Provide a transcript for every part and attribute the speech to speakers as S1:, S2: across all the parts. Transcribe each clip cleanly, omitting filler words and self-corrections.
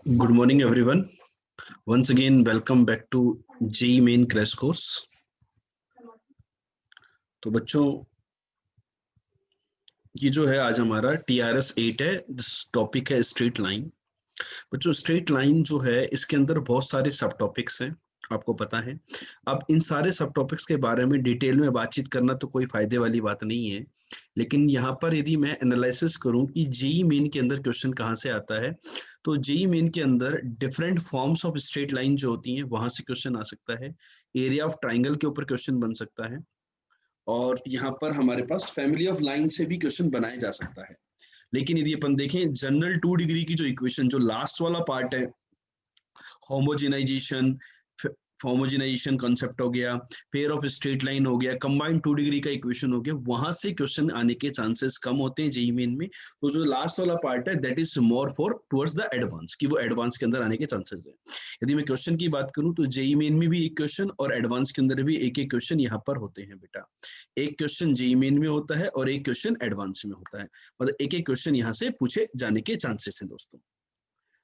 S1: Good morning, everyone. Once again, welcome back to JEE Main Crash Course. तो बच्चों ये जो है आज हमारा TRS 8 है। दिस टॉपिक है स्ट्रेट लाइन। बच्चों स्ट्रेट लाइन जो है इसके अंदर बहुत सारे सब टॉपिक्स हैं, आपको पता है। अब इन सारे सब टॉपिक्स के बारे में डिटेल में बातचीत करना तो कोई फायदे वाली बात नहीं है, लेकिन यहाँ पर यदि मैं एनालिसिस करूं कि जेई मेन के अंदर क्वेश्चन कहाँ से आता है, तो जेई मेन के अंदर different forms of straight line जो होती हैं वहां से क्वेश्चन आ सकता है। एरिया ऑफ ट्राइंगल के ऊपर क्वेश्चन बन सकता है, और यहाँ पर हमारे पास फैमिली ऑफ लाइन से भी क्वेश्चन बनाया जा सकता है। लेकिन यदि अपन देखें जनरल 2 डिग्री की जो इक्वेशन, जो लास्ट वाला पार्ट है, होमोजेनाइजेशन होमोजेनाइजेशन कॉन्सेप्ट हो गया, पेयर ऑफ स्ट्रेट लाइन हो गया, कंबाइंड 2 डिग्री का इक्वेशन हो गया, वहां से क्वेश्चन आने के चांसेस कम होते हैं जेईई मेन में। तो जो लास्ट वाला पार्ट है that is more for towards the advance, कि वो एडवांस के अंदर आने के चांसेस है। यदि मैं क्वेश्चन की बात करूं तो जेईई मेन में भी एक क्वेश्चन और एडवांस के अंदर भी एक एक क्वेश्चन यहाँ पर होते हैं बेटा। एक क्वेश्चन जेईई मेन में होता है और एक क्वेश्चन एडवांस में होता है, मतलब एक एक क्वेश्चन यहाँ से पूछे जाने के चांसेस हैं दोस्तों।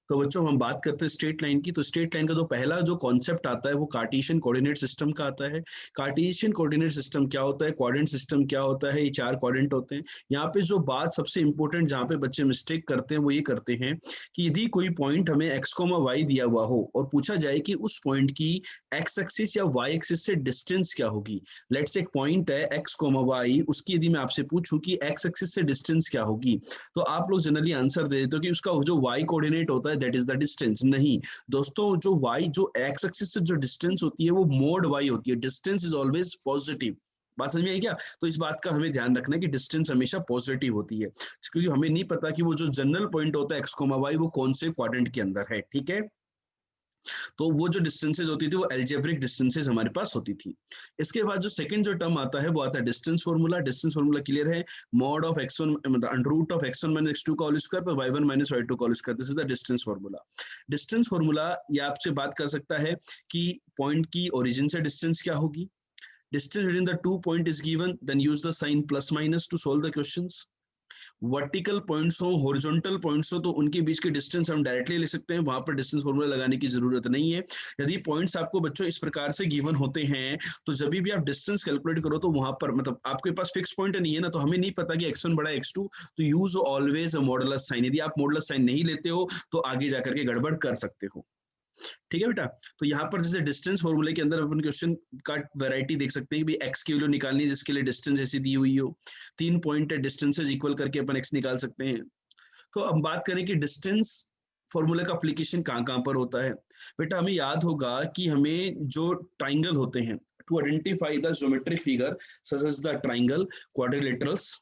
S1: तो बच्चों हम बात करते हैं स्ट्रेट लाइन की। तो स्ट्रेट लाइन का जो पहला जो कॉन्सेप्ट आता है वो कार्टेशियन कोऑर्डिनेट सिस्टम का आता है। कार्टेशियन कोऑर्डिनेट सिस्टम क्या होता है, कोऑर्डिनेट सिस्टम क्या होता है, ये 4 कोऑर्डिनेट होते हैं। यहाँ पे जो बात सबसे इंपॉर्टेंट जहाँ पे बच्चे मिस्टेक करते हैं वो ये करते हैं कि यदि कोई पॉइंट हमें x, y दिया हुआ हो और पूछा जाए कि उस पॉइंट की x एक्सिस या y एक्सिस से डिस्टेंस क्या होगी। लेट्स से एक पॉइंट है x, y, उसकी यदि मैं आपसे पूछूं कि x एक्सिस से डिस्टेंस क्या होगी, तो आप लोग जनरली आंसर दे देते हो कि उसका जो y कोऑर्डिनेट होता है दैट इज द डिस्टेंस। नहीं दोस्तों, जो y जो x एक्सिस से जो डिस्टेंस होती है वो मोड y होती है। Distance is always positive. बात समझ में आई क्या? तो इस बात का हमें ध्यान रखना है कि डिस्टेंस हमेशा पॉजिटिव होती है, क्योंकि हमें नहीं पता कि वो जो जनरल पॉइंट होता है x, y वो कौन से क्वाड्रेंट के अंदर है। ठीक है, तो वो जो डिस्टेंसेज होती थी वो एल्जेब्रिक डिस्टेंसेज हमारे पास होती थी। इसके बाद जो सेकंड जो टर्म आता है वो आता है distance formula. Distance formula clear है, मॉड ऑफ x1 मतलब under root of x1 minus x2 का होल स्क्वायर पर y1 माइनस y2 का whole square, this is the distance formula. Distance formula ये आपसे बात कर सकता है कि पॉइंट की ओरिजिन से डिस्टेंस क्या होगी। Distance between the two point is given, then use the sign plus minus to solve the questions. Vertical points हो, हॉरिजॉन्टल पॉइंट्स हो, तो उनके बीच के डिस्टेंस हम डायरेक्टली ले सकते हैं, वहां पर डिस्टेंस फॉर्मूला लगाने की जरूरत नहीं है। यदि पॉइंट्स आपको बच्चों इस प्रकार से गिवन होते हैं तो जब भी आप डिस्टेंस कैलकुलेट करो तो वहां पर मतलब आपके पास फिक्स पॉइंट नहीं है ना, तो हमें नहीं पता कि x1 बड़ा x2, तो यूज ऑलवेज मॉडुलस साइन। यदि आप मॉडुलस साइन नहीं लेते हो तो आगे जाकर के गड़बड़ कर सकते हो। ठीक है बेटा, तो यहाँ पर जैसे डिस्टेंस फॉर्मूले के अंदर अपन क्वेश्चन का वैरायटी देख सकते हैं कि भाई x की वैल्यू निकालनी है जिसके लिए डिस्टेंस ऐसी दी हुई हो, 3 पॉइंट है, डिस्टेंसेज इक्वल करके अपन x निकाल सकते हैं। तो अब बात करें कि डिस्टेंस फॉर्मूले का एप्लीकेशन कहाँ कहाँ पर होता है। बेटा हमें याद होगा कि हमें जो ट्राइंगल होते हैं, to identify the geometric figure such as the triangle, quadrilaterals,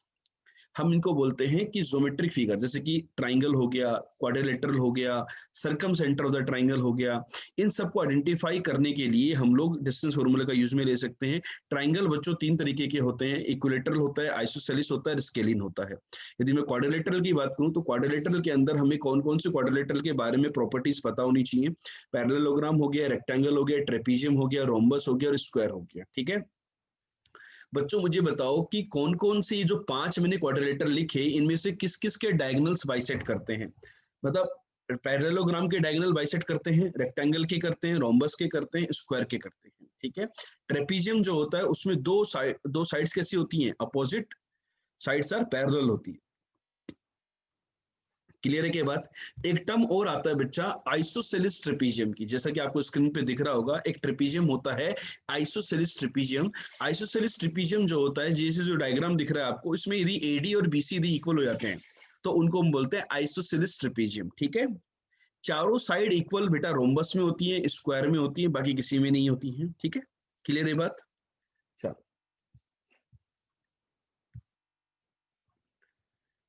S1: हम इनको बोलते हैं कि ज्योमेट्रिक फिगर, जैसे कि ट्राइंगल हो गया, क्वाड्रिलेटरल हो गया, circum centre of the triangle हो गया। इन सबको आइडेंटिफाई करने के लिए हम लोग डिस्टेंस फॉर्मूले का यूज में ले सकते हैं। ट्राइंगल बच्चों 3 तरीके के होते हैं, इक्विलेटरल होता है, आइसोसेलिस होता है, स्केलिन होता है। यदि मैं क्वाड्रिलेटरल की बात करूं तो क्वाड्रिलेटरल के अंदर हमें कौन कौन से क्वाड्रिलेटरल के बारे में प्रॉपर्टीज पता होनी चाहिए। पैरेललोग्राम हो गया, रेक्टेंगल हो गया, ट्रेपीजियम हो गया, रोम्बस हो गया और स्क्वायर हो गया। ठीक है बच्चों, मुझे बताओ कि कौन कौन से ये जो 5 मैंने क्वाड्रिलेटरल लिखे इनमें से किस किस के डायगोनल्स बाइसेक्ट करते हैं। मतलब पैरेललोग्राम के डायगोनल बाइसेक्ट करते हैं, रेक्टेंगल के करते हैं, रोम्बस के करते हैं, स्क्वायर के करते हैं। ठीक है, ट्रेपीजियम जो होता है उसमें दो साइड्स कैसी होती हैं, अपोजिट साइड्स आर पैरेलल होती है। क्लियर है के बात? एक टर्म और आता है बच्चा आइसोसेलिस ट्रेपीजियम की, जैसा कि आपको स्क्रीन पे दिख रहा होगा, एक ट्रेपीजियम होता है आइसोसेलिस ट्रेपीजियम। आइसोसेलिस ट्रेपीजियम जो होता है, जैसे जो डायग्राम दिख रहा है आपको, इसमें यदि एडी और बीसी यदि इक्वल हो जाते हैं तो उनको हम बोलते हैं आइसोसेलिस ट्रेपीजियम। ठीक है, चारों साइड इक्वल बेटा रोम्बस में होती है, स्क्वायर में होती है, बाकी किसी में नहीं होती है। ठीक है, क्लियर है बात? चलो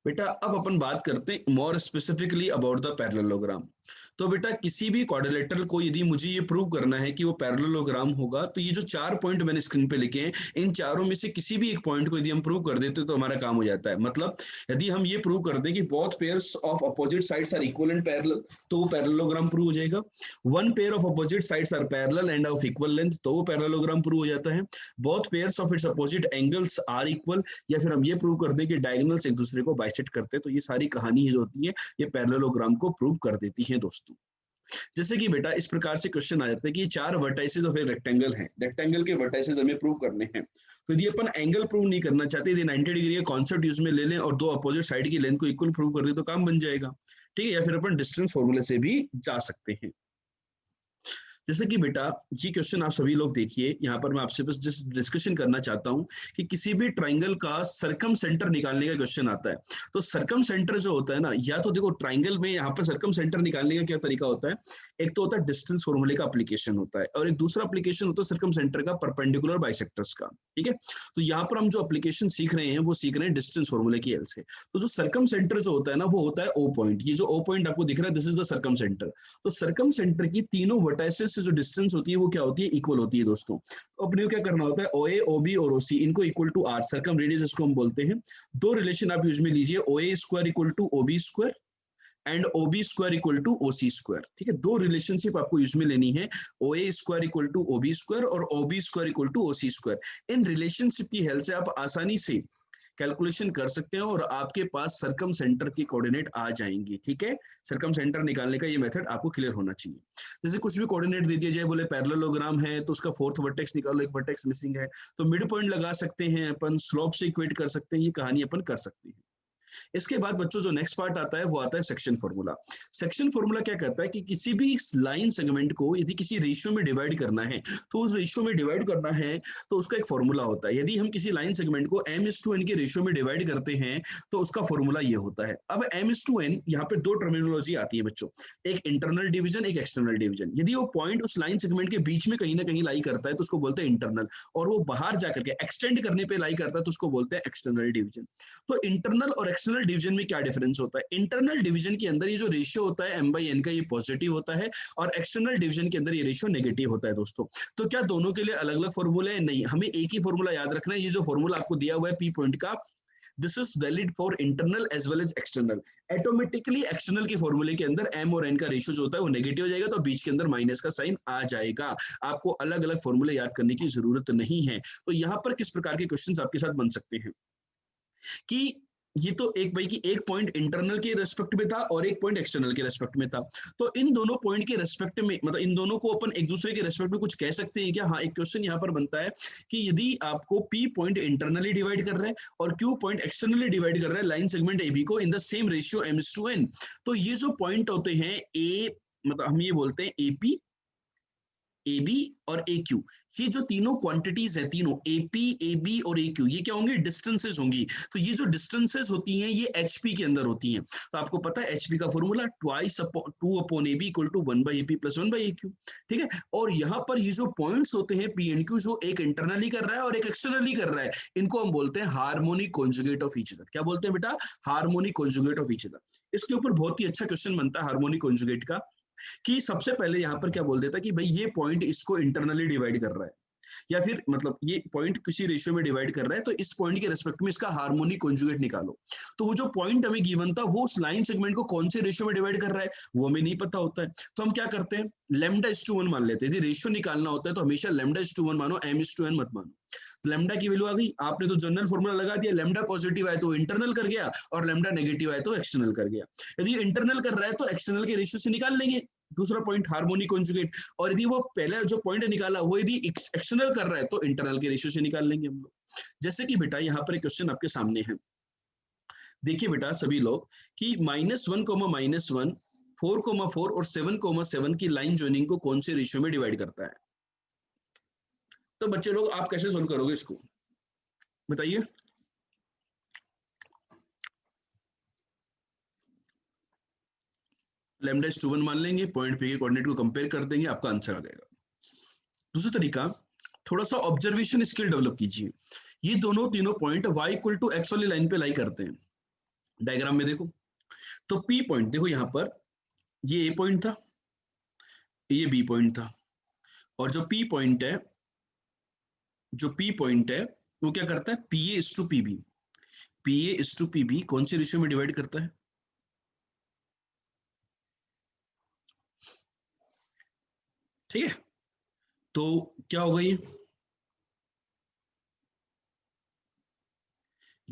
S1: बेटा अब अपन बात करते हैं more specifically about the parallelogram. तो बेटा किसी भी क्वाड्रिलेटरल को यदि मुझे ये प्रूव करना है कि वो पैरेललोग्राम होगा, तो ये जो 4 पॉइंट मैंने स्क्रीन पे लिखे हैं, इन चारों में से किसी भी एक पॉइंट को यदि हम प्रूव कर देते तो हमारा काम हो जाता है। मतलब यदि हम ये प्रूव कर दें कि both pairs of opposite sides are equal and parallel, तो वो पैरेललोग्राम प्रूव हो जाएगा। One pair of opposite sides are parallel and of equal length, तो वो पैरेललोग्राम प्रूव हो जाता है। Both pairs of its opposite angles are equal, या फिर हम ये प्रूव कर दें कि डायगोनल्स एक दूसरे को बाइसेक्ट करते हैं, तो ये सारी कहानी जो होती है ये पैरेललोग्राम को प्रूव कर देती है दोस्तों। जैसे कि बेटा इस प्रकार से क्वेश्चन आ जाता है कि चार वर्टाइसेस ऑफ ए रेक्टेंगल हैं, रेक्टेंगल के वर्टाइसेस हमें प्रूव करने हैं। तो यदि अपन एंगल प्रूव नहीं करना चाहते, यदि 90 डिग्री का कॉन्सेप्ट यूज में ले लें और दो अपोजिट साइड की लेंथ को इक्वल प्रूव कर दे तो काम बन जाएगा। ठीक है, या फिर अपन डिस्टेंस फॉर्मूले से भी जा सकते हैं। जैसे कि बेटा ये क्वेश्चन आप सभी लोग देखिए, यहाँ पर मैं आपसे बस जस्ट डिस्कशन करना चाहता हूँ कि किसी भी ट्राइंगल का सरकम सेंटर निकालने का क्वेश्चन आता है। तो सरकम सेंटर जो होता है ना, या तो देखो ट्राइंगल में यहाँ पर सरकम सेंटर निकालने का क्या तरीका होता है, एक तो होता है डिस्टेंस फॉर्मूले का एप्लीकेशन होता है, और एक दूसरा एप्लीकेशन होता है सरकम सेंटर का परपेंडिकुलर बाइसेक्टर्स का। ठीक है, तो यहाँ पर हम जो एप्लीकेशन सीख रहे हैं वो सीख रहे हैं डिस्टेंस फॉर्मूले की हेल्प से। तो जो सरकम सेंटर जो होता है ना, वो होता है ओ पॉइंट। ये जो ओ पॉइंट आपको दिख रहा है, दिस इज द सरकम सेंटर। तो सरकम सेंटर की तीनों वर्टाइसेस से जो डिस्टेंस होती है वो क्या होती है, इक्वल होती है दोस्तों। तो अपने को क्या करना होता है, ओ ए ओ बी और ओ सी इनको इक्वल टू आर, सरकम रेडियस इसको हम बोलते हैं। दो रिलेशन आप यूज में लीजिए, O A square equal to O B square and O B square equal to O C square. ठीक है, दो रिलेशनशिप आपको यूज में लेनी है, O A square equal to O B square और O B square equal to O C square. इन relationship की हेल्प से आप आसानी से कैलकुलेशन कर सकते हैं और आपके पास सरकम सेंटर की कोऑर्डिनेट आ जाएंगी। ठीक है, सरकम सेंटर निकालने का ये मेथड आपको क्लियर होना चाहिए। जैसे कुछ भी कोऑर्डिनेट दे दिया जाए, बोले पैरेललोग्राम है तो उसका फोर्थ वर्टेक्स निकालो, एक वर्टेक्स मिसिंग है तो मिड पॉइंट लगा सकते हैं अपन, स्लोप से इक्वेट कर सकते हैं, ये कहानी अपन कर सकते हैं। इसके बाद बच्चों जो नेक्स्ट पार्ट आता है वो आता है सेक्शन फॉर्मूला। सेक्शन फॉर्मूला क्या करता है कि किसी भी लाइन सेगमेंट को यदि किसी रेशियो में डिवाइड करना है, तो उस रेशियो में डिवाइड करना है तो उसका एक फॉर्मूला होता है। यदि हम किसी लाइन सेगमेंट को m/n के रेशियो में डिवाइड करते हैं तो उसका फॉर्मूला ये होता है। अब m/n यहाँ पे दो टर्मिनोलॉजी आती है बच्चों, एक इंटरनल डिवीजन, एक एक्सटर्नल डिवीजन। यदि वो पॉइंट उस लाइन सेगमेंट के बीच में कहीं ना कहीं लाई करता है तो उसको बोलते हैं इंटरनल, और वो बाहर जाकर के एक्सटेंड करने पे लाई करता है तो उसको बोलते हैं एक्सटर्नल डिवीजन। तो इंटरनल और एक्सटर्नल डिवीजन में क्या डिफरेंस होता है, इंटरनल डिवीजन के अंदर ये जो रेशियो होता है m/n का, ये पॉजिटिव होता है, और एक्सटर्नल डिवीजन के अंदर ये रेशियो नेगेटिव होता है दोस्तों। तो क्या दोनों के लिए अलग अलग फॉर्मूले हैं? नहीं, हमें एक ही फॉर्मूला याद रखना है। ये जो फॉर्मूला आपको दिया हुआ है पी पॉइंट का, this is valid for internal as well as external. Automatically external के फॉर्मूले के अंदर m और n का रेशियो जो होता है वो नेगेटिव हो जाएगा, तो बीच के अंदर माइनस का साइन आ जाएगा। आपको अलग अलग फॉर्मूले याद करने की जरूरत नहीं है। तो यहाँ पर किस प्रकार के क्वेश्चंस आपके साथ बन सकते हैं कि ये तो एक भाई की एक पॉइंट इंटरनल के रेस्पेक्ट में था और एक पॉइंट एक्सटर्नल के रेस्पेक्ट में था। तो इन दोनों पॉइंट के रेस्पेक्ट में, मतलब इन दोनों को अपन एक दूसरे के रेस्पेक्ट में कुछ कह सकते हैं क्या? हाँ, एक क्वेश्चन यहाँ पर बनता है कि यदि आपको पी पॉइंट इंटरनली डिवाइड कर रहा है और क्यू पॉइंट एक्सटर्नली डिवाइड कर रहा है लाइन सेगमेंट ए बी को in the same ratio m/n, तो ये जो पॉइंट होते हैं ए, मतलब हम ये बोलते हैं एपी, ए बी और ए क्यू, ये जो तीनों क्वांटिटीज हैं, तीनों एपी ए बी और ए क्यू, ये क्या होंगे? डिस्टेंसेस होंगी। तो ये जो डिस्टेंसेस होती हैं ये एचपी के अंदर होती हैं। तो आपको पता है एचपी का formula twice two upon A B equal to 1/ap plus 1/aq। ठीक है, और यहाँ पर ये जो पॉइंट्स होते हैं पी एंड क्यू, जो एक इंटरनली कर रहा है और एक एक्सटर्नली कर रहा है, इनको हम बोलते हैं harmonic conjugate of each other. क्या बोलते हैं बेटा? Harmonic conjugate of each other. इसके ऊपर बहुत ही अच्छा क्वेश्चन बनता है हार्मोनिक कॉन्जुगेट का, कि सबसे पहले यहाँ पर क्या बोल देता कि भाई ये पॉइंट इसको इंटरनली डिवाइड कर रहा है, या फिर मतलब ये पॉइंट किसी रेशियो में डिवाइड कर रहा है, तो इस पॉइंट के रेस्पेक्ट में इसका हार्मोनिक कॉन्जुगेट निकालो। तो वो जो पॉइंट हमें गिवन था वो उस लाइन सेगमेंट को कौन से रेशियो में डिवाइड कर रहा है वो हमें नहीं पता होता है। तो हम क्या करते हैं, λ/1 मान लेते हैं। यदि रेशियो निकालना होता है तो हमेशा λ/1 मानो, m/n मत मानो। लैम्डा की वैल्यू आ गई, आपने तो जनरल फॉर्मूला लगा दिया, लैम्डा पॉजिटिव आए तो इंटरनल कर गया और लैम्डा नेगेटिव आए तो एक्सटर्नल कर गया। यदि इंटरनल कर रहा है तो एक्सटर्नल के रेशियो से निकाल लेंगे दूसरा पॉइंट हार्मोनिक कॉन्जुगेट, और यदि वो पहले जो पॉइंट निकाला वो यदि एक्सटर्नल कर रहा है तो इंटरनल के रेशियो से निकाल लेंगे हम लोग। जैसे कि बेटा यहाँ पर एक क्वेश्चन आपके सामने है, देखिए बेटा सभी लोग कि -1, -1, 4, 4 और 7, 7 की लाइन जॉइनिंग को कौन से रेशियो में डिवाइड करता है? तो बच्चे लोग आप कैसे सोल्व करोगे इसको, बताइए। λ/1 मान लेंगे, पॉइंट पे के कोऑर्डिनेट को कंपेयर कर देंगे, आपका आंसर आ जाएगा। दूसरा तरीका, थोड़ा सा ऑब्जर्वेशन स्किल डेवलप कीजिए। ये दोनों तीनों point y equal to x वाली लाइन पे लाई करते हैं। डायग्राम में देखो, तो P पॉइंट देखो यहाँ पर, ये A पॉइंट था, ये B पॉइंट था, और जो P पॉइंट है, जो P पॉइंट है वो क्या करता है, PA/PB, PA/PB कौन सी रेशियो में डिवाइड करता है? ठीक है, तो क्या होगा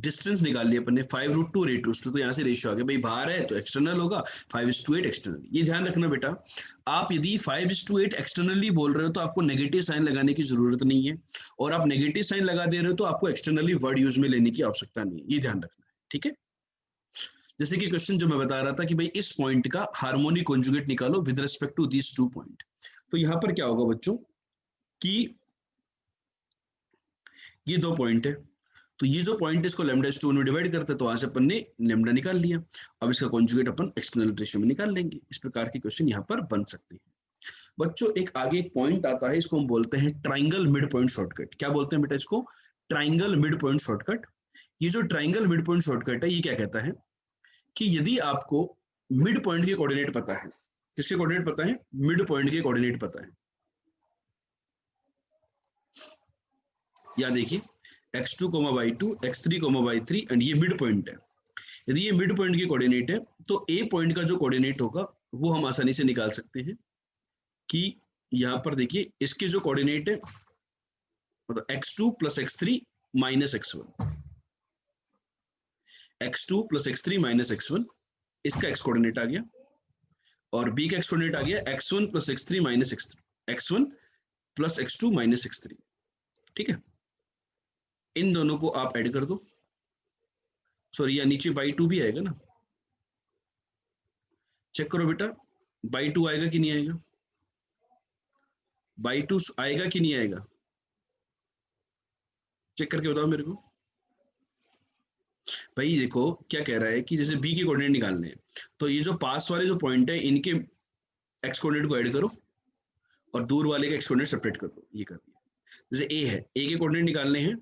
S1: डिस्टेंस निकाल लिया अपन ने 5√2 8:2, तो यहाँ से रेशियो आ गया भाई, बाहर है तो एक्सटर्नल होगा, 5:8 एक्सटर्नल। ये ध्यान रखना बेटा, आप यदि 5:8 एक्सटर्नली बोल रहे हो तो आपको नेगेटिव साइन लगाने की जरूरत नहीं है, और आप नेगेटिव साइन लगा दे रहे हो तो आपको एक्सटर्नली वर्ड यूज में लेने की आवश्यकता नहीं है, ये ध्यान रखना है, ठीक है। जैसे कि क्वेश्चन जो मैं बता रहा था कि भाई इस पॉइंट का हार्मोनिक कॉन्जुगेट निकालो with respect to this 2 point. तो यहाँ पर क्या होगा बच्चों कि ये 2 पॉइंट है, तो ये जो पॉइंट इसको λ/2 में डिवाइड करते हैं, तो वहां से अपन ने लैम्डा निकाल लिया। अब इसका कॉन्जुगेट अपन एक्सटर्नल रेशियो में निकाल लेंगे। इस प्रकार के क्वेश्चन यहाँ पर बन सकते हैं बच्चों। एक आगे एक पॉइंट आता है, इसको हम बोलते हैं ट्राइंगल मिड पॉइंट शॉर्टकट। क्या बोलते हैं बेटा इसको? Triangle mid point shortcut. ये जो ट्राइंगल मिड पॉइंट शॉर्टकट है, ये क्या कहता है कि यदि आपको मिड पॉइंट के कोऑर्डिनेट पता है, किसके कोऑर्डिनेट पता है? मिड पॉइंट के कोऑर्डिनेट पता है। या देखिए x2, y2, x3, y3 and ये मिड पॉइंट है। यदि ये मिड पॉइंट की कोऑर्डिनेट है तो ए पॉइंट का जो कोऑर्डिनेट होगा वो हम आसानी से निकाल सकते हैं कि यहाँ पर देखिए इसके जो कोऑर्डिनेट है मतलब x2 + x3 - x1, x2 + x3 - x1, इसका x कोऑर्डिनेट आ गया, और b का x कोऑर्डिनेट आ गया x1 + x3 - x1 + x2 - x3, ठीक है। इन दोनों को आप ऐड कर दो, सॉरी या नीचे by2 भी आएगा ना, चेक करो बेटा by2 आएगा कि नहीं आएगा? by2 आएगा कि नहीं आएगा? चेक करके बताओ मेरे को भाई। देखो क्या कह रहा है कि जैसे b के कोऑर्डिनेट निकालने हैं, तो ये जो पास वाले जो पॉइंट है इनके x कोऑर्डिनेट को ऐड करो और दूर वाले के x कोऑर्डिनेट सेपरेट कर दो, ये कर दिया। जैसे a है, a के कोऑर्डिनेट निकालने हैं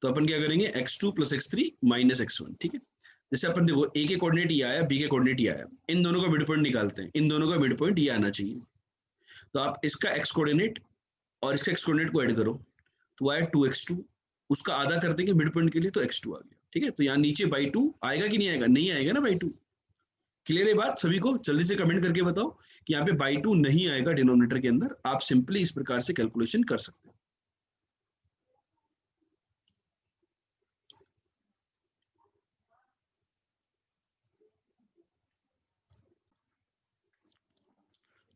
S1: तो अपन क्या करेंगे x2 + x3 - x1, ठीक है। जैसे अपन देखो a के कोऑर्डिनेट ये आया, b के कोऑर्डिनेट ये आया, इन दोनों का मिड पॉइंट निकालते हैं, इन दोनों का मिड पॉइंट ये आना चाहिए। तो आप इसका x कोऑर्डिनेट और इसका x कोऑर्डिनेट को ऐड करो तो आया 2x2, उसका आधा कर देंगे मिड पॉइंट के लिए तो x2 आ गया, ठीक है। तो यहाँ नीचे by2 आएगा कि नहीं आएगा? नहीं आएगा ना by2। क्लियर है बात? सभी को जल्दी से कमेंट करके बताओ कि यहाँ पे by2 नहीं आएगा डिनोमिनेटर के अंदर। आप सिंपली इस प्रकार से कैलकुलेशन कर सकते हो।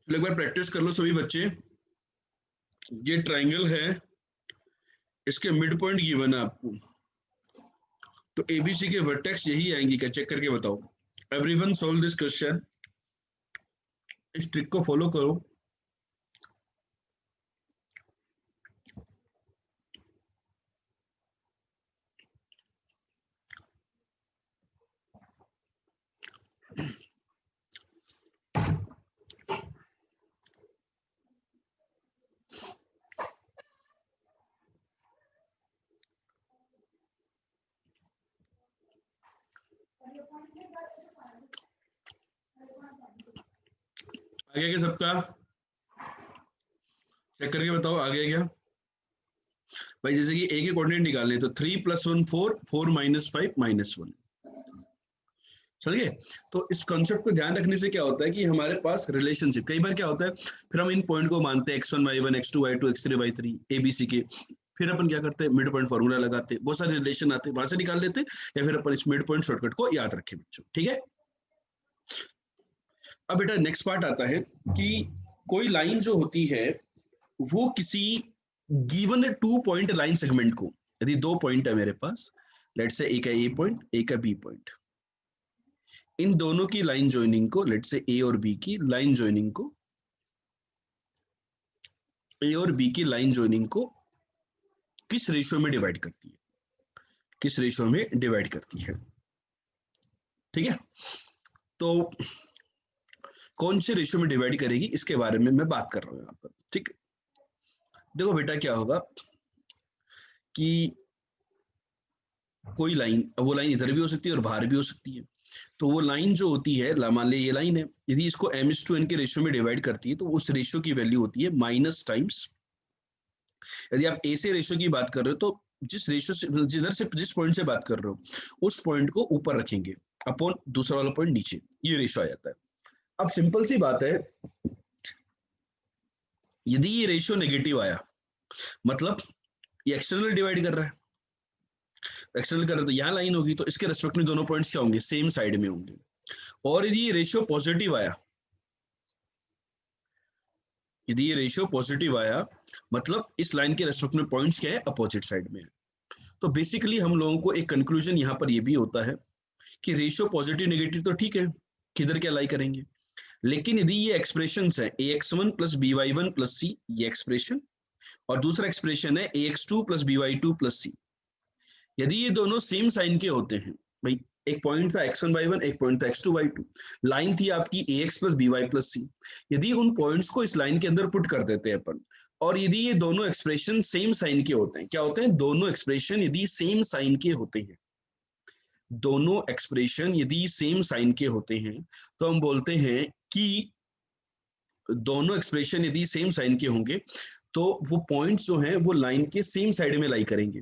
S1: चलो एक बार प्रैक्टिस कर लो सभी बच्चे। ये ट्राइंगल है, इसके मिड पॉइंट गिवन है आपको, तो एबीसी के वर्टेक्स यही आएंगी क्या? चेक करके बताओ। एवरीवन सॉल्व दिस क्वेश्चन, इस ट्रिक को फॉलो करो। आगे क्या सबका? चेक करके बताओ आगे क्या भाई। जैसे कि ए के कोऑर्डिनेट निकालने तो 3 + 1 4, 4 - 5 - 1, समझिए। तो इस कॉन्सेप्ट को ध्यान रखने से क्या होता है कि हमारे पास रिलेशनशिप, कई बार क्या होता है फिर हम इन पॉइंट को मानते हैं x1 y1 x2 y2 x3 y3 abc के, फिर अपन क्या करते हैं मिड पॉइंट फॉर्मूला लगाते हैं, बहुत सारे रिलेशन आते हैं वहां से निकाल लेते हैं, या फिर अपन इस मिड पॉइंट शॉर्टकट को याद रखें बच्चों, ठीक है। अब बेटा नेक्स्ट पार्ट आता है कि कोई लाइन जो होती है वो किसी गिवन 2 पॉइंट लाइन सेगमेंट को, यदि 2 पॉइंट है मेरे पास, लेट से एक है ए पॉइंट एक है बी पॉइंट, इन दोनों की लाइन ज्वाइनिंग को, लेट से ए और बी की लाइन ज्वाइनिंग को, ए और बी की लाइन ज्वाइनिंग को किस रेशियो में डिवाइड करती है? किस रेशियो में डिवाइड करती है? ठीक है। तो कौन से रेशियो में डिवाइड करेगी इसके बारे में मैं बात कर रहा हूं यहाँ पर, ठीक है। देखो बेटा क्या होगा कि कोई लाइन, वो लाइन इधर भी हो सकती है और बाहर भी हो सकती है। तो वो लाइन जो होती है, मान ली ये लाइन है, यदि इसको m/n के रेशियो में डिवाइड करती है तो उस रेशियो की वैल्यू होती है माइनस टाइम्स, यदि आप ए से रेशियो की बात कर रहे हो तो जिस रेशियो से, जिधर से जिस पॉइंट से बात कर रहे हो उस पॉइंट को ऊपर रखेंगे अपॉन दूसरा वाला पॉइंट नीचे, ये रेशियो आ जाता है। अब सिंपल सी बात है, यदि ये रेशियो नेगेटिव आया मतलब ये एक्सटर्नल डिवाइड कर रहा है, एक्सटर्नल कर रहे तो यहाँ लाइन होगी, तो इसके रेस्पेक्ट में दोनों पॉइंट्स क्या होंगे, सेम साइड में होंगे। और यदि ये रेशियो पॉजिटिव आया, यदि ये रेशियो पॉजिटिव आया, मतलब इस लाइन के रेस्पेक्ट में पॉइंट्स क्या है, अपोजिट साइड में है। तो बेसिकली हम लोगों को एक कंक्लूजन यहाँ पर ये भी होता है कि रेशियो पॉजिटिव नेगेटिव तो ठीक है, किधर क्या लाई करेंगे, लेकिन यदि ये एक्सप्रेशन है ax1 प्लस by1 प्लस सी, ये एक्सप्रेशन, और दूसरा एक्सप्रेशन है ax2 प्लस by2 प्लस सी, यदि ये दोनों सेम साइन के होते हैं, भाई एक पॉइंट था x1 by1, एक पॉइंट था x2 by2, लाइन थी आपकी ax प्लस by प्लस सी, यदि उन पॉइंट्स को इस लाइन के अंदर पुट कर देते हैं अपन, और यदि ये दोनों एक्सप्रेशन सेम साइन के होते हैं, क्या होते हैं, दोनों एक्सप्रेशन यदि सेम साइन के होते हैं, दोनों एक्सप्रेशन यदि सेम साइन के होते हैं, तो हम बोलते हैं कि दोनों एक्सप्रेशन यदि सेम साइन के होंगे तो वो पॉइंट्स जो हैं वो लाइन के सेम साइड में लाई करेंगे,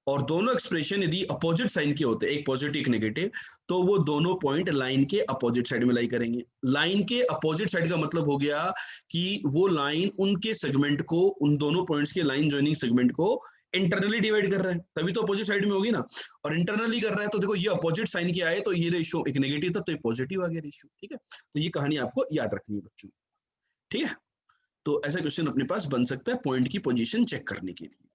S1: और दोनों एक्सप्रेशन यदि अपोजिट साइन के होते हैं, एक पॉजिटिव एक नेगेटिव, तो वो दोनों पॉइंट लाइन के अपोजिट साइड में लाई करेंगे। लाइन के अपोजिट साइड का मतलब हो गया कि वो लाइन उनके सेगमेंट को, उन दोनों पॉइंट्स के लाइन ज्वाइनिंग सेगमेंट को इंटरनली डिवाइड कर रहा है, तभी तो अपोजिट साइड में होगी ना, और इंटरनली कर रहा है तो देखो ये अपोजिट साइन के आए तो ये रेशियो एक नेगेटिव था तो ये पॉजिटिव आ गया रेशियो, ठीक है। तो ये कहानी आपको याद रखनी है बच्चों, ठीक है। तो ऐसा क्वेश्चन अपने पास बन सकता है पॉइंट की पोजीशन चेक करने के लिए।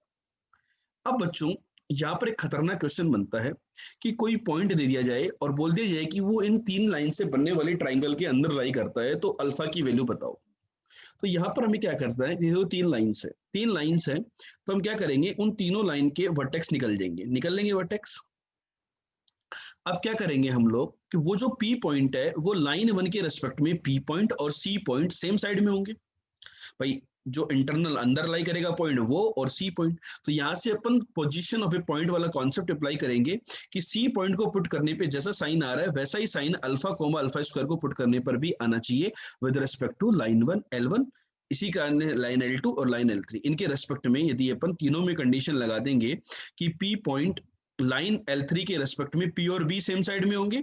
S1: अब बच्चों यहाँ पर एक खतरनाक क्वेश्चन बनता है कि कोई पॉइंट दे दिया जाए और बोल दिया जाए कि वो इन तीन लाइन से बनने वाले ट्राइंगल के अंदर लाई करता है, तो अल्फा की वैल्यू बताओ। तो यहाँ पर हमें क्या करना है, ये तीन लाइंस है, तो हम क्या करेंगे, उन तीनों लाइन के वर्टेक्स निकल लेंगे वर्टेक्स। अब क्या करेंगे हम लोग कि वो जो पी पॉइंट है वो लाइन 1 के रेस्पेक्ट में पी पॉइंट और सी पॉइंट सेम साइड में होंगे, भाई जो इंटरनल अंदर लाई करेगा पॉइंट वो और सी पॉइंट, तो यहां से अपन पोजीशन ऑफ ए पॉइंट वाला कॉन्सेप्ट अप्लाई करेंगे कि सी पॉइंट को पुट करने पे जैसा साइन आ रहा है वैसा ही sine alpha comma alpha square को पुट करने पर भी आना चाहिए with respect to line 1 L1, इसी कारण लाइन L2 और लाइन L3, इनके रेस्पेक्ट में यदि अपन तीनों में कंडीशन लगा देंगे कि पी पॉइंट लाइन L3 के रेस्पेक्ट में P और B सेम साइड में होंगे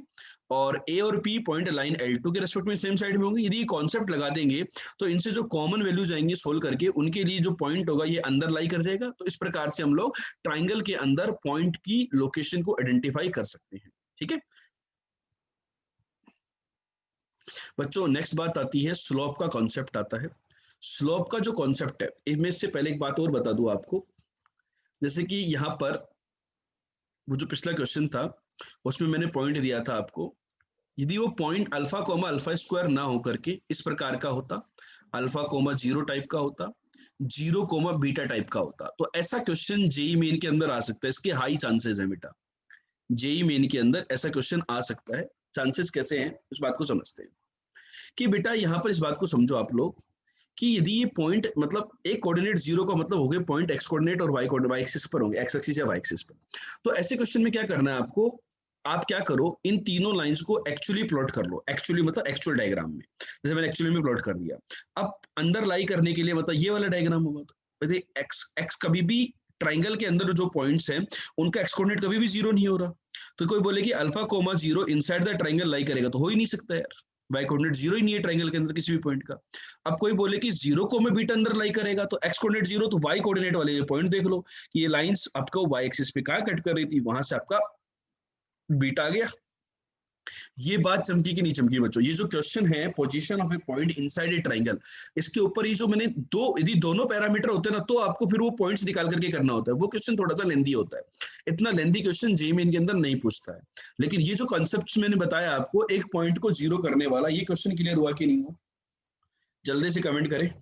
S1: और A और P पॉइंट लाइन L2 के रेस्पेक्ट में सेम साइड में होंगे, यदि ये कॉन्सेप्ट लगा देंगे तो इनसे जो कॉमन वैल्यूज आएंगे सोल्व करके उनके लिए जो पॉइंट होगा ये अंदर लाई कर जाएगा। तो इस प्रकार से हम लोग ट्राइंगल के अंदर पॉइंट की लोकेशन को आइडेंटिफाई कर सकते हैं, ठीक है बच्चों। नेक्स्ट बात आती है स्लोप का कॉन्सेप्ट आता है। स्लोप का जो कॉन्सेप्ट है, इसमें से पहले एक बात और बता दूं आपको, जैसे कि यहाँ पर वो जो पिछला क्वेश्चन था उसमें मैंने पॉइंट दिया था आपको, यदि वो point alpha comma alpha square ना होकर के इस प्रकार का होता, अल्फा कोमा जीरो टाइप का होता, जीरो कोमा बीटा टाइप का होता, तो ऐसा क्वेश्चन जेई मेन के अंदर आ सकता है, इसके हाई चांसेस है बेटा, जेई मेन के अंदर ऐसा क्वेश्चन आ सकता है। चांसेस कैसे हैं इस बात को समझते हैं कि बेटा यहाँ पर इस बात को समझो आप लोग कि यदि ये पॉइंट मतलब एक कोऑर्डिनेट जीरो का मतलब हो गया पॉइंट एक्स कोऑर्डिनेट और वाई कोऑर्डिनेट वाई एक्सिस पर होंगे, एक्स एक्सिस या वाई एक्सिस पर, तो ऐसे क्वेश्चन में क्या करना है आपको, आप क्या करो इन तीनों लाइंस को एक्चुअली प्लॉट कर लो, एक्चुअली मतलब एक्चुअल डायग्राम में, जैसे मैंने एक्चुअली में प्लॉट कर दिया। अब अंदर लाई करने के लिए मतलब ये वाला डायग्राम होगा, तो वैसे एक्स एक्स कभी भी ट्राइंगल के अंदर जो पॉइंट्स हैं उनका एक्स कोऑर्डिनेट कभी भी जीरो नहीं हो रहा, तो कोई बोले कि alpha comma zero inside the triangle lie करेगा, तो हो ही नहीं सकता यार, वाई कोऑर्डिनेट जीरो ही नहीं है ट्राइंगल के अंदर किसी भी पॉइंट का। अब कोई बोले कि जीरो को मैं बीटा अंदर लाई करेगा, तो एक्स कोऑर्डिनेट जीरो, तो वाई कोऑर्डिनेट वाले ये पॉइंट देख लो कि ये लाइंस आपको वाई एक्सिस पे कहाँ कट कर रही थी, वहां से आपका बीटा आ गया। ये बात चमकी कि नहीं चमकी बच्चों, ये जो क्वेश्चन है position of A point inside a triangle, इसके ऊपर ये जो मैंने दो, यदि दोनों पैरामीटर होते हैं ना तो आपको फिर वो पॉइंट्स निकाल करके करना होता है, वो क्वेश्चन थोड़ा सा लेंदी होता है, इतना लेंदी क्वेश्चन जेईई मेन के अंदर नहीं पूछता है। लेकिन ये जो कॉन्सेप्ट मैंने बताया आपको एक पॉइंट को जीरो करने वाला, ये क्वेश्चन क्लियर हुआ कि नहीं हुआ, जल्दी से कमेंट करें।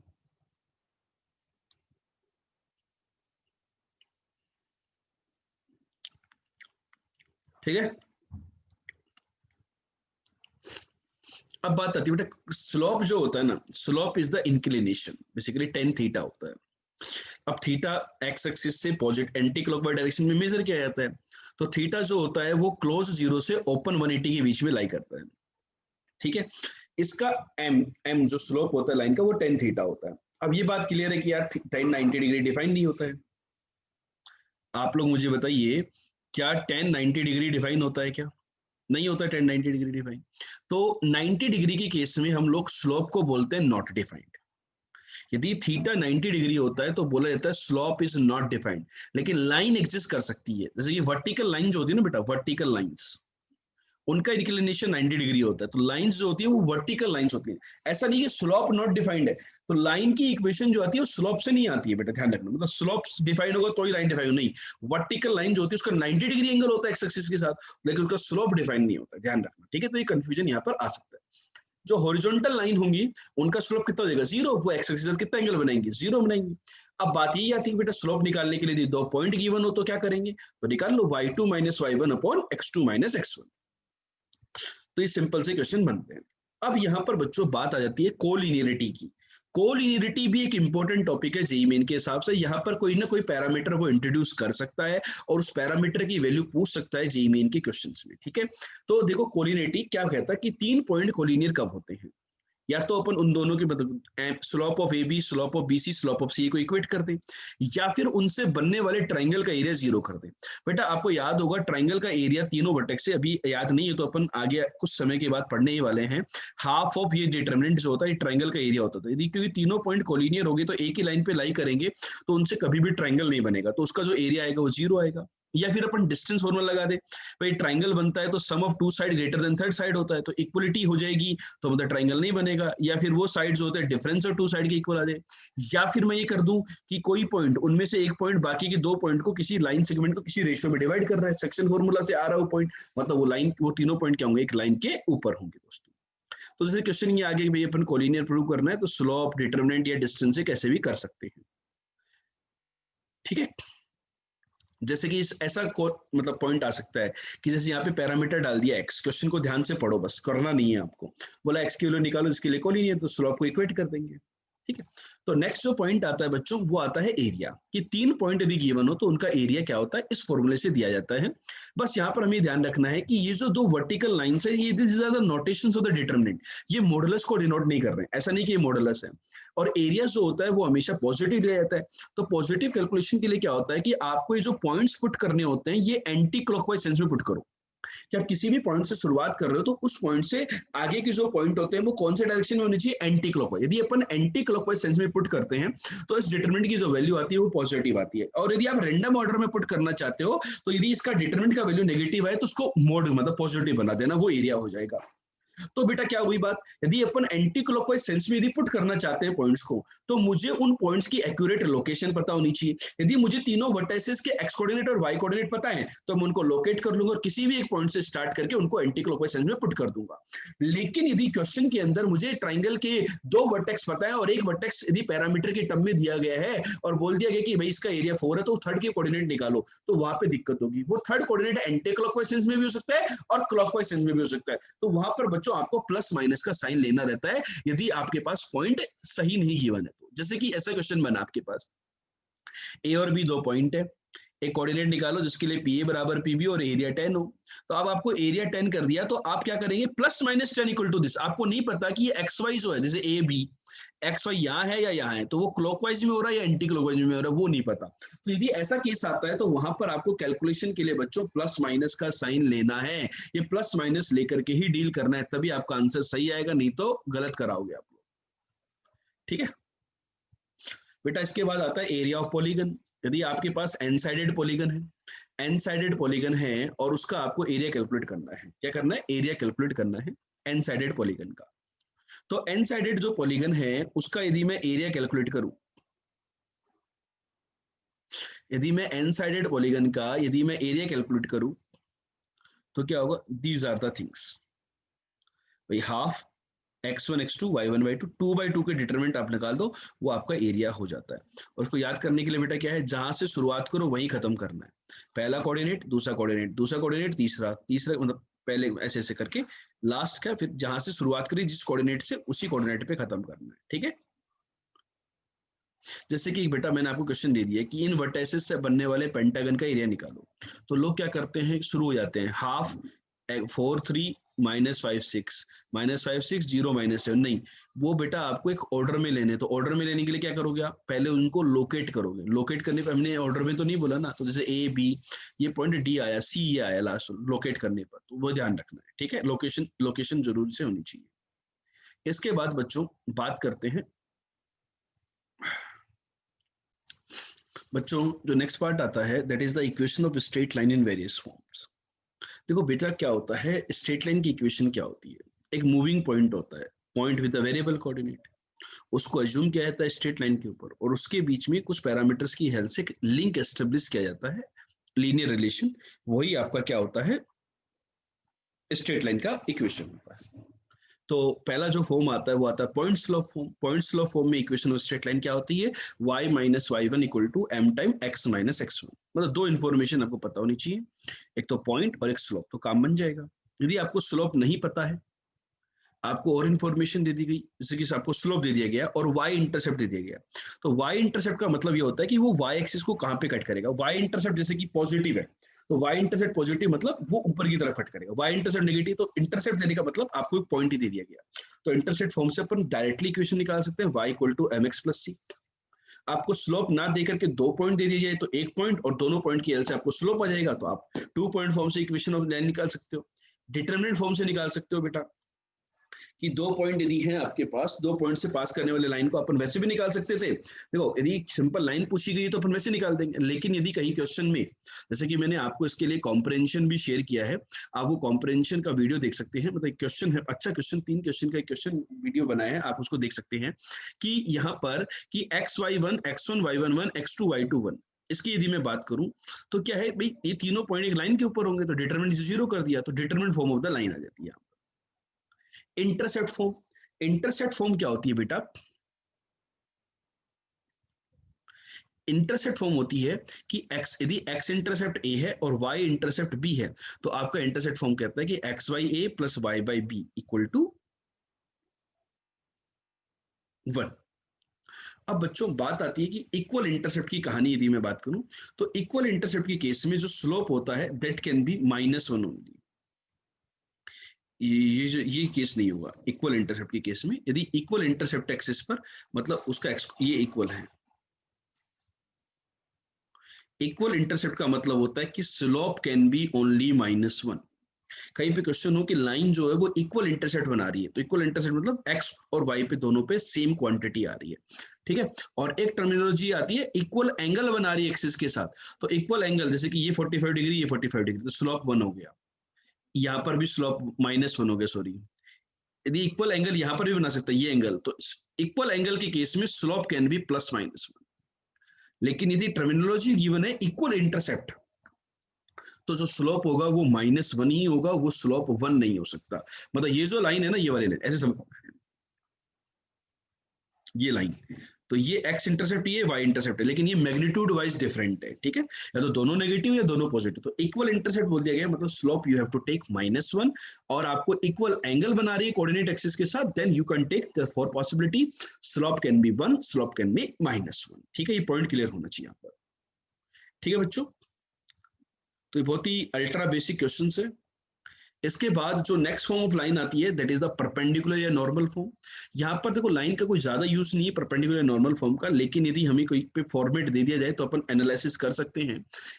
S1: ठीक है, अब बात आती है बेटा स्लोप जो होता है ना, slope is the inclination, basically tan theta होता है। अब थीटा एक्स एक्सिस से पॉजिटिव एंटी क्लॉकवाइज डायरेक्शन में मेजर किया जाता है, तो थीटा जो होता है वो क्लोज जीरो से ओपन 180 के बीच में लाई करता है, ठीक है। इसका एम जो स्लोप होता है लाइन का वो टेन थीटा होता है। अब ये बात क्लियर है कि यार टेन 90 डिग्री डिफाइन नहीं होता है, आप लोग मुझे बताइए क्या टेन 90 डिग्री डिफाइन होता है, क्या नहीं होता है 10 90 डिग्री डिफाइन। तो 90 डिग्री के केस में हम लोग स्लोप को बोलते हैं नॉट डिफाइंड, यदि थीटा 90 डिग्री होता है तो बोला जाता है स्लोप इज नॉट डिफाइंड, लेकिन लाइन एग्जिस्ट कर सकती है। जैसे कि वर्टिकल लाइन जो होती है ना बेटा, वर्टिकल लाइंस, उनका इंक्लिनेशन 90 डिग्री होता है, तो लाइंस जो होती है वो वर्टिकल लाइंस होती है। ऐसा नहीं कि स्लोप नॉट डिफाइंड है, तो लाइन की इक्वेशन जो आती है वो स्लोप से नहीं आती है बेटा, ध्यान रखना। मतलब स्लोप डिफाइंड होगा तो ही लाइन डिफाइंड नहीं, वर्टिकल लाइन जो होती है उसका 90 डिग्री एंगल होता है एक्स एक्सिस के साथ, लेकिन उसका स्लोप डिफाइंड नहीं होता, ध्यान रखना, ठीक है। तो ये कंफ्यूजन यहाँ पर आ सकता है। जो हॉरिजॉन्टल लाइन होंगी उनका स्लोप कितना हो जाएगा, जीरो, वो एक्स एक्सिस कितना एंगल बनाएंगे, जीरो बनाएंगे। अब बात यही आती है बेटा, स्लोप निकालने के लिए दो पॉइंट गिवन हो तो क्या करेंगे, तो निकाल लो y2 minus y1 upon x2 minus x1। तो ये सिंपल से क्वेश्चन बनते हैं। अब यहाँ पर बच्चों बात आ जाती है कोलिनियरिटी की। कोलिनियरिटी भी एक इंपॉर्टेंट टॉपिक है जेईई मेन के हिसाब से। यहाँ पर कोई ना कोई पैरामीटर वो इंट्रोड्यूस कर सकता है और उस पैरामीटर की वैल्यू पूछ सकता है जेईई मेन के क्वेश्चंस में, ठीक है। तो देखो कोलिनियरिटी क्या कहता है कि 3 पॉइंट कोलिनियर कब होते हैं, या तो अपन उन दोनों के मतलब slope of A B, slope of B C, slope of C को इक्वेट कर दें, या फिर उनसे बनने वाले ट्राइंगल का एरिया जीरो कर दें। बेटा आपको याद होगा ट्राइंगल का एरिया तीनों वर्टेक्स से, अभी याद नहीं है तो अपन आगे कुछ समय के बाद पढ़ने ही वाले हैं। हाफ ऑफ ये डिटरमिनेंट जो होता है ट्राइंगल का एरिया होता था। यदि क्योंकि तीनों पॉइंट कोलिनियर हो गए तो एक ही लाइन पे लाई करेंगे तो उनसे कभी भी ट्राइंगल नहीं बनेगा, तो उसका जो एरिया आएगा वो जीरो आएगा। या फिर अपन डिस्टेंस फॉर्मूला लगा दे, भाई ट्राइंगल बनता है तो sum of two side greater than third side होता है, तो इक्वलिटी हो जाएगी, तो मतलब ट्राइंगल नहीं बनेगा। या फिर वो साइड्स होते हैं डिफरेंस ऑफ टू साइड के इक्वल आ जाए। या फिर मैं ये कर दूं कि कोई पॉइंट उनमें से एक पॉइंट बाकी के दो पॉइंट को किसी लाइन सेगमेंट को किसी रेशियो में डिवाइड कर रहा है, सेक्शन फॉर्मूला से आ रहा है वो पॉइंट, मतलब वो लाइन, वो तीनों पॉइंट क्या होंगे, एक लाइन के ऊपर होंगे दोस्तों। तो जैसे क्वेश्चन ये आगे भाई अपन कोलिनियर प्रूव करना है तो स्लोप, डिटरमिनेंट या डिस्टेंस से कैसे भी कर सकते हैं, ठीक है। जैसे कि ऐसा मतलब पॉइंट आ सकता है कि जैसे यहाँ पे पैरामीटर डाल दिया x, क्वेश्चन को ध्यान से पढ़ो, बस करना नहीं है आपको, बोला x की वैल्यू निकालो, इसके लिए कोलिनियर, तो स्लोप को इक्वेट कर देंगे, ठीक है। तो नेक्स्ट जो पॉइंट आता है बच्चों वो आता है एरिया, कि 3 पॉइंट यदि गिवन हो तो उनका एरिया क्या होता है, इस फॉर्मूले से दिया जाता है। बस यहाँ पर हमें ध्यान रखना है कि ये जो दो वर्टिकल लाइंस है, ये this are the notations of the determinant, ये मॉडुलस को डिनोट नहीं कर रहे हैं, ऐसा नहीं कि ये मॉडुलस है। और एरिया जो होता है वो हमेशा पॉजिटिव लिया जाता है। तो पॉजिटिव कैलकुलेशन के लिए क्या होता है कि आपको ये जो पॉइंट्स पुट करने होते हैं ये एंटी क्लॉकवाइज सेंस में पुट करो, कि आप किसी भी पॉइंट से शुरुआत कर रहे हो तो उस पॉइंट से आगे के जो पॉइंट होते हैं वो कौन से डायरेक्शन में होनी चाहिए, एंटी क्लॉकवाइज। यदि अपन एंटी क्लॉकवाइज सेंस में पुट करते हैं तो इस डिटरमिनेंट की जो वैल्यू आती है वो पॉजिटिव आती है। और यदि आप रैंडम ऑर्डर में पुट करना चाहते हो तो यदि इसका डिटरमिनेंट का वैल्यू नेगेटिव है तो उसको मोड मतलब पॉजिटिव बना देना, वो एरिया हो जाएगा। तो बेटा क्या हुई बात, यदि अपन एंटी क्लॉकवाइज सेंस में यदि पुट करना चाहते हैं पॉइंट्स को तो मुझे उन पॉइंट्स की एक्यूरेट लोकेशन पता होनी चाहिए। यदि मुझे तीनों वर्टिसेस के एक्स कोऑर्डिनेट और वाई कोऑर्डिनेट पता है तो मैं उनको लोकेट कर लूंगा और किसी भी एक पॉइंट से स्टार्ट करके उनको एंटी क्लॉकवाइज सेंस में पुट कर दूंगा। लेकिन यदि क्वेश्चन के अंदर मुझे ट्राइंगल के दो वर्टेक्स पता है और एक वर्टेक्स यदि पैरामीटर के टर्म में दिया गया है और बोल दिया गया कि भाई इसका एरिया 4 है तो थर्ड के कोऑर्डिनेट निकालो, तो वहां पे दिक्कत होगी। वो third coordinate anti clockwise sense में भी हो सकता है और क्लॉकवाइज सेंस में भी हो सकता है, तो वहां पर बच्चों आपको प्लस माइनस का साइन लेना रहता है यदि आपके पास पॉइंट सही नहीं गिवन है तो। जैसे कि ऐसा क्वेश्चन बना आपके पास ए और बी दो पॉइंट है, एक कोऑर्डिनेट निकालो जिसके लिए पी ए बराबर पी बी और एरिया 10 हो। तो अब आपको एरिया 10 कर दिया तो आप क्या करेंगे, plus minus 10 equal to this. आपको नहीं पता कि ये एक्स वाई जो है, जैसे ए बी एक्स वाई यहाँ है या यहाँ है, तो वो क्लॉकवाइज में हो रहा है या एंटी क्लॉकवाइज में हो रहा है वो नहीं पता। तो यदि ऐसा केस आता है तो वहां पर आपको कैलकुलेशन के लिए बच्चों प्लस माइनस का साइन लेना है। ये प्लस माइनस लेकर के ही डील करना है, तभी आपका आंसर सही आएगा, नहीं तो गलत कराओगे आप लोग, ठीक है बेटा। इसके बाद आता है एरिया ऑफ पॉलीगन। यदि आपके पास एन साइडेड पॉलीगन है, एन साइडेड पॉलीगन है और उसका आपको एरिया कैलकुलेट करना है, क्या करना है, एरिया कैलकुलेट करना है एन साइडेड पॉलीगन का। तो एन साइडेड जो पॉलीगन है उसका यदि मैं एरिया कैलकुलेट करूं, यदि मैं एन साइडेड पॉलीगन का यदि मैं एरिया कैलकुलेट करूं तो क्या होगा, दीज आर द थिंग्स, भाई half x1 x2 y1 y2 2/2 के डिटरमिनेंट आप निकाल दो, वो आपका एरिया हो जाता है। और उसको याद करने के लिए बेटा क्या है, जहां से शुरुआत करो वहीं खत्म करना है। पहला कोऑर्डिनेट, दूसरा कोऑर्डिनेट, दूसरा कोऑर्डिनेट, तीसरा, तीसरा, मतलब पहले ऐसे ऐसे करके लास्ट का, फिर जहां से शुरुआत करी जिस कोऑर्डिनेट से उसी कोऑर्डिनेट पे खत्म करना है, ठीक है। जैसे कि बेटा मैंने आपको क्वेश्चन दे दिया कि इन वर्टिसेस से बनने वाले पेंटागन का एरिया निकालो, तो लोग क्या करते हैं, शुरू हो जाते हैं हाफ 4 3 -5 6 -5 6 0 -7, नहीं, वो बेटा आपको एक ऑर्डर में लेने, तो ऑर्डर में लेने के लिए क्या करोगे आप, पहले उनको लोकेट करोगे। लोकेट करने पे हमने ऑर्डर में तो नहीं बोला ना, तो जैसे ए बी ये पॉइंट डी आया, सी ये आया लास्ट लोकेट करने पर, तो वो ध्यान रखना है, ठीक है। लोकेशन लोकेशन जरूर से होनी चाहिए। इसके बाद बच्चों बात करते हैं बच्चों जो नेक्स्ट पार्ट आता है that is the equation of straight line in various forms. देखो बेटा क्या होता है, स्ट्रेट लाइन की इक्वेशन क्या होती है, एक मूविंग पॉइंट होता है, point with a variable coordinate, उसको अज्यूम किया जाता है स्ट्रेट लाइन के ऊपर और उसके बीच में कुछ पैरामीटर्स की हेल्प से एक लिंक एस्टेब्लिश किया जाता है, लीनियर रिलेशन, वही आपका क्या होता है, स्ट्रेट लाइन का इक्वेशन होता है। तो पहला जो फॉर्म आता है वो आता है point slope form. Point slope form में इक्वेशन ऑफ स्ट्रेट लाइन क्या होती है, y minus Y one equal to M time X minus X one. मतलब दो इन्फॉर्मेशन आपको पता होनी चाहिए, एक तो पॉइंट और एक स्लोप, तो काम बन जाएगा। यदि आपको स्लोप नहीं पता है, आपको और इन्फॉर्मेशन दे दी गई, जैसे कि आपको स्लोप दे दिया गया और y इंटरसेप्ट दे दिया गया, तो y इंटरसेप्ट का मतलब ये होता है कि वो y एक्सिस को कहाँ पे कट करेगा। y इंटरसेप्ट जैसे कि पॉजिटिव है तो y इंटरसेप्ट पॉजिटिव मतलब वो ऊपर की तरफ कट करेगा, y इंटरसेप्ट नेगेटिव तो इंटरसेप्ट देने का मतलब आपको एक पॉइंट ही दे दिया गया। तो इंटरसेप्ट फॉर्म से अपन डायरेक्टली इक्वेशन निकाल सकते हैं y equal to m x plus c. आपको स्लोप ना देकर के दो पॉइंट दे दिए जाए तो एक पॉइंट और दोनों पॉइंट की हेल्प से आपको स्लोप आ जाएगा, तो आप टू पॉइंट फॉर्म से इक्वेशन ऑफ लाइन निकाल सकते हो। डिटरमिनेंट फॉर्म से निकाल सकते हो बेटा, कि दो पॉइंट यदि हैं आपके पास, दो पॉइंट से पास करने वाले लाइन को अपन वैसे भी निकाल सकते थे। देखो यदि सिंपल लाइन पूछी गई तो अपन वैसे निकाल देंगे, लेकिन यदि कहीं क्वेश्चन में, जैसे कि मैंने आपको इसके लिए कॉम्प्रहेंशन भी शेयर किया है, आप वो कॉम्प्रहेंशन का वीडियो देख सकते हैं। मतलब क्वेश्चन है, अच्छा क्वेश्चन, 3 क्वेश्चन का एक क्वेश्चन वीडियो बनाया है, आप उसको देख सकते हैं कि यहाँ पर कि X Y one, X one Y one one, X two Y two one, इसकी यदि मैं बात करूं तो क्या है भाई, ये तीनों पॉइंट एक लाइन के ऊपर होंगे तो डिटरमिनेंट जीरो कर दिया, तो determinant form of the line आ जाती है। इंटरसेप्ट फॉर्म, इंटरसेप्ट फॉर्म क्या होती है बेटा, इंटरसेप्ट फॉर्म होती है कि x, यदि x इंटरसेप्ट a है और y इंटरसेप्ट b है, तो आपका इंटरसेप्ट फॉर्म कहता है कि X Y A plus Y by B equal to 1। अब बच्चों बात आती है कि इक्वल इंटरसेप्ट की कहानी यदि मैं बात करूं, तो इक्वल इंटरसेप्ट के केस में जो स्लोप होता है दैट कैन बी -1 ओनली। ये केस नहीं होगा इक्वल इंटरसेप्ट के केस में। यदि इक्वल इंटरसेप्ट एक्सिस पर, मतलब उसका ये इक्वल है, इक्वल इंटरसेप्ट का मतलब होता है कि स्लोप कैन बी ओनली -1। कहीं पे क्वेश्चन हो कि लाइन जो है वो इक्वल इंटरसेप्ट बना रही है, तो इक्वल इंटरसेप्ट मतलब एक्स और वाई पे दोनों पे सेम क्वांटिटी आ रही है, ठीक है। और एक टर्मिनोलॉजी आती है इक्वल एंगल बना रही है एक्सिस के साथ, तो इक्वल एंगल जैसे कि ये 45 डिग्री, ये 45 डिग्री, तो स्लोप 1 हो गया, यहाँ पर भी स्लोप -1 हो गया, सॉरी। यदि इक्वल एंगल यहाँ पर भी बना सकता है ये एंगल, तो इक्वल एंगल के केस में स्लोप कैन बी +-1। लेकिन यदि टर्मिनोलॉजी गिवन है इक्वल इंटरसेप्ट, तो जो स्लोप होगा वो -1 ही होगा, वो स्लोप 1 नहीं हो सकता। मतलब ये जो लाइन है ना, ये वाली लाइन ऐसे समझ, ये लाइन, तो ये x इंटरसेप्ट, ये y इंटरसेप्ट है, लेकिन ये मैग्नीट्यूड वाइज डिफरेंट है, ठीक है, या तो दोनों नेगेटिव या दोनों पॉजिटिव। तो इक्वल इंटरसेप्ट बोल दिया गया, मतलब slope you have to take -1, और आपको इक्वल एंगल बना रही है कोऑर्डिनेट एक्सिस के साथ, then you can take the four possibility, slope can be 1, slope can be -1, ठीक है। ये पॉइंट क्लियर होना चाहिए यहाँ पर, ठीक है बच्चों। तो ये बहुत ही अल्ट्रा बेसिक क्वेश्चन है। इसके बाद जो नेक्स्ट फॉर्म ऑफ लाइन आती है दैट इज द परपेंडिकुलर या नॉर्मल फॉर्म। यहाँ पर देखो लाइन का कोई ज्यादा यूज नहीं है परपेंडिकुलर नॉर्मल फॉर्म का, लेकिन यदि हमें कोई पे फॉर्मेट दे दिया जाए तो अपन एनालिसिस कर सकते हैं।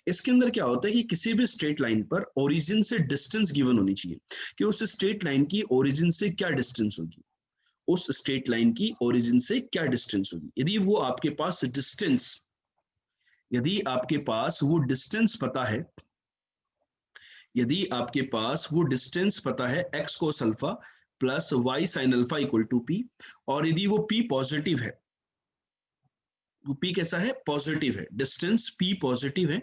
S1: इसके अंदर क्या होता है कि किसी भी स्ट्रेट लाइन पर ओरिजिन से डिस्टेंस गिवन होनी चाहिए, कि उस स्ट्रेट लाइन की ओरिजिन से क्या डिस्टेंस होगी, उस स्ट्रेट लाइन की ओरिजिन से क्या डिस्टेंस होगी। यदि वो आपके पास डिस्टेंस, यदि आपके पास वो डिस्टेंस पता है, यदि आपके पास वो डिस्टेंस पता है x cos alpha plus y sine alpha equal to p, और यदि वो p पॉजिटिव है, वो p कैसा है, पॉजिटिव है, डिस्टेंस p पॉजिटिव है,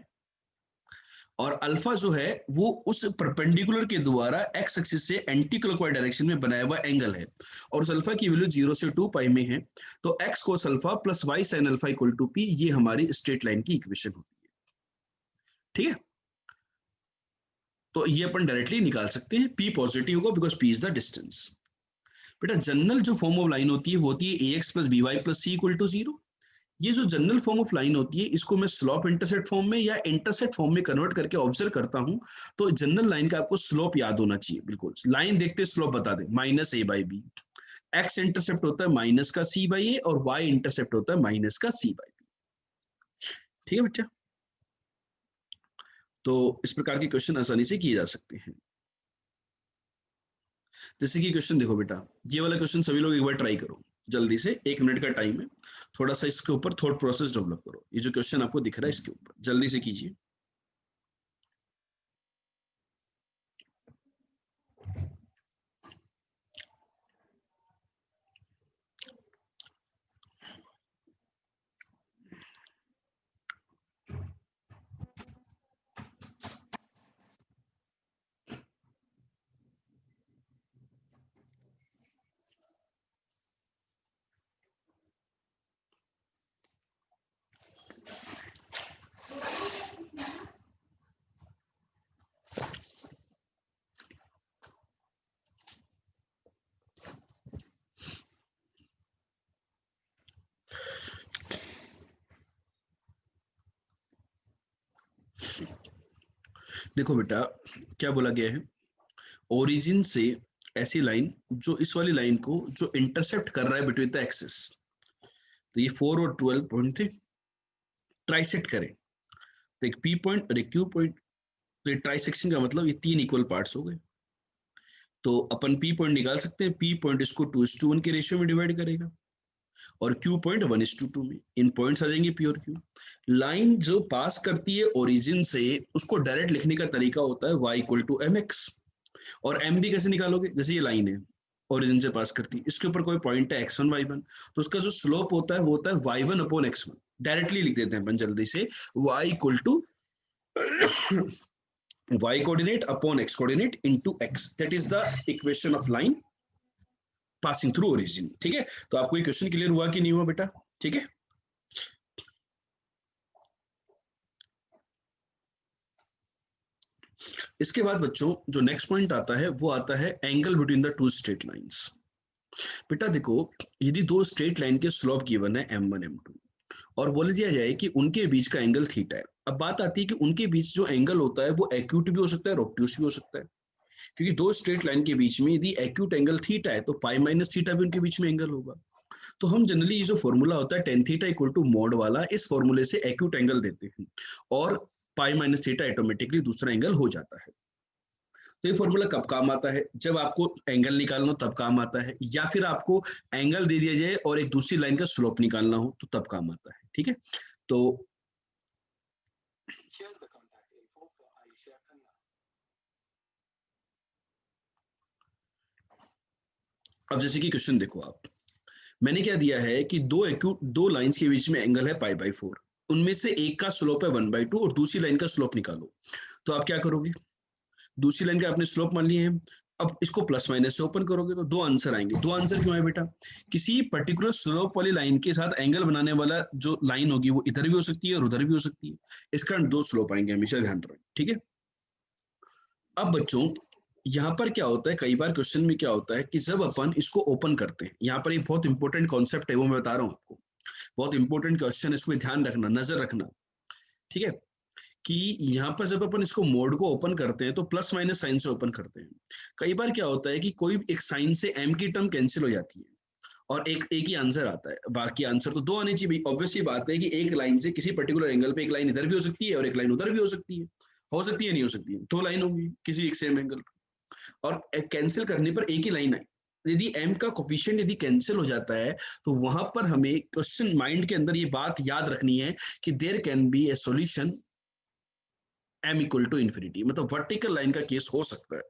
S1: और अल्फा जो है वो उस परपेंडिकुलर के द्वारा x एक्सिस से एंटी क्लॉकवाइज डायरेक्शन में बनाया हुआ एंगल है, और उस अल्फा की वैल्यू 0 से 2 पाई में है, तो x cos alpha plus y sine alpha equal to p, ये हमारी स्ट्रेट लाइन की इक्वेशन होती है, ठीक है। तो ये अपन डायरेक्टली निकाल सकते हैं, p पॉजिटिव होगा because p is the distance. बेटा जनरल जो फॉर्म ऑफ लाइन होती है वो होती है ax plus B Y plus C equal to 0। ये जो जनरल फॉर्म ऑफ लाइन होती है इसको मैं स्लोप इंटरसेप्ट फॉर्म में या इंटरसेप्ट फॉर्म में कन्वर्ट करके ऑब्जर्व करता हूं, तो जनरल लाइन का आपको स्लोप याद होना चाहिए, बिल्कुल लाइन देखते स्लोप बता दे, -a/b। एक्स इंटरसेप्ट होता है माइनस का c/a और y इंटरसेप्ट होता है माइनस का c/b, ठीक है बच्चा। तो इस प्रकार के क्वेश्चन आसानी से किए जा सकते हैं। जैसे कि क्वेश्चन देखो बेटा, ये वाला क्वेश्चन सभी लोग एक बार ट्राई करो। जल्दी से, 1 मिनट का टाइम है, थोड़ा सा इसके ऊपर थॉट प्रोसेस डेवलप करो। ये जो क्वेश्चन आपको दिख रहा है इसके ऊपर जल्दी से कीजिए। देखो बेटा, क्या बोला गया है, ओरिजिन से ऐसी लाइन जो इस वाली लाइन को जो इंटरसेप्ट कर रहा है बिटवीन द एक्सिस, तो ये 4 और 12 पॉइंट थे, ट्राइसेक्ट करें, तो एक पी पॉइंट और एक क्यू पॉइंट, तो ये ट्राइसेक्शन का मतलब ये 3 इक्वल पार्ट्स हो गए। तो अपन पी पॉइंट निकाल सकते हैं, पी पॉइंट इसको 2:1 के रेशियो में डिवाइड करेगा और क्यू पॉइंट 1:2 में, इन पॉइंट्स आ जाएंगे पी और क्यू। लाइन जो पास करती है ओरिजिन से, उसको डायरेक्ट लिखने का तरीका होता है y = mx। और एम भी कैसे निकालोगे, जैसे ये लाइन है ओरिजिन से पास करती है, इसके ऊपर कोई पॉइंट है x1 y1, तो उसका जो स्लोप होता है वो होता है y1/x1। डायरेक्टली लिख देते हैं अपन जल्दी से, y = y coordinate upon x coordinate into x, that is the equation of line passing through origin। ठीक है, तो आपको ये क्वेश्चन क्लियर हुआ कि नहीं हुआ बेटा? ठीक है, इसके बाद बच्चों जो नेक्स्ट पॉइंट आता है वो आता है angle between the to straight lines. बेटा देखो, यदि दो स्ट्रेट लाइन के स्लोप गिवन है m1 m2 और बोल दिया जाए कि उनके बीच का एंगल थीटा है, अब बात आती है कि उनके बीच जो एंगल होता है वो एक्यूट भी हो सकता है और ऑब्ट्यूस भी हो सकता है, क्योंकि दो स्ट्रेट लाइन के बीच में यदि एक्यूट एंगल थीटा है तो पाई माइनस थीटा भी उनके बीच में एंगल होगा। तो हम जनरली ये जो फॉर्मूला होता है tan theta equal to mod वाला, इस फॉर्मूले से एक्यूट एंगल देते हैं और पाई माइनस थीटा ऑटोमेटिकली दूसरा एंगल हो जाता है। तो ये फॉर्मूला कब काम आता है, जब आपको एंगल निकालना हो तब काम आता है, या फिर आपको एंगल दे दिया जाए और एक दूसरी लाइन का स्लोप निकालना हो तो तब काम आता है। ठीक है, तो अब जैसे कि क्वेश्चन देखो आप, मैंने क्या दिया है कि दो लाइंस के बीच में एंगल है π/4, उनमें से एक का स्लोप है 1/2 और दूसरी लाइन का स्लोप निकालो। तो आप क्या करोगे, दूसरी लाइन का आपने स्लोप मान लिए हैं, अब इसको प्लस माइनस से ओपन करोगे तो दो आंसर आएंगे। दो आंसर क्यों है बेटा, किसी पर्टिकुलर स्लोप वाली लाइन के साथ एंगल बनाने वाला जो लाइन होगी वो इधर भी हो सकती है और उधर भी हो सकती है, इस कारण दो स्लोप आएंगे, हमेशा ध्यान रखें। ठीक है, अब बच्चों यहाँ पर क्या होता है, कई बार क्वेश्चन में क्या होता है कि जब अपन इसको ओपन करते हैं, यहाँ पर एक बहुत इंपॉर्टेंट कॉन्सेप्ट है वो मैं बता रहा हूँ आपको, बहुत इंपॉर्टेंट क्वेश्चन, इसमें ध्यान रखना, नजर रखना। ठीक है, कि यहाँ पर जब अपन इसको मोड को ओपन करते हैं तो प्लस माइनस साइन से ओपन करते हैं। कई बार क्या होता है कि कोई एक साइन से m की टर्म कैंसिल हो जाती है और एक ही आंसर आता है, बाकी आंसर तो दो आने चाहिए। ऑब्वियसली बात है कि एक लाइन से किसी पर्टिकुलर एंगल पे एक लाइन इधर भी हो सकती है और एक लाइन उधर भी हो सकती है नहीं हो सकती है, दो लाइन होगी किसी एक सेम एंगल पर, और कैंसिल करने पर एक ही लाइन आए। यदि m का कोफिशिएंट यदि कैंसिल हो जाता है तो वहां पर हमें क्वेश्चन माइंड के अंदर ये बात याद रखनी है कि there can be a solution m = infinity, मतलब वर्टिकल लाइन का केस हो सकता है।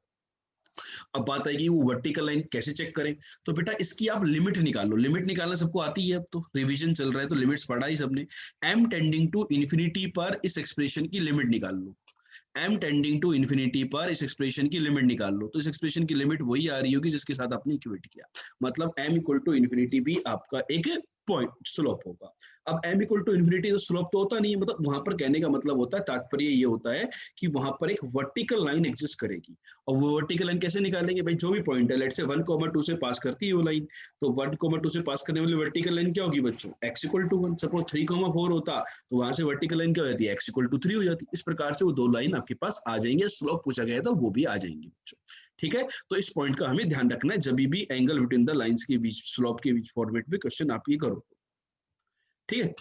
S1: अब बात आएगी वो वर्टिकल लाइन कैसे चेक करें, तो बेटा इसकी आप लिमिट निकालो, लिमिट निकालना सबको आती है, अब तो रिवीजन चल रहा है तो लिमिट्स पढ़ा ही सबने। m टेंडिंग टू इन्फिनिटी पर इस एक्सप्रेशन की लिमिट निकाल लो, m टेंडिंग टू इन्फिनिटी पर इस एक्सप्रेशन की लिमिट निकाल लो, तो इस एक्सप्रेशन की लिमिट वही आ रही होगी जिसके साथ आपने इक्वेट किया, मतलब m = इन्फिनिटी भी आपका एक पॉइंट स्लोप होगा। अब m = इन्फिनिटी तो स्लोप तो होता नहीं है, मतलब वहां पर कहने का मतलब होता है, तात्पर्य ये होता है कि वहां पर एक वर्टिकल लाइन एग्जिस्ट करेगी। और वो वर्टिकल लाइन कैसे निकालेंगे भाई, जो भी पॉइंट है, लेट्स से 1,2 से पास करती है वो लाइन, तो 1,2 से पास करने वाली वर्टिकल लाइन क्या होगी बच्चों, x = 1। सपोज 3,4 होता तो वहां से वर्टिकल लाइन क्या हो जाती है, x = 3 हो जाती। इस प्रकार से वो दो लाइन आपके पास आ जाएंगे, स्लोप पूछा गया तो वो भी आ जाएंगे बच्चों। ठीक है, तो इस पॉइंट का हमें ध्यान रखना है जब भी एंगल बिटवीन द लाइंस के बीच, स्लोप के बीच फॉर्मेट में क्वेश्चन आप ये करो। ठीक है,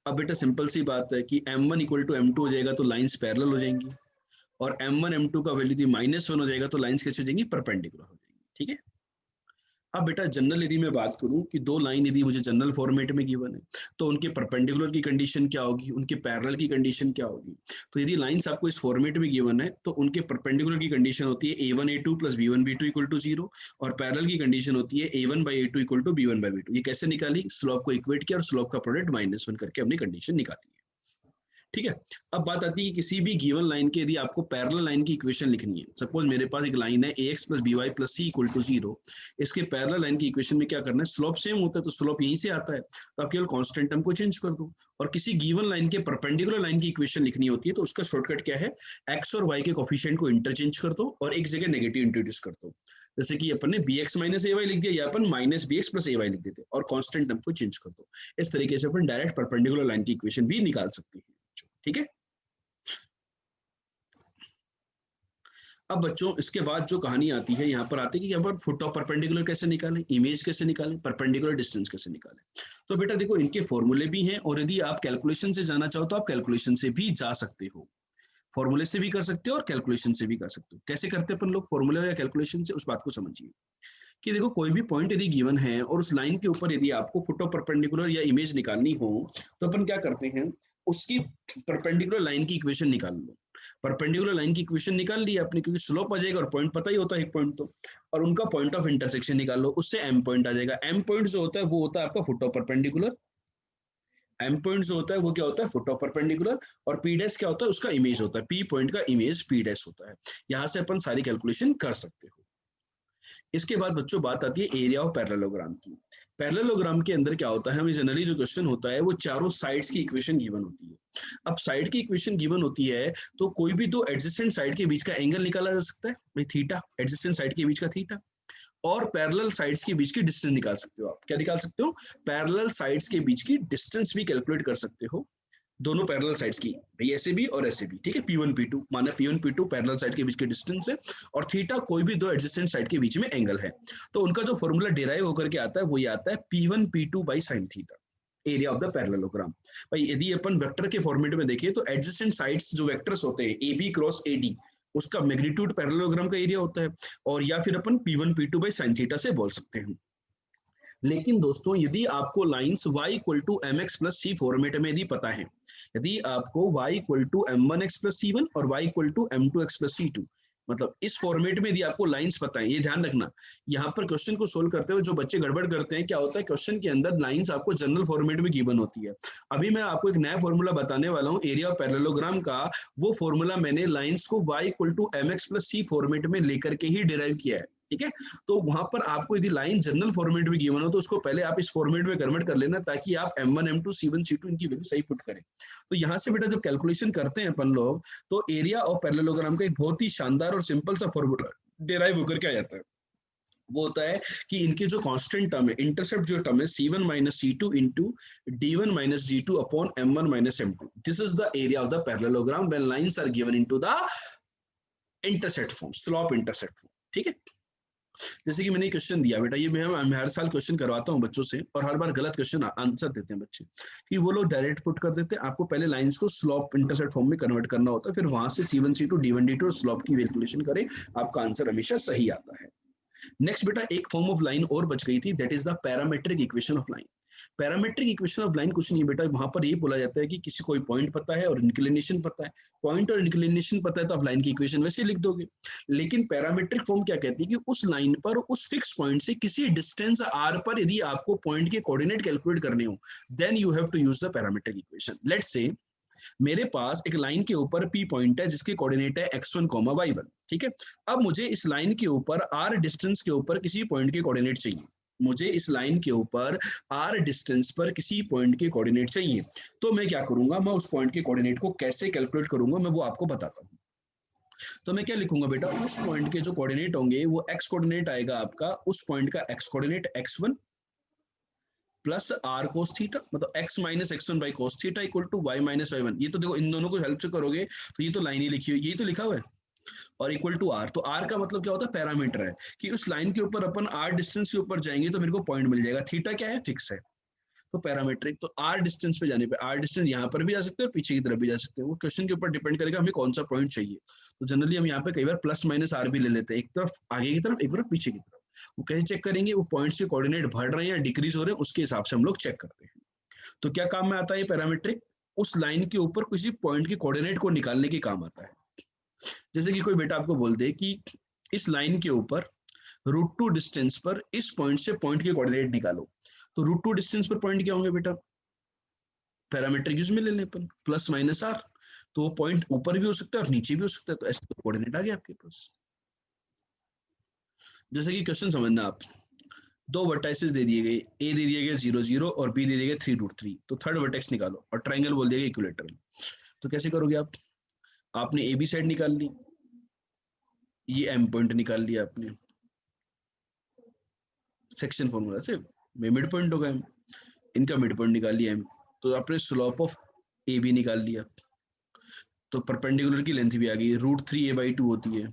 S1: अब बेटा सिंपल सी बात है कि m1 = m2 हो जाएगा तो लाइंस पैरेलल हो जाएंगी, और m1 m2 का वैल्यू यदि -1 हो जाएगा तो लाइंस कैसे हो जाएंगी, परपेंडिकुलर हो जाएंगी। ठीक है, अब बेटा जनरल यदि मैं बात करूं कि दो लाइन यदि मुझे जनरल फॉर्मेट में गिवन है तो उनके परपेंडिकुलर की कंडीशन क्या होगी, उनके पैरेलल की कंडीशन क्या होगी। तो यदि लाइंस आपको इस फॉर्मेट में गिवन है तो उनके परपेंडिकुलर की कंडीशन होती है a1 a2 plus b1 b2 equal to 0 और पैरेलल की कंडीशन होती है a1 by a2 equal to b1 by b2। ये कैसे निकाली, स्लोप को इक्वेट किया और स्लोप का प्रोडक्ट -1 करके हमने कंडीशन निकाली। ठीक है। अब बात आती है कि किसी भी गिवन लाइन के यदि आपको पैरेलल लाइन की इक्वेशन लिखनी है, सपोज मेरे पास एक लाइन है ax plus by plus c equal to 0, इसके पैरेलल लाइन की इक्वेशन में क्या करना है, स्लोप सेम होता है तो स्लोप यहीं से आता है, तो आप केवल कांस्टेंट टर्म को चेंज कर दो। और किसी गिवन लाइन के परपेंडिकुलर लाइन की इक्वेशन लिखनी होती है तो उसका शॉर्टकट क्या है, x और y के कोफिशिएंट को इंटरचेंज कर दो और एक जगह नेगेटिव इंट्रोड्यूस कर दो। जैसे कि अपन ने bx माइनस ay लिख दिया या अपन माइनस bx प्लस ay लिख देते और कांस्टेंट टर्म को चेंज कर दो। इस तरीके से अपन डायरेक्ट परपेंडिकुलर लाइन की इक्वेशन भी निकाल सकते हैं। ठीक है। अब बच्चों इसके बाद जो कहानी आती है, यहाँ पर आती है कि यहाँ पर फुट ऑफ परपेंडिकुलर कैसे निकालें, इमेज कैसे निकालें, परपेंडिकुलर डिस्टेंस कैसे निकालें। तो बेटा देखो इनके फॉर्मूले भी हैं और यदि आप कैलकुलेशन से जाना चाहो तो आप कैलकुलेशन से भी जा सकते हो, फॉर्मूले से भी कर सकते हो और कैलकुलेशन से भी कर सकते हो। कैसे करते हैं अपन लोग फॉर्मूले या कैलकुलेशन से, उस बात को समझिए कि देखो कोई भी पॉइंट यदि गिवन है और उस लाइन के ऊपर यदि आपको फुट ऑफ परपेंडिकुलर या इमेज निकालनी हो तो अपन क्या करते हैं, उसकी परपेंडिकुलर लाइन की इक्वेशन निकाल लो। परपेंडिकुलर लाइन की इक्वेशन निकाल ली आपने क्योंकि स्लोप आ जाएगा और पॉइंट पता ही होता है एक पॉइंट तो, और उनका पॉइंट ऑफ इंटरसेक्शन निकाल लो, उससे एम पॉइंट आ जाएगा। एम पॉइंट जो होता है वो होता है आपका foot of perpendicular, M point जो होता है वो क्या होता है फुट ऑफ परपेंडिकुलर, और पी डैश क्या होता है उसका इमेज होता है, पी पॉइंट का इमेज पी डैश होता है। यहां से अपन सारी कैलकुलेशन कर सकते हो। इसके बाद बच्चों बात आती है एरिया ऑफ पैरेललोग्राम की। पैरेललोग्राम के अंदर क्या होता है, हमें जनरली जो क्वेश्चन होता है वो चारों साइड्स की इक्वेशन गिवन होती है। अब साइड की इक्वेशन गिवन होती है तो कोई भी दो एडजेसेंट साइड के बीच का एंगल निकाला जा सकता है, भाई थीटा, एडजेसेंट साइड के बीच का थीटा, और पैरेलल साइड्स के बीच की डिस्टेंस निकाल सकते हो। आप क्या निकाल सकते हो, पैरेलल साइड्स के बीच की डिस्टेंस भी कैलकुलेट कर सकते हो, दोनों पैरेलल साइड्स की, भाई ऐसे भी और ऐसे भी। ठीक है, P1 P2 माना P1 P2 पैरेलल साइड के बीच की डिस्टेंस है और थीटा कोई भी दो एडजेसेंट साइड के बीच में एंगल है। तो उनका जो फॉर्मूला डिराइव होकर के आता है वो ये आता है P1 P2 by sine theta, area of the parallelogram. भाई यदि अपन वेक्टर के फॉर्मेट में देखें तो एडजेसेंट साइड्स जो वेक्टर्स होते हैं AB क्रॉस AD, उसका मैग्नीट्यूड पैरेललोग्राम का एरिया होता है, और या फिर अपन P1 P2 by sine theta से बोल सकते हैं। लेकिन दोस्तों यदि आपको lines y equal to mx plus c format में यदि पता है, यदि आपको y equal to m1x plus c1 और y equal to m2x plus c2, मतलब इस फॉर्मेट में यदि आपको लाइंस पता है, ये ध्यान रखना यहाँ पर क्वेश्चन को सोल्व करते हुए जो बच्चे गड़बड़ करते हैं, क्या होता है क्वेश्चन के अंदर लाइंस आपको जनरल फॉर्मेट में गिवन होती है। अभी मैं आपको एक नया फॉर्मूला बताने वाला हूँ एरिया ऑफ पैरेललोग्राम का, वो फॉर्मूला मैंने लाइंस को y equal to mx plus c format में लेकर के ही डिराइव किया है। ठीक है, तो वहां पर आपको यदि लाइन जनरल फॉर्मेट में गिवन हो तो उसको पहले आप इस फॉर्मेट में कन्वर्ट कर लेना ताकि आप m1 m2 c1 c2 इनकी वैल्यू सही पुट करें। तो यहाँ से बेटा जब कैलकुलेशन करते हैं अपन लोग तो एरिया ऑफ पैरेललोग्राम का एक बहुत ही शानदार और सिंपल सा फॉर्मूला डिराइव होकर के आ जाता है। वो होता है कि इनके जो कांस्टेंट टर्म है, इंटरसेप्ट जो टर्म है c1 minus c2 into d1 minus d2 upon m1 minus m2, this is the area of the parallelogram when lines are given into the intercept form, slope intercept form. ठीक है, जैसे कि मैंने question दिया बेटा, ये मैं हर साल क्वेश्चन करवाता हूँ बच्चों से और हर बार गलत क्वेश्चन आंसर देते हैं बच्चे कि वो लोग डायरेक्ट पुट कर देते हैं। आपको पहले लाइंस को स्लोप इंटरसेप्ट फॉर्म में कन्वर्ट करना होता है, फिर वहां से c1 c2 d1 d2 और स्लोप की कैलकुलेशन करें, आपका आंसर हमेशा सही आता है। नेक्स्ट बेटा एक फॉर्म ऑफ लाइन और बच गई थी, that is the parametric equation of line. Parametric equation of line कुछ नहीं बेटा, वहां पर ये बोला जाता है कि किसी कोई पॉइंट पता है और इंक्लिनेशन पता है, पॉइंट और इंक्लिनेशन पता है तो आप लाइन की इक्वेशन वैसे लिख दोगे। लेकिन पैरामेट्रिक फॉर्म क्या कहती है कि उस लाइन पर उस फिक्स पॉइंट से किसी डिस्टेंस r पर यदि आपको पॉइंट के कोऑर्डिनेट कैलकुलेट करने हो then you have to use the parametric equation. Let's say मेरे पास एक लाइन के ऊपर P पॉइंट है जिसके कोऑर्डिनेट है x1, y1। ठीक है, अब मुझे इस लाइन के ऊपर r डिस्टेंस के ऊपर किसी पॉइंट के कोऑर्डिनेट चाहिए, मुझे इस लाइन के ऊपर r डिस्टेंस पर किसी पॉइंट के कोऑर्डिनेट चाहिए। तो मैं क्या करूंगा, मैं उस पॉइंट के कोऑर्डिनेट को कैसे कैलकुलेट करूंगा मैं वो आपको बताता हूँ। तो मैं क्या लिखूंगा बेटा, उस पॉइंट के जो कोऑर्डिनेट होंगे वो x कोऑर्डिनेट आएगा आपका, उस पॉइंट का x coordinate x1 plus r cos theta, मतलब x minus x1 by cos theta equal to y minus y1। ये तो देखो इन दोनों को हेल्प से करोगे तो ये तो लाइन ही लिखी हुई, यही तो लिखा हुआ है, और इक्वल टू r। तो r का मतलब क्या होता है, पैरामीटर है कि उस लाइन के ऊपर अपन r डिस्टेंस के ऊपर जाएंगे तो मेरे को पॉइंट मिल जाएगा। थीटा क्या है, फिक्स है, तो पैरामीट्रिक। तो r डिस्टेंस पे जाने पे, r डिस्टेंस यहाँ पर भी जा सकते हैं और पीछे की तरफ भी जा सकते हैं, वो क्वेश्चन के ऊपर डिपेंड करेगा हमें कौन सा पॉइंट चाहिए। तो जनरली हम यहाँ पे कई बार प्लस माइनस r भी ले लेते हैं, एक तरफ आगे की तरफ एक तरफ पीछे की तरफ। वो कैसे चेक करेंगे, वो पॉइंट्स के कोऑर्डिनेट बढ़ रहे हैं या डिक्रीज हो रहे हैं, उसके हिसाब से हम लोग चेक करते हैं। तो क्या काम में आता है ये पैरामीट्रिक, उस लाइन के ऊपर किसी पॉइंट के कोऑर्डिनेट को निकालने के काम आता है। जैसे कि कोई बेटा आपको बोल दे कि इस लाइन के ऊपर √2 डिस्टेंस पर इस पॉइंट से पॉइंट के कोऑर्डिनेट निकालो, तो √2 डिस्टेंस पर पॉइंट क्या होंगे बेटा, पैरामीट्रिक यूज में ले लें अपन, प्लस माइनस आर, तो वो पॉइंट ऊपर भी हो सकता है और नीचे भी हो सकता है, तो ऐसे कोऑर्डिनेट आ गया आपके पास। जैसे कि क्वेश्चन समझना आप, दो वर्टाइसेस दे दिए गए, ए दे दिया गया 0 0 और बी दे दिया गया 3√3, तो थर्ड वर्टेक्स निकालो और ट्राइंगल बोल दिया गया इक्विलेटरल। तो कैसे करोगे आप, आपने ए बी साइड निकाल ली, ये एम पॉइंट निकाल लिया आपने, सेक्शन फॉर्मूला से मिड पॉइंट होगा एम, इनका मिड पॉइंट निकाल लिया एम, तो आपने स्लोप ऑफ ए बी निकाल लिया, तो परपेंडिकुलर की लेंथ भी आ गई, √3a/2 होती है,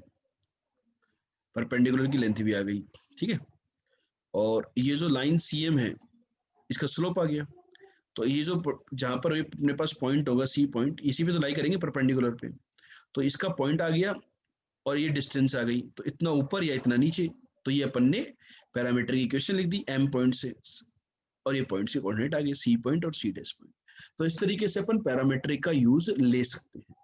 S1: परपेंडिकुलर की लेंथ भी आ गई, ठीक है। और ये जो लाइन सी एम है इसका स्लोप आ गया, तो ये जो जहां पर अपने पास पॉइंट होगा सी पॉइंट, इसी पे तो लाई करेंगे परपेंडिकुलर पे, तो इसका पॉइंट आ गया और ये डिस्टेंस आ गई, तो इतना ऊपर या इतना नीचे, तो ये अपन ने पैरामीटर की इक्वेशन लिख दी एम पॉइंट से, और ये पॉइंट से कोऑर्डिनेट आ गए सी पॉइंट और सी डैश पॉइंट। तो इस तरीके से अपन पैरामीट्रिक का यूज ले सकते हैं।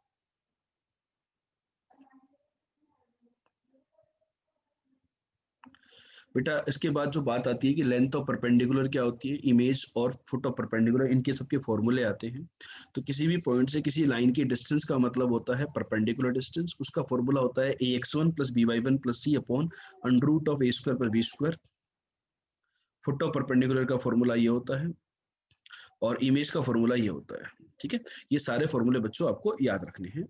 S1: बेटा इसके बाद जो बात आती है कि लेंथ ऑफ परपेंडिकुलर क्या होती है, इमेज और फुट ऑफ परपेंडिकुलर, इनके सबके फॉर्मूले आते हैं। तो किसी भी पॉइंट से किसी लाइन की डिस्टेंस का मतलब होता है परपेंडिकुलर डिस्टेंस, उसका फॉर्मूला होता है ax1 + by1 + c upon √a² + b²। Foot of perpendicular का फॉर्मूला ये होता है और इमेज का फॉर्मूला ये होता है, ठीक है। ये सारे फॉर्मूले बच्चों आपको याद रखने हैं।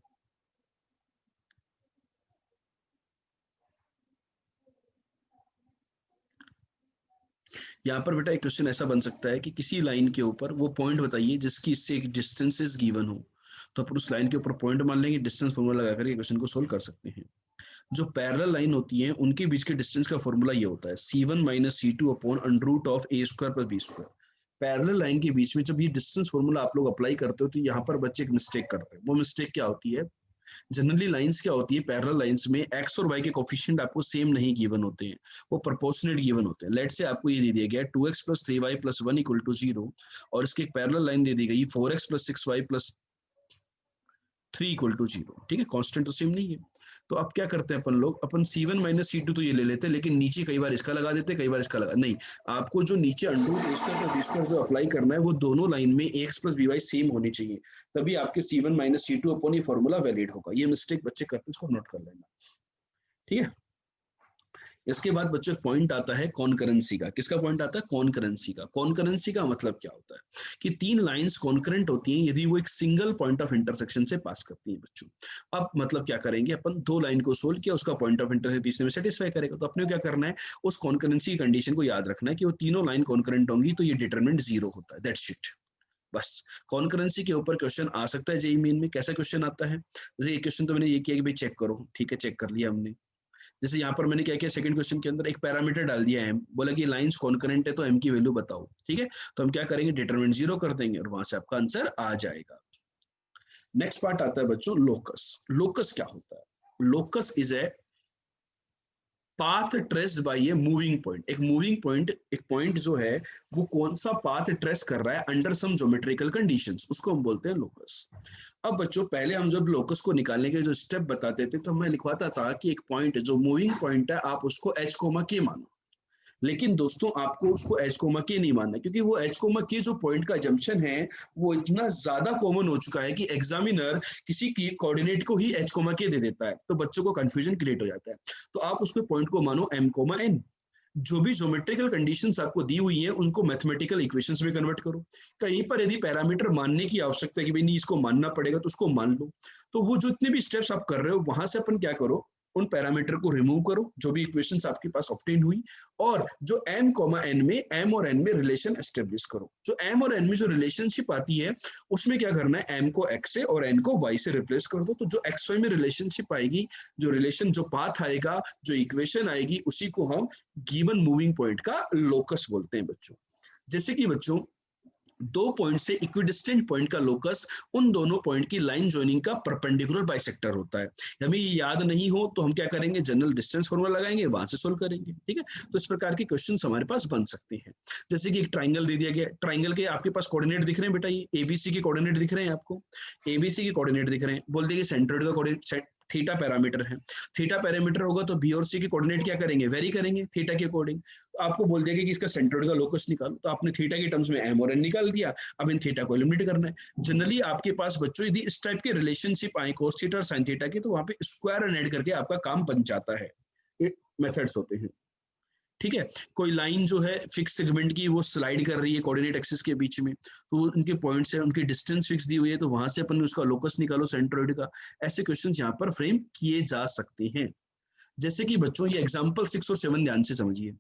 S1: यहाँ पर बेटा एक क्वेश्चन ऐसा बन सकता है कि किसी लाइन के ऊपर वो पॉइंट बताइए जिसकी इससे एक डिस्टेंसेस गिवन हो, तो अपन उस लाइन के ऊपर पॉइंट मान लेंगे, डिस्टेंस फॉर्मूला लगा करके क्वेश्चन को सोल्व कर सकते हैं। जो पैरेलल लाइन होती है उनके बीच के डिस्टेंस का फॉर्मूला ये होता है c1 - c2 upon √a² + b²। Parallel line के बीच में जब ये डिस्टेंस फॉर्मूला आप लोग अप्लाई करते हो तो यहाँ पर बच्चे एक मिस्टेक करते हैं। वो मिस्टेक क्या होती है, जनरली लाइंस क्या होती है, पैरेलल लाइंस में एक्स और वाई के कोफिशिएंट आपको सेम नहीं गिवन होते हैं, वो प्रोपोर्शनेट गिवन होते हैं। लेट से आपको ये दे दिया गया 2x + 3y + 1 = 0 और इसकी एक पैरेलल लाइन दे दी गई 4x + 6y + 3 = 0, ठीक है, कांस्टेंट तो सेम नहीं है। तो अब क्या करते हैं अपन लोग, अपन c1 - c2 तो ये ले लेते हैं, लेकिन नीचे कई बार इसका लगा देते हैं, कई बार इसका लगा नहीं, आपको जो नीचे √a² + b² जो अप्लाई करना है वो दोनों लाइन में ax + by सेम होनी चाहिए, तभी आपके c1 - c2 अपॉन ये फॉर्मूला वैलिड होगा। ये मिस्टेक बच्चे करते हैं, इसको नोट कर लेना, ठीक है। इसके बाद बच्चों पॉइंट आता है कॉन्करेंसी का। किसका पॉइंट आता है, कॉन्करेंसी का। कॉन्करेंसी का मतलब क्या होता है कि तीन लाइंस कॉन्करेंट होती हैं यदि वो एक सिंगल पॉइंट ऑफ इंटरसेक्शन से पास करती हैं बच्चों। अब मतलब क्या करेंगे अपन, दो लाइन को सोल्व किया, उसका पॉइंट ऑफ इंटरसेक्शन तीसरे में सेटिस्फाई करेगा, तो अपने क्या करना है, उस कॉन्करेंसी की कंडीशन को याद रखना है कि वो तीनों लाइन कॉन्करेंट होंगी, तो ये डिटरमिनेंट 0 होता है, दैट्स इट। बस कॉन्करेंसी के ऊपर क्वेश्चन आ सकता है जेईई मेन में। कैसा क्वेश्चन आता है, जैसे ये क्वेश्चन तो मैंने ये किया कि भाई चेक करो, ठीक है, चेक कर लिया हमने। जैसे यहाँ पर मैंने क्या किया, सेकंड क्वेश्चन के अंदर एक पैरामीटर डाल दिया एम, बोला कि लाइंस कॉन्करेंट है तो एम की वैल्यू बताओ, ठीक है। तो हम क्या करेंगे, डिटरमिनेंट 0 कर देंगे और वहां से आपका आंसर आ जाएगा। नेक्स्ट पार्ट आता है बच्चों लोकस। लोकस क्या होता है, locus is a path traced by a moving point. एक मूविंग पॉइंट, एक पॉइंट जो है वो कौन सा पाथ ट्रेस कर रहा है अंडर सम ज्योमेट्रिकल कंडीशंस, उसको हम बोलते हैं लोकस। अब बच्चों पहले हम जब लोकस को निकालने के जो स्टेप बताते थे तो मैं लिखवाता था कि एक पॉइंट जो मूविंग पॉइंट है आप उसको h, k मानो, लेकिन दोस्तों आपको उसको h, k नहीं मानना, क्योंकि वो h, k जो पॉइंट का जंक्शन है वो इतना ज्यादा कॉमन हो चुका है कि एग्जामिनर किसी की कोऑर्डिनेट को ही h, k दे देता है, तो बच्चों को कंफ्यूजन क्रिएट हो जाता है। तो आप उसको पॉइंट को मानो m, n। जो भी ज्योमेट्रिकल कंडीशंस आपको दी हुई हैं उनको मैथमेटिकल इक्वेशंस में कन्वर्ट करो। कहीं पर यदि पैरामीटर मानने की आवश्यकता है कि भाई नहीं इसको मानना पड़ेगा तो उसको मान लो। तो वो जो इतने भी स्टेप्स आप कर रहे हो वहां से अपन क्या करो, उन पैरामीटर को रिमूव करो जो भी इक्वेशंस आपके पास ऑब्टेन हुई, और जो m, n में m और n में रिलेशन एस्टेब्लिश करो। जो m और n में जो रिलेशनशिप आती है उसमें क्या करना है, m को x से और n को y से रिप्लेस कर दो, तो जो xy में रिलेशनशिप आएगी, जो रिलेशन, जो पाथ आएगा, जो इक्वेशन आएगी, उसी को हम गिवन मूविंग पॉइंट का लोकस बोलते हैं बच्चों। जैसे कि बच्चों दो पॉइंट से इक्विडिस्टेंट पॉइंट का लोकस उन दोनों पॉइंट की लाइन जॉइनिंग का परपेंडिकुलर बाइसेक्टर होता है। हमें ये याद नहीं हो तो हम क्या करेंगे, जनरल डिस्टेंस फॉर्मूला लगाएंगे, वहां से सोल्व करेंगे। ठीक है, तो इस प्रकार के क्वेश्चंस हमारे पास बन सकते हैं। जैसे कि एक ट्राइंगल दे दिया गया, ट्राइंगल के आपके पास कोऑर्डिनेट दिख रहे हैं बेटा, ये एबीसी के कोऑर्डिनेट दिख रहे हैं आपको, एबीसी के कोऑर्डिनेट दिख रहे हैं, बोलते हैं कि सेंट्रोइड का कोऑर्डिनेट थीटा पैरामीटर है। थीटा पैरामीटर होगा तो बी और सी के कोऑर्डिनेट क्या करेंगे, वेरी करेंगे थीटा के अकॉर्डिंग। तो आपको बोल देगा कि इसका सेंट्रोइड का लोकस निकालो, तो आपने थीटा के टर्म्स में एम और एन निकाल दिया। अब इन थीटा को एलिमिनेट करना है। जनरली आपके पास बच्चों यदि इस टाइप के रिलेशनशिप आए कोस थीटा और साइन थीटा के, तो वहां पे स्क्वायर एंड ऐड करके आपका काम बन जाता है। ये मेथड्स होते हैं। ठीक है, कोई लाइन जो है फिक्स सेगमेंट की वो स्लाइड कर रही है कोऑर्डिनेट एक्सिस के बीच में, तो उनके पॉइंट्स है, उनकी डिस्टेंस फिक्स दी हुई है, तो वहां से अपन उसका लोकस निकालो सेंट्रोइड का। ऐसे क्वेश्चंस यहाँ पर फ्रेम किए जा सकते हैं। जैसे कि बच्चों ये एग्जांपल 6 और 7 ध्यान से समझिए।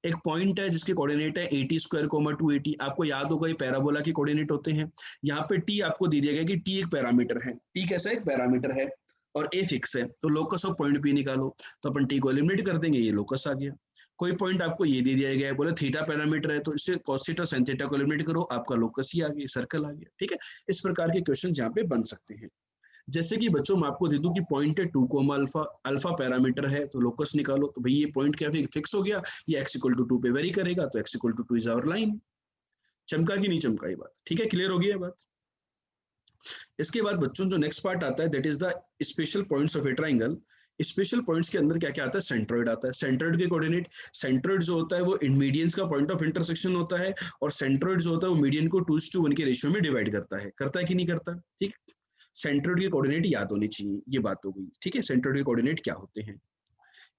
S1: एक पॉइंट है जिसके कोऑर्डिनेट है 80 स्क्वायर 280। आपको याद होगा ये पैराबोला के कोऑर्डिनेट होते हैं। यहाँ पे टी आपको दे दिया गया कि टी एक पैरामीटर है, टी कैसा एक पैरामीटर है और ए फिक्स है, तो लोकस ऑफ पॉइंट पी निकालो। तो अपन टी को एलिमिनेट कर देंगे, ये लोकस आ गया। कोई पॉइंट आपको ये दे दिया गया है, बोले थीटा पैरामीटर है, तो इससे cos थीटा sin थीटा को एलिमिनेट करो, आपका लोकस ही आ गया, सर्कल आ गया। ठीक है, इस प्रकार के क्वेश्चन यहाँ पे बन सकते हैं। जैसे कि बच्चों मैं आपको दे दूं कि पॉइंट है 2 अल्फा, अल्फा पैरामीटर है, तो लोकस निकालो। तो भाई ये पॉइंट क्या फिक्स हो गया, ये x इक्वल टू 2 पे वेरी करेगा, तो x equal to 2 is our line. चमका कि नहीं चमका ये बात? ठीक है, क्लियर हो गई है बात। इसके बाद बच्चों जो नेक्स्ट पार्ट आता है that is the special points of A triangle. Special points के अंदर क्या क्या आता है, सेंट्रोइड आता है। सेंट्रोइड के कोऑर्डिनेट, सेंट्रोइड जो होता है वो मीडियंस का पॉइंट ऑफ इंटरसेक्शन होता है, और सेंट्रोइड जो होता है वो मीडियन को 2:1 के रेशियो में डिवाइड करता है कि नहीं करता? ठीक, सेंट्रोइड के कोऑर्डिनेट याद होने चाहिए, ये बात हो गई। ठीक है, सेंट्रोइड के कोऑर्डिनेट क्या होते हैं।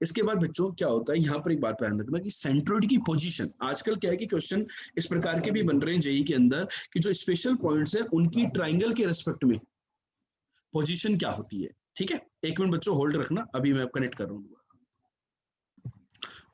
S1: इसके बाद बच्चों क्या होता है, यहाँ पर एक बात ध्यान रखना कि सेंट्रोइड की पोजीशन, आजकल क्या है कि क्वेश्चन इस प्रकार के भी बन रहे हैं जेई के अंदर कि जो स्पेशल पॉइंट्स है उनकी ट्राइंगल के रेस्पेक्ट में पोजीशन क्या होती है। ठीक है, एक मिनट बच्चों होल्ड रखना, अभी मैं कनेक्ट कर रहा हूँ। तो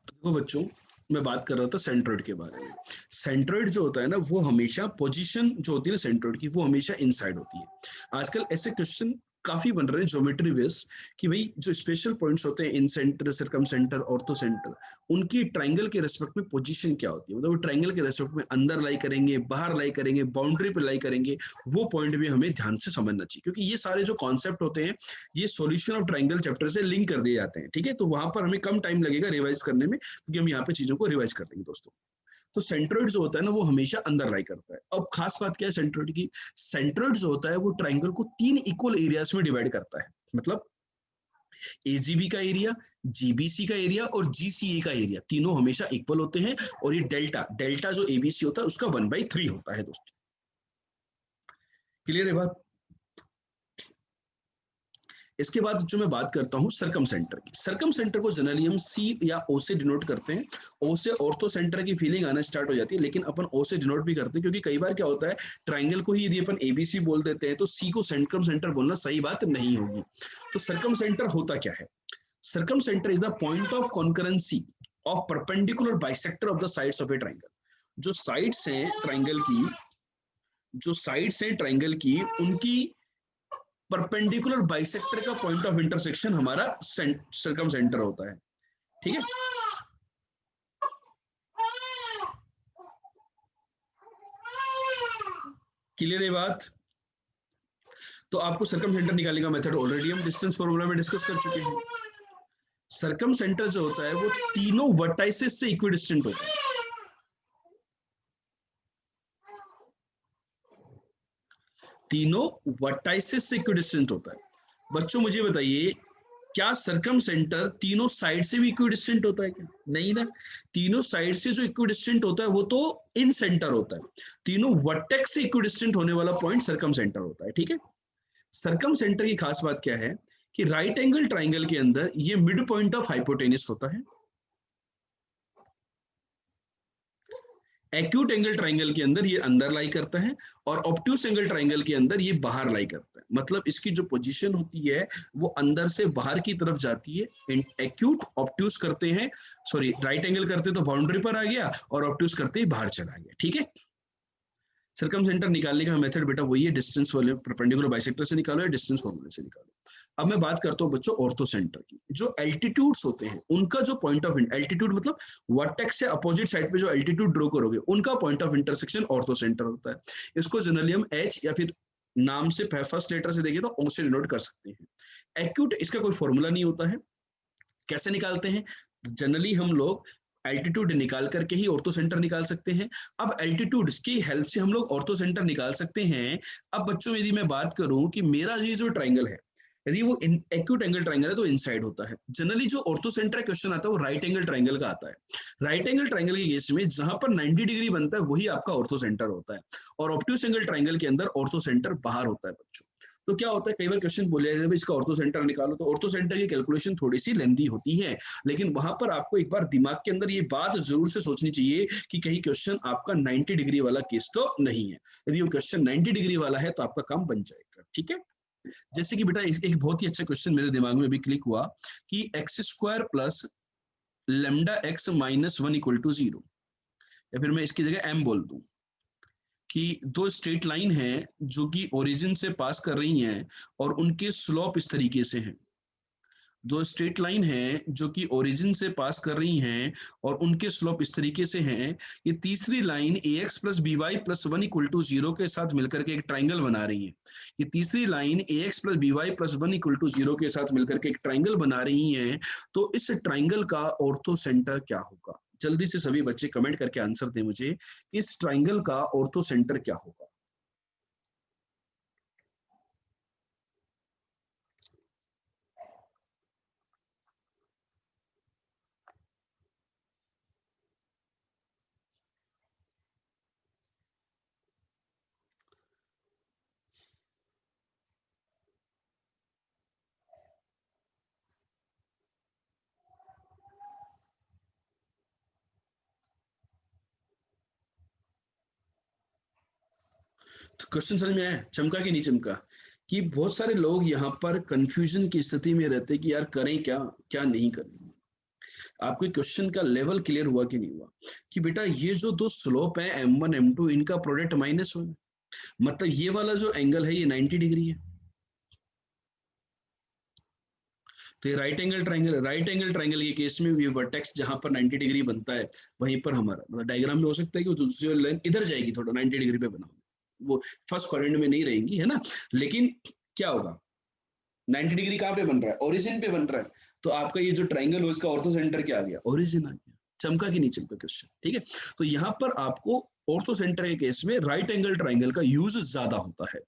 S1: देखो बच्चों, मैं बात कर रहा था सेंट्रोइड के बारे में। सेंट्रोइड जो होता है ना, वो हमेशा पोजीशन जो होती है ना सेंट्रोइड की, वो हमेशा इनसाइड होती है। आजकल ऐसे क्वेश्चन काफी बन रहे हैं ज्योमेट्री बेस कि भाई जो स्पेशल पॉइंट्स होते हैं incentre, circumcentre, orthocentre, उनकी ट्राइंगल के रेस्पेक्ट में पोजीशन क्या होती है, मतलब वो ट्राइंगल के रेस्पेक्ट में अंदर लाई करेंगे, बाहर लाई करेंगे, बाउंड्री पे लाई करेंगे, वो पॉइंट भी हमें ध्यान से समझना चाहिए, क्योंकि ये सारे जो कॉन्सेप्ट होते हैं ये सॉल्यूशन ऑफ ट्राइंगल चैप्टर से लिंक कर दिए जाते हैं। ठीक है, तो वहां पर हमें कम टाइम लगेगा रिवाइज करने में, क्योंकि हम यहाँ पे चीजों को रिवाइज कर देंगे दोस्तों। तो सेंट्रोइड जो होता है ना वो हमेशा अंदर लाई करता है। अब खास बात क्या है सेंट्रोइड की, सेंट्रोइड जो होता है वो ट्राइंगल को 3 इक्वल एरियाज में डिवाइड करता है। मतलब एजीबी का एरिया, जीबीसी का एरिया और जीसीए का एरिया, तीनों हमेशा इक्वल होते हैं। और ये डेल्टा, डेल्टा जो एबीसी होता है उसका 1/3 होता है दोस्तों। क्लियर है बात? इसके बाद जो मैं बात करता हूं सर्कम सेंटर की। सर्कम सेंटर को जनरली हम सी या ओ से डिनोट करते हैं। ओ से ऑर्थो सेंटर की फीलिंग आना स्टार्ट हो जाती है, लेकिन अपन ओ से डिनोट भी करते हैं, क्योंकि कई बार क्या होता है ट्राइंगल को ही यदि अपन एबीसी बोल देते हैं तो सी को सर्कम सेंटर बोलना सही बात नहीं होगी। तो सर्कम सेंटर होता क्या है? Circum centre is the point of concurrency of perpendicular bisector of the sides of A triangle. जो साइड्स हैं ट्राइंगल की, जो साइड्स हैं ट्राइंगल की, उनकी परपेंडिकुलर बाइसेक्टर का पॉइंट ऑफ इंटरसेक्शन हमारा सर्कम सेंटर होता है। ठीक है, क्लियर है बात? तो आपको सर्कम सेंटर निकालने का मेथड ऑलरेडी हम डिस्टेंस फॉर्मूला में डिस्कस कर चुके हैं। सर्कम सेंटर जो होता है वो तीनों वर्टाइसेस से इक्विडिस्टेंट होता है। तीनों वर्टाइसेस से इक्विडिस्टेंट होता है। बच्चों मुझे बताइए, क्या सर्कम सेंटर तीनों साइड से भी इक्विडिस्टेंट होता है क्या? नहीं ना। तीनों साइड से जो इक्विडिस्टेंट होता है वो तो इन सेंटर होता है। तीनों वर्टेक्स से इक्विडिस्टेंट होने वाला पॉइंट सर्कम सेंटर होता है। ठीक है, सर्कम सेंटर की खास बात क्या है कि राइट एंगल ट्राइंगल के अंदर ये मिड पॉइंट ऑफ हाइपोटेनस होता है। एक्यूट एंगल ट्राइंगल के अंदर ये अंदर लाई करता है, और ऑब्ट्यूस एंगल ट्राइंगल के अंदर ये बाहर लाई करता है। मतलब इसकी जो पोजीशन होती है वो अंदर से बाहर की तरफ जाती है। एक्यूट ऑब्ट्यूस करते हैं, सॉरी राइट एंगल करते तो बाउंड्री पर आ गया, और ऑब्ट्यूस करते ही बाहर चला गया। ठीक है, सर्कम सेंटर निकालने का मेथड बेटा वही है, डिस्टेंस वाले परपेंडिकुलर बाइसेक्टर से निकालो या डिस्टेंस फॉर्मूले से निकालो। अब मैं बात करता हूँ बच्चों ऑर्थो सेंटर की। जो एल्टीट्यूड्स होते हैं उनका जो पॉइंट ऑफ एल्टीट्यूड मतलब वर्टेक्स से अपोजिट साइड पे जो एल्टीट्यूड ड्रॉ करोगे उनका point of intersection ortho centre होता है। इसको जनरली हम एच या फिर नाम से फर्स्ट लेटर से देखिए तो ओ से डिनोट कर सकते हैं। एक्यूट इसका कोई फॉर्मूला नहीं होता है। कैसे निकालते हैं? जनरली हम लोग एल्टीट्यूड निकाल करके ही ऑर्थो सेंटर निकाल सकते हैं। अब एल्टीट्यूड की हेल्प से हम लोग ऑर्थो सेंटर निकाल सकते हैं। अब बच्चों यदि मैं बात करूं कि मेरा ये जो ट्राइंगल है यदि वो एक्यूट एंगल ट्राइंगल है तो इनसाइड होता है। जनरली जो ऑर्थो सेंटर क्वेश्चन आता है वो राइट एंगल ट्राइंगल का आता है। राइट एंगल ट्राइंगल के केस में जहां पर 90 डिग्री बनता है वही आपका ऑर्थो सेंटर होता है, और ऑब्ट्यूस एंगल ट्राइंगल के अंदर ऑर्थो सेंटर बाहर होता है बच्चों। तो क्या होता है, कई बार क्वेश्चन बोले जाए इसका ऑर्थो सेंटर निकालो, तो ऑर्थो सेंटर की कैलकुलेशन थोड़ी सी लेंथी होती है, लेकिन वहां पर आपको एक बार दिमाग के अंदर ये बात जरूर से सोचनी चाहिए कि कहीं क्वेश्चन आपका 90 डिग्री वाला केस तो नहीं है। यदि वो क्वेश्चन 90 डिग्री वाला है तो आपका काम बन जाएगा। ठीक है, जैसे कि बेटा एक बहुत ही अच्छा क्वेश्चन मेरे दिमाग में भी क्लिक हुआ कि X square plus lambda X minus 1 equal to 0, या फिर मैं इसकी जगह m बोल दूं कि दो स्ट्रेट लाइन है जो कि ओरिजिन से पास कर रही हैं और उनके स्लोप इस तरीके से हैं। दो स्ट्रेट लाइन है जो कि ओरिजिन से पास कर रही हैं और उनके स्लोप इस तरीके से हैं। ये तीसरी line A X plus B Y plus 1 equal to 0 के साथ मिलकर के एक ट्राइंगल बना रही है। ये तीसरी line A X plus B Y plus 1 equal to 0 के साथ मिलकर के एक ट्राइंगल बना रही है। तो इस ट्राइंगल का ऑर्थो सेंटर क्या होगा? जल्दी से सभी बच्चे कमेंट करके आंसर दें मुझे कि इस ट्राइंगल का ऑर्थो सेंटर क्या होगा। तो क्वेश्चन समझ में आया, चमका कि नहीं चमका? कि बहुत सारे लोग यहाँ पर कंफ्यूजन की स्थिति में रहते कि यार करें क्या, क्या नहीं करें। आपके क्वेश्चन का लेवल क्लियर हुआ कि नहीं हुआ कि बेटा ये जो दो स्लोप है m1 m2 इनका प्रोडक्ट -1, मतलब ये वाला जो एंगल है ये 90 डिग्री है। तो ये राइट एंगल ट्राइंगल के केस में ये वर्टेक्स जहां पर 90 डिग्री बनता है वहीं पर हमारा मतलब डायग्राम में हो सकता है कि दूसरी वाली लाइन इधर जाएगी, थोड़ा 90 डिग्री पे बनाओ, वो फर्स्ट क्वाड्रेंट में नहीं रहेंगी, है ना। लेकिन क्या होगा, 90 डिग्री कहाँ पे बन रहा है? ओरिजिन पे बन रहा है। तो आपका ये जो ट्राइंगल हो इसका ऑर्थो सेंटर क्या आ गया? ओरिजिन आ गया। चमका कि नहीं चमका क्वेश्चन? ठीक है, तो यहाँ पर आपको ऑर्थो सेंटर के केस में राइट एंगल ट्राइंगल का यूज ज्यादा होता है।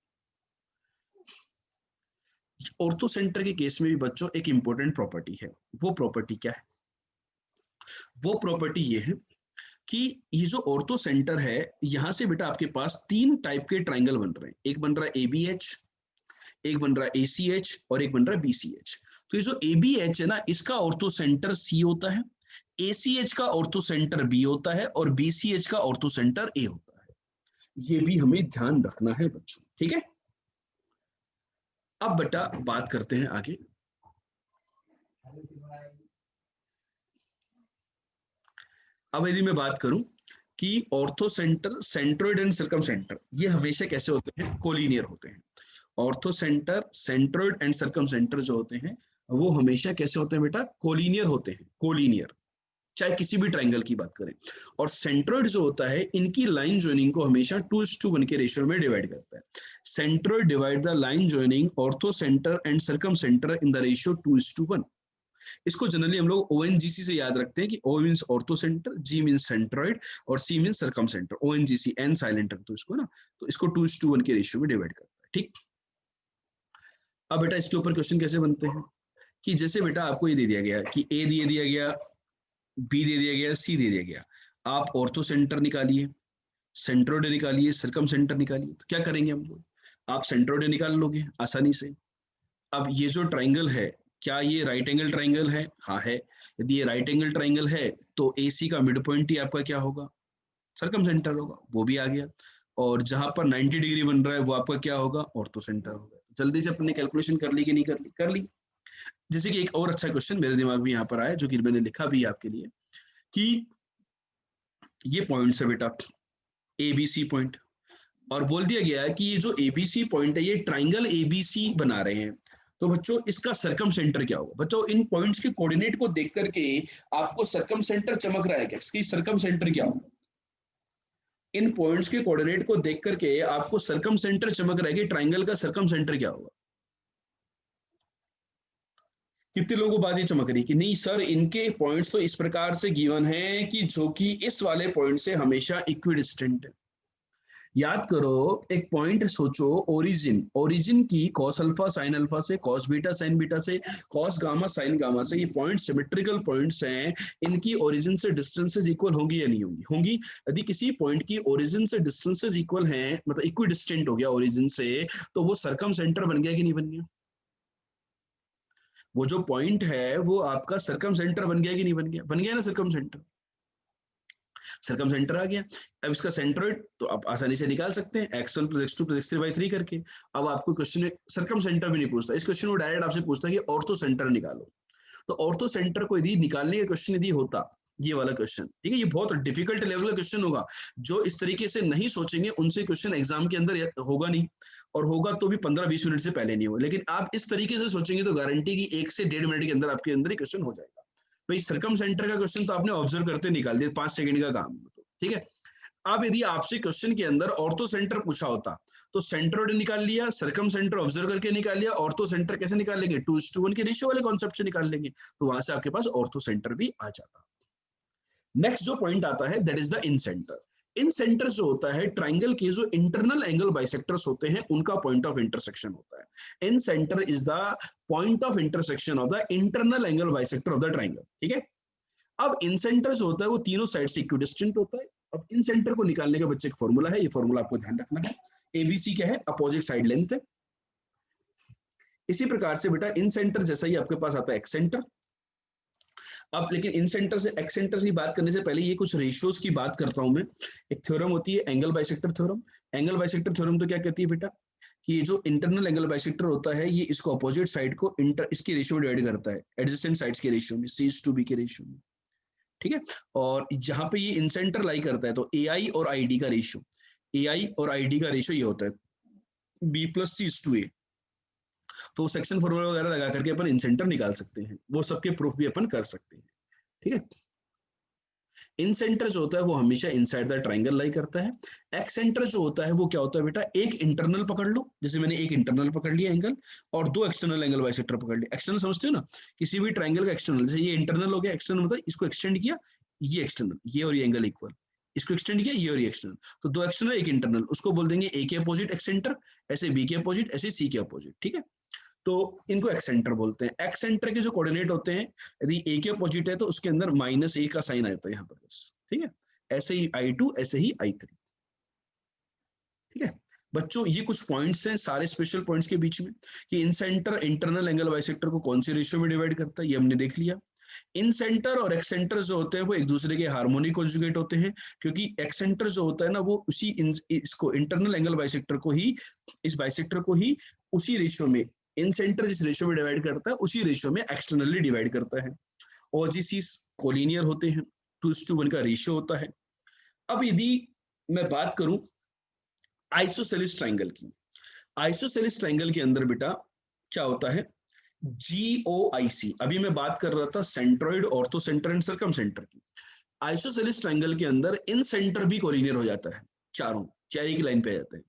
S1: ऑर्थो सेंटर के केस में भी बच्चों एक इंपॉर्टेंट प्रॉपर्टी है। वो प्रॉपर्टी क्या है? वो प्रॉपर्टी ये है कि ये जो ऑर्थो सेंटर है यहां से बेटा आपके पास तीन टाइप के ट्राइंगल बन रहे हैं। एक बन रहा है ABH, एक बन रहा है ACH और एक बन रहा है BCH। तो ये जो ABH है ना इसका ऑर्थो सेंटर C होता है, ACH का ऑर्थो सेंटर B होता है और BCH का ऑर्थो सेंटर A होता है। ये भी हमें ध्यान रखना है बच्चों, ठीक है। अब बेटा बात करते हैं आगे। अब यदि मैं बात करूं कि ortho centre, centroid and circum centre ये हमेशा कैसे होते हैं? कोलिनियर होते हैं। Ortho centre, centroid and circum centre जो होते हैं वो हमेशा कैसे होते हैं बेटा? कोलिनियर होते हैं, कोलिनियर, चाहे किसी भी ट्राइंगल की बात करें। और सेंट्रोइड जो होता है इनकी लाइन ज्वाइनिंग को हमेशा 2:1 के रेशियो में डिवाइड करता है। Centroid divide the line joining ortho centre and circum centre in the ratio 2:1। इसको जनरली हम लोग ONGC से याद रखते हैं कि O means ortho centre, G means centroid और C means circum centre. ONGC N silent रख दो इसको ना, तो इसको 2:1 के रेशियो में डिवाइड करता है। ठीक, अब बेटा इसके ऊपर क्वेश्चन कैसे बनते हैं कि जैसे बेटा आपको ये दे दिया गया कि A दे दिया गया, B दे दिया गया, C दे दिया गया। आप ऑर्थो सेंटर निकालिए, सेंट्रोइड निकालिए, सर्कम सेंटर निकालिए। तो क्या करेंगे हम लोग? आप सेंट्रोइड निकाल लोगे आसानी से। अब ये जो ट्राइंगल है क्या ये राइट एंगल ट्राइंगल है? हाँ है। यदि ये राइट एंगल ट्राइंगल है तो AC का मिड पॉइंट ही आपका क्या होगा? सर्कम सेंटर होगा, वो भी आ गया। और जहां पर 90 डिग्री बन रहा है वो आपका क्या होगा? ऑर्थो सेंटर होगा। जल्दी से अपने कैलकुलेशन कर ली कि नहीं कर ली? कर ली। जैसे कि एक और अच्छा क्वेश्चन मेरे दिमाग में यहाँ पर आया जो कि मैंने लिखा भी आपके लिए कि ये पॉइंट्स है बेटा ABC पॉइंट, और बोल दिया गया है कि ये जो ABC पॉइंट है ये ट्राइंगल ABC बना रहे हैं। तो बच्चों इसका सर्कम सेंटर क्या होगा? बच्चों इन पॉइंट्स के कोऑर्डिनेट को देख करके आपको सर्कम सेंटर चमक रहा है क्या? इसकी सर्कम सेंटर क्या होगा? इन पॉइंट्स के कोऑर्डिनेट को देख करके आपको सर्कम सेंटर चमक रहा है कि ट्राइंगल का सर्कम सेंटर क्या होगा? कितने लोगों को बात ये चमक रही कि नहीं सर इनके पॉइंट्स तो इस प्रकार से गिवन है कि जो कि इस वाले पॉइंट से हमेशा इक्विडिस्टेंट है। याद करो, एक पॉइंट सोचो, ओरिजिन, ओरिजिन की कॉस अल्फा साइन अल्फा से, कॉस बीटा साइन बीटा से, कॉस गामा साइन गामा से, ये पॉइंट सिमेट्रिकल पॉइंट्स हैं। इनकी ओरिजिन से डिस्टेंसेस इक्वल होंगी या नहीं होंगी? होंगी। यदि किसी पॉइंट की ओरिजिन से डिस्टेंसेस इक्वल हैं, मतलब इक्विडिस्टेंट हो गया ओरिजिन से, तो वो सर्कम सेंटर बन गया कि नहीं बन गया? वो जो पॉइंट है वो आपका सर्कम सेंटर बन गया कि नहीं बन गया? बन गया ना सर्कम सेंटर। सर्कम सेंटर आ गया। अब इसका सेंट्रोइड तो आप आसानी से निकाल सकते हैं, x1 plus x2 plus x3/3 करके। अब आपको क्वेश्चन सर्कम सेंटर भी नहीं पूछता, इस क्वेश्चन को डायरेक्ट आपसे पूछता है कि ऑर्थो सेंटर निकालो। तो ऑर्थो सेंटर को यदि निकालने का क्वेश्चन यदि होता, ये वाला क्वेश्चन, ठीक है, ये बहुत डिफिकल्ट लेवल का क्वेश्चन होगा। जो इस तरीके से नहीं सोचेंगे उनसे क्वेश्चन एग्जाम के अंदर होगा नहीं, और होगा तो भी 15-20 मिनट से पहले नहीं होगा। लेकिन आप इस तरीके से सोचेंगे तो गारंटी की 1 से 1.5 मिनट के अंदर आपके अंदर ही क्वेश्चन हो जाएगा। भाई सर्कम सेंटर का क्वेश्चन तो आपने ऑब्जर्व करते निकाल दिया, 5 सेकंड का काम, ठीक है। अब यदि आपसे क्वेश्चन के अंदर ऑर्थो सेंटर पूछा होता तो सेंट्रोइड निकाल लिया, सर्कम सेंटर ऑब्जर्व करके निकाल लिया, ऑर्थो सेंटर कैसे निकालेंगे? 2:1 के रेशियो वाले कॉन्सेप्ट से निकाल लेंगे, तो वहां से आपके पास ऑर्थो सेंटर भी आ जाता। नेक्स्ट जो पॉइंट आता है that is the in centre. In centre जो होता है ट्राइंगल के जो इंटरनल एंगल बाइसेक्टर्स होते हैं उनका पॉइंट ऑफ इंटरसेक्शन होता है। Incentre is the point of intersection of the internal angle bisector of the triangle, ठीक है। अब इन सेंटर जो होता है वो तीनों साइड से इक्विडिस्टेंट होता है। अब इन सेंटर को निकालने का बच्चे एक फॉर्मूला है, ये फॉर्मूला आपको ध्यान रखना है। एबीसी क्या है? अपोजिट साइड लेंथ है। इसी प्रकार से बेटा इन सेंटर जैसा ही आपके पास आता है एक्स सेंटर। अब लेकिन इन सेंटर से एक्स सेंटर की बात करने से पहले ये कुछ रेशियोज की बात करता हूं मैं। एक थ्योरम होती है angle bisector theorem. Angle bisector theorem तो क्या कहती है बेटा कि ये जो इंटरनल एंगल बाइसेक्टर होता है ये इसको अपोजिट साइड को इसकी रेशियो में डिवाइड करता है, एडजेसेंट साइड्स के रेशियो में, C/B के रेशियो में, ठीक है। और जहां पे ये इन सेंटर लाई करता है तो AI और ID का रेशियो, AI और ID का रेशियो ये होता है B + C/A। तो सेक्शन फॉर्मूला वगैरह लगा करके अपन इन सेंटर निकाल सकते हैं, वो सबके प्रूफ भी अपन कर सकते हैं, ठीक है। इन सेंटर जो होता है वो हमेशा इनसाइड द ट्राइंगल लाई करता है। एक्स सेंटर जो होता है वो क्या होता है बेटा, एक इंटरनल पकड़ लो, जैसे मैंने एक इंटरनल पकड़ लिया एंगल, और दो एक्सटर्नल एंगल बाइसेक्टर पकड़ लिया। एक्सटर्नल समझते हो ना, किसी भी ट्राइंगल का एक्सटर्नल, जैसे ये इंटरनल हो गया, एक्सटर्नल मतलब इसको एक्सटेंड किया, ये एक्सटर्नल, ये और ये एंगल इक्वल, इसको एक्सटेंड किया, ये और ये एक्सटर्नल, तो दो एक्सटर्नल एक इंटरनल, उसको बोल देंगे ए के अपोजिट एक्स सेंटर, ऐसे बी के अपोजिट, ऐसे सी के अपोजिट, ठीक है। तो इनको एक्स सेंटर बोलते हैं। एक्स सेंटर के जो कोऑर्डिनेट होते हैं, यदि ए के अपोजिट है तो उसके अंदर -a का साइन आता है यहाँ पर, बस, ठीक है। ऐसे ही I2, ऐसे ही I3, ठीक है। बच्चों ये कुछ पॉइंट्स हैं सारे स्पेशल पॉइंट्स के बीच में कि इन सेंटर इंटरनल एंगल बाइसेक्टर को कौन सी रेशियो में डिवाइड करता है, ये हमने देख लिया। इन सेंटर और एक्स सेंटर जो होते हैं वो एक दूसरे के हार्मोनिक कॉन्जुगेट होते हैं, क्योंकि एक्स सेंटर जो होता है ना वो उसी इसको इंटरनल एंगल बाइसेक्टर को ही, इस बाइसेक्टर को ही उसी रेशियो में, इन सेंटर जिस रेशियो में डिवाइड करता है उसी रेशियो में एक्सटर्नली डिवाइड करता है। और जिस कोलिनियर होते हैं, 2:1 का रेशियो होता है। अब यदि मैं बात करूं आइसोसेलेस ट्राइंगल की, आइसोसेलेस ट्राइंगल के अंदर बेटा क्या होता है, GOIC। अभी मैं बात कर रहा था centroid, ortho centre and circum centre की। आइसोसेलेस ट्राइंगल के अंदर इन सेंटर भी कोलिनियर हो जाता है, चारों चेरी की लाइन पे आ जाते हैं।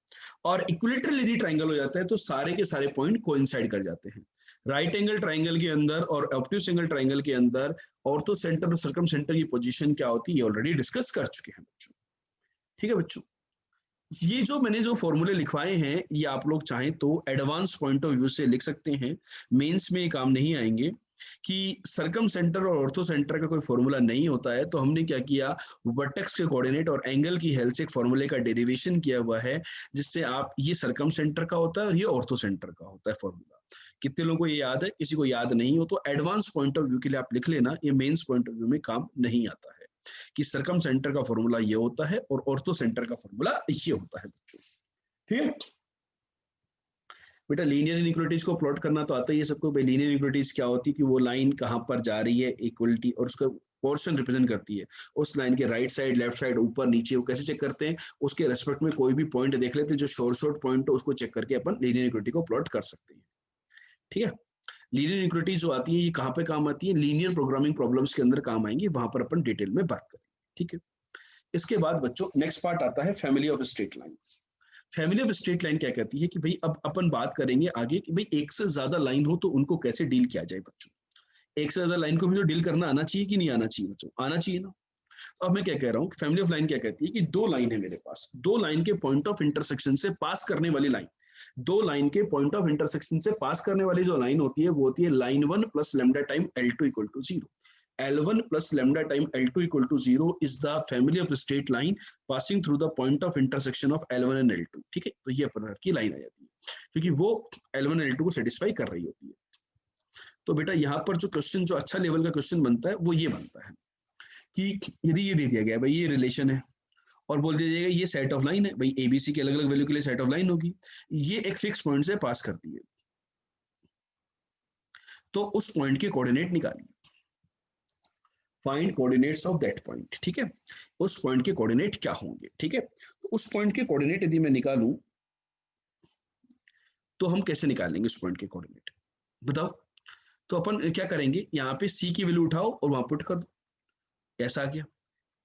S1: और इक्विलेटरल यदि ट्राइंगल हो जाता है तो सारे के सारे पॉइंट कोइंसाइड कर जाते हैं। राइट एंगल ट्राइंगल के अंदर और ऑब्ट्यूस एंगल ट्राइंगल के अंदर ऑर्थो सेंटर और सर्कम सेंटर की पोजीशन क्या होती है ये ऑलरेडी डिस्कस कर चुके हैं बच्चों, ठीक है बच्चों। ये जो मैंने जो फॉर्मूले लिखवाए हैं ये आप लोग चाहें तो एडवांस पॉइंट ऑफ व्यू से लिख सकते हैं, मेंस में ये काम नहीं आएंगे। कि सर्कम सेंटर और ऑर्थो सेंटर का कोई फॉर्मूला नहीं होता है तो हमने क्या किया, वर्टेक्स के कोऑर्डिनेट और एंगल की हेल्प से एक फॉर्मूले का डेरिवेशन किया हुआ है, जिससे आप, ये सर्कम सेंटर का होता है और ये ऑर्थो सेंटर का होता है फॉर्मूला। कितने लोगों को ये याद है? किसी को याद नहीं हो तो एडवांस पॉइंट ऑफ व्यू के लिए आप लिख लेना, ये मेंस पॉइंट ऑफ व्यू में काम नहीं आता है कि सर्कम सेंटर का फॉर्मूला ये होता है और ऑर्थो सेंटर का फॉर्मूला ये होता है बच्चों, ठीक है। बेटा लीनियर इनइक्वालिटीज को प्लॉट करना तो आता ही है सबको। भाई लीनियर इनइक्वालिटीज क्या होती है कि वो लाइन कहाँ पर जा रही है इक्वलिटी, और उसका पोर्शन रिप्रेजेंट करती है, उस लाइन के राइट साइड, लेफ्ट साइड, ऊपर नीचे, वो कैसे चेक करते हैं, उसके रेस्पेक्ट में कोई भी पॉइंट देख लेते हैं जो शॉर्ट शॉर्ट पॉइंट हो उसको चेक करके अपन लीनियर इनइक्वालिटी को प्लॉट कर सकते हैं, ठीक है। लीनियर इक्विटी जो आती है ये कहाँ पे काम आती है, लीनियर प्रोग्रामिंग प्रॉब्लम्स के अंदर काम आएंगी, वहां पर अपन डिटेल में बात करेंगे, ठीक है। इसके बाद बच्चों नेक्स्ट पार्ट आता है family of straight line. Family of straight line क्या कहती है कि भाई अब अपन बात करेंगे आगे कि भाई एक से ज्यादा लाइन हो तो उनको कैसे डील किया जाए बच्चों। एक से ज्यादा लाइन को भी तो डील करना आना चाहिए कि नहीं आना चाहिए बच्चों, आना चाहिए ना। तो अब मैं क्या कह रहा हूँ, फैमिली ऑफ लाइन क्या कहती है कि दो लाइन है मेरे पास, दो लाइन के पॉइंट ऑफ इंटरसेक्शन से पास करने वाली लाइन, दो लाइन के पॉइंट ऑफ इंटरसेक्शन से पास करने वाली जो लाइन होती है वो होती है line 1 plus lambda time L2 equal to 0। L1 plus lambda time L2 equal to 0 is the family of a straight line passing through the point of intersection of L1 and L2, ठीक है। तो ये अपन की line आ जाती है क्योंकि वो L1 L2 को सेटिस्फाई कर रही होती है। तो बेटा यहाँ पर जो क्वेश्चन, जो अच्छा लेवल का क्वेश्चन बनता है वो ये बनता है कि यदि ये दे दिया गया भाई ये रिलेशन है और बोल दिया जाएगा ये सेट ऑफ लाइन है, भाई एबीसी के अलग अलग वैल्यू के लिए सेट ऑफ लाइन होगी, ये एक फिक्स पॉइंट से पास करती है, तो उस पॉइंट के कोऑर्डिनेट निकालिए, find coordinates of that point, ठीक है। उस पॉइंट के कोऑर्डिनेट क्या होंगे, ठीक है। तो उस पॉइंट के कोऑर्डिनेट यदि मैं निकालूं तो हम कैसे निकालेंगे उस पॉइंट के कोऑर्डिनेट, बताओ। तो अपन क्या करेंगे, यहाँ पे सी की वैल्यू उठाओ और वहां पुट कर दो, ऐसा आ गया।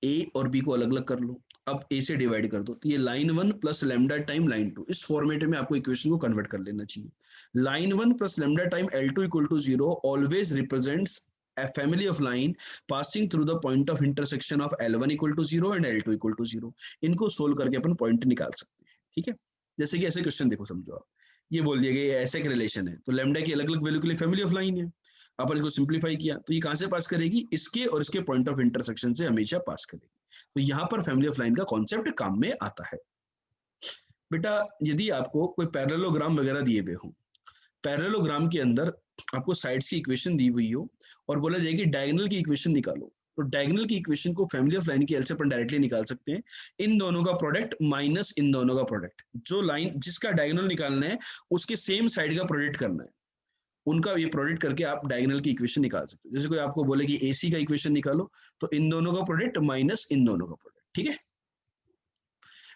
S1: ए और बी को अलग अलग कर लो, अब ए से डिवाइड कर दो, तो ये line 1 plus lambda time line 2, इस फॉर्मेट में आपको इक्वेशन को कन्वर्ट कर लेना चाहिए। Line 1 plus lambda time L2 equal to 0 always represents a family of line passing through the point of intersection of L1 equal to 0 and L2 equal to 0। इनको solve करके अपन point निकाल सकते हैं, ठीक है। जैसे कि ऐसे क्वेश्चन देखो, समझो आप, ये बोल दिया गया ऐसे एक रिलेशन है, तो लैम्डा की अलग अलग वैल्यू के लिए फैमिली ऑफ लाइन है, अपन इसको सिंप्लीफाई किया तो ये कहां से पास करेगी, इसके और इसके पॉइंट ऑफ इंटरसेक्शन से हमेशा पास करेगी। तो यहाँ पर फैमिली ऑफ लाइन का कॉन्सेप्ट काम में आता है। बेटा यदि आपको कोई पैरेललोग्राम वगैरह दिए हुए हो, पैरेललोग्राम के अंदर आपको साइड्स की इक्वेशन दी हुई हो और बोला जाए कि डायगोनल की इक्वेशन निकालो, तो डायगोनल की इक्वेशन को फैमिली ऑफ लाइन की हेल्प से अपन डायरेक्टली निकाल सकते हैं। इन दोनों का प्रोडक्ट माइनस इन दोनों का प्रोडक्ट, जो लाइन जिसका डायगोनल निकालना है उसके सेम साइड का प्रोडक्ट करना है, उनका ये प्रोडक्ट करके आप डायगोनल की इक्वेशन निकाल सकते हो। जैसे कोई आपको बोले कि AC का इक्वेशन निकालो, तो इन दोनों का प्रोडक्ट माइनस इन दोनों का प्रोडक्ट, ठीक है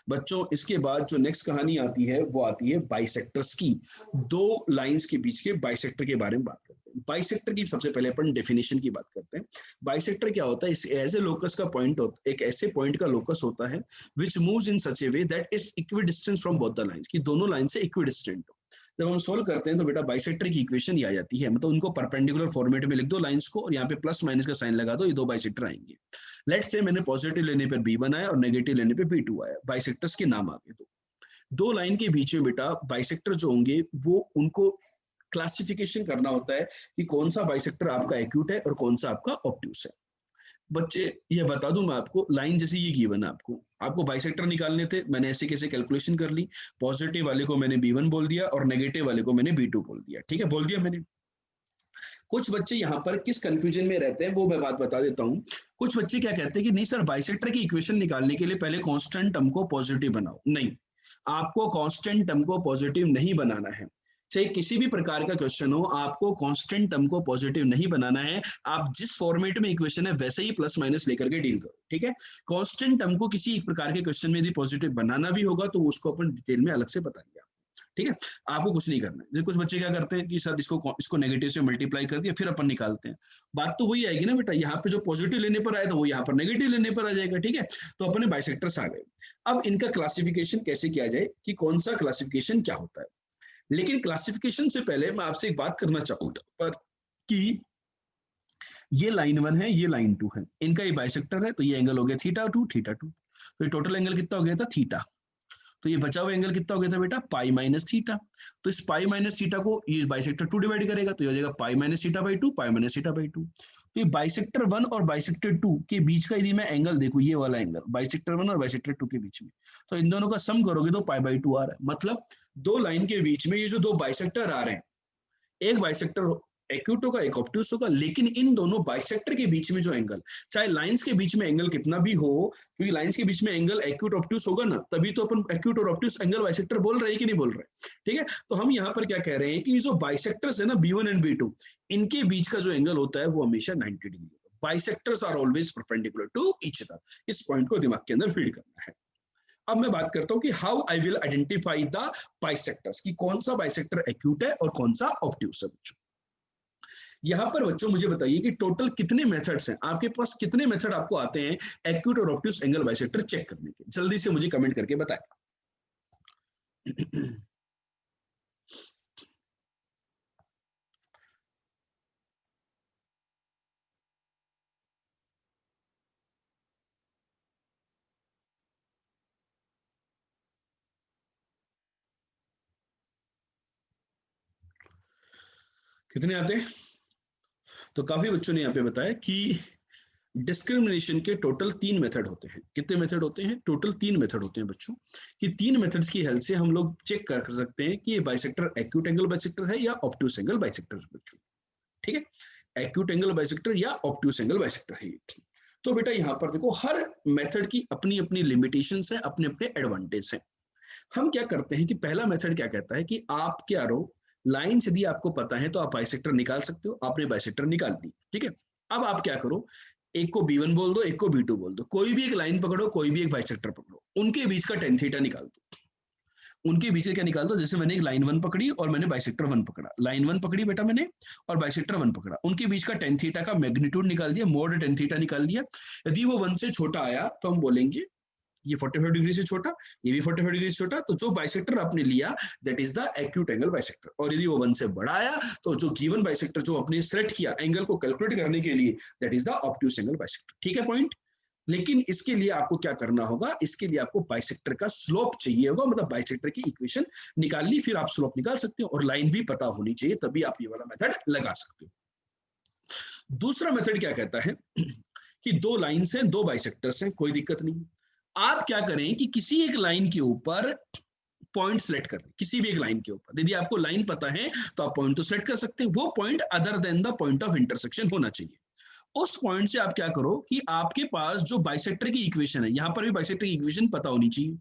S1: बच्चों। इसके बाद जो नेक्स्ट कहानी आती है वो आती है बाइसेक्टर्स की, दो लाइंस के बीच के बाइसेक्टर के बारे में बात करते हैं। बाइसेक्टर की सबसे पहले अपन डेफिनेशन की बात करते हैं। बाइसेक्टर क्या होता है, इस ऐसे लोकस का पॉइंट होता, एक ऐसे पॉइंट का लोकस होता है विच moves in such A way that is equidistant from both the lines, कि दोनों लाइन से इक्विडिस्टेंट हो। जब हम सोल्व करते हैं तो बेटा बाइसेक्टर की इक्वेशन ये आ जाती है, मतलब उनको परपेंडिकुलर फॉर्मेट में लिख दो लाइंस को और यहाँ पे प्लस माइनस का साइन लगा दो, ये दो बाइसेक्टर आएंगे। लेट्स से मैंने पॉजिटिव लेने पर B1 आया और नेगेटिव लेने पे B2 आया, बाइसेक्टर्स के नाम आ गए। तो दो लाइन के बीच में बेटा बाइसेक्टर जो होंगे वो उनको क्लासिफिकेशन करना होता है कि कौन सा बाइसेक्टर आपका एक्यूट है और कौन सा आपका ऑब्ट्यूस है। बच्चे ये बता दूं मैं आपको, लाइन जैसे ये गिवन है, आपको बाइसेक्टर निकालने थे, मैंने ऐसे कैसे कैलकुलेशन कर ली, पॉजिटिव वाले को मैंने B1 बोल दिया और नेगेटिव वाले को मैंने B2 बोल दिया, ठीक है, बोल दिया मैंने। कुछ बच्चे यहाँ पर किस कंफ्यूजन में रहते हैं वो मैं बात बता देता हूँ। कुछ बच्चे क्या कहते हैं कि नहीं सर बाइसेक्टर की इक्वेशन निकालने के लिए पहले कांस्टेंट टर्म को पॉजिटिव बनाओ। नहीं, आपको कांस्टेंट टर्म को पॉजिटिव नहीं बनाना है, चाहे किसी भी प्रकार का क्वेश्चन हो, आपको कांस्टेंट टर्म को पॉजिटिव नहीं बनाना है। आप जिस फॉर्मेट में इक्वेशन है वैसे ही प्लस माइनस लेकर के डील करो, ठीक है। कांस्टेंट टर्म को किसी एक प्रकार के क्वेश्चन में यदि पॉजिटिव बनाना भी होगा तो उसको अपन डिटेल में अलग से बताएंगे, ठीक है। आपको कुछ नहीं करना है। कुछ बच्चे क्या करते हैं कि सर इसको नेगेटिव से मल्टीप्लाई कर दिया फिर अपन निकालते हैं, बात तो वही आएगी ना बेटा, यहाँ पे जो पॉजिटिव लेने पर आया था वो यहाँ पर नेगेटिव लेने पर आ जाएगा, ठीक है। तो अपने बाइसेक्टर्स आ गए। अब इनका क्लासिफिकेशन कैसे किया जाए, कि कौन सा क्लासिफिकेशन क्या होता है। लेकिन क्लासिफिकेशन से पहले मैं आपसे एक बात करना चाहूंगा पर कि ये लाइन 1 है, ये लाइन 2 है, इनका ये बाइसेक्टर है, तो ये एंगल हो गया θ2 θ2, तो ये टोटल एंगल कितना हो गया था थीटा। तो ये बचा हुआ एंगल कितना हो गया था बेटा पाई माइनस थीटा। तो इस पाई माइनस थीटा को ये बाइसेक्टर 2 डिवाइड करेगा तो ये हो जाएगा पाई minus theta by 2, pi minus theta by 2। तो ये बाइसेक्टर 1 और बाइसेक्टर 2 के बीच का यदि मैं एंगल देखूं, ये वाला एंगल बाइसेक्टर 1 और बाइसेक्टर 2 के बीच में, तो इन दोनों का सम करोगे तो पाई बाई 2 आ रहा है। मतलब दो लाइन के बीच में ये जो दो बाइसेक्टर आ रहे हैं, एक बाइसेक्टर एक्यूट होगा एक ऑब्ट्यूस होगा, लेकिन इन दोनों बाइसेक्टर के बीच में जो एंगल, चाहे लाइंस के बीच में एंगल कितना भी हो, क्योंकि लाइंस के बीच में एंगल एक्यूट ऑब्ट्यूस होगा ना, तभी तो अपन एक्यूट और ऑब्ट्यूस एंगल बाइसेक्टर बोल रहे हैं कि नहीं बोल रहे, ठीक है। तो हम यहाँ पर क्या कह रहे हैं कि जो बाइसेक्टर्स है ना B1 एंड B2, इनके बीच का जो एंगल होता है वो हमेशा 90 डिग्री होता है। Bisectors are always perpendicular to each other, इस पॉइंट को दिमाग के अंदर फीड करना है। अब मैं बात करता हूं कि how I will identify the bisectors, कि कौन सा बाइसेक्टर एक्यूट है और कौन सा ऑब्ट्यूस है बच्चों। यहां पर बच्चों मुझे बताइए कि टोटल कितने मेथड्स हैं आपके पास, कितने मेथड आपको आते हैं एक्यूट और ऑब्ट्यूस एंगल बाइसेक्टर चेक करने के, जल्दी से मुझे कमेंट करके बताएं। कितने आते हैं? तो काफी बच्चों ने यहाँ पे बताया कि डिस्क्रिमिनेशन के टोटल 3 मेथड होते हैं। कितने मेथड होते हैं? टोटल 3 मेथड होते हैं बच्चों, कि 3 मेथड्स की हेल्प से हम लोग चेक कर सकते हैं कि ये बाइसेक्टर एक्यूट एंगल बाइसेक्टर है या ऑब्ट्यूस एंगल बाइसेक्टर है बच्चों। ठीक है, एक्यूट एंगल बाइसेक्टर या ऑब्ट्यूस एंगल बाइसेक्टर है ये। तो बेटा यहाँ पर देखो, हर मेथड की अपनी अपनी लिमिटेशंस है, अपने अपने एडवांटेज है। हम क्या करते हैं कि पहला मेथड क्या कहता है कि आप क्या रो लाइन यदि आपको पता है तो आप बाइसेक्टर निकाल सकते हो, आपने बाइसेक्टर निकाल दी, ठीक है। अब आप क्या करो, एक को B1 बोल दो, एक को B2 बोल दो, कोई भी एक लाइन पकड़ो, कोई भी एक बाइसेक्टर पकड़ो, उनके बीच का टेन थीटा निकाल दो। उनके बीच का क्या निकाल दो, जैसे मैंने एक लाइन 1 पकड़ी और मैंने बाइसेक्टर 1 पकड़ा, लाइन 1 पकड़ी बेटा मैंने और बाइसेक्टर 1 पकड़ा, उनके बीच का टेन थीटा का मैग्नीट्यूड निकाल दिया, मोड टेन थीटा निकाल दिया। यदि वो 1 से छोटा आया तो हम बोलेंगे ये 45 डिग्री से छोटा, ये भी 45 डिग्री से छोटा, तो जो बाइसेक्टर आपने लिया that is the acute angle bisector. और यदि वो 1 से बड़ा आया तो जो गिवन बाइसेक्टर जो आपने सेलेक्ट किया एंगल को कैलकुलेट करने के लिए that is the obtuse angle bisector. ठीक है पॉइंट। लेकिन इसके लिए आपको क्या करना होगा, इसके लिए आपको बाइसेक्टर का स्लोप चाहिए होगा, मतलब बाइसेक्टर की इक्वेशन निकाल ली, फिर आप स्लोप निकाल सकते हो, और लाइन भी पता होनी चाहिए, तभी आप ये वाला मेथड लगा सकते हो। दूसरा मेथड क्या कहता है कि दो लाइन्स हैं, दो बाइसेक्टर्स हैं, कोई दिक्कत नहीं। आप क्या करें कि किसी एक लाइन के ऊपर पॉइंट सेलेक्ट कर, किसी भी एक लाइन के ऊपर, यदि आपको लाइन पता है तो आप पॉइंट तो सेलेक्ट कर सकते हैं, वो point other than the point of intersection होना चाहिए। उस पॉइंट से आप क्या करो कि आपके पास जो बाइसेक्टर की इक्वेशन है, यहां पर भी बाइसेक्टर की इक्वेशन पता होनी चाहिए।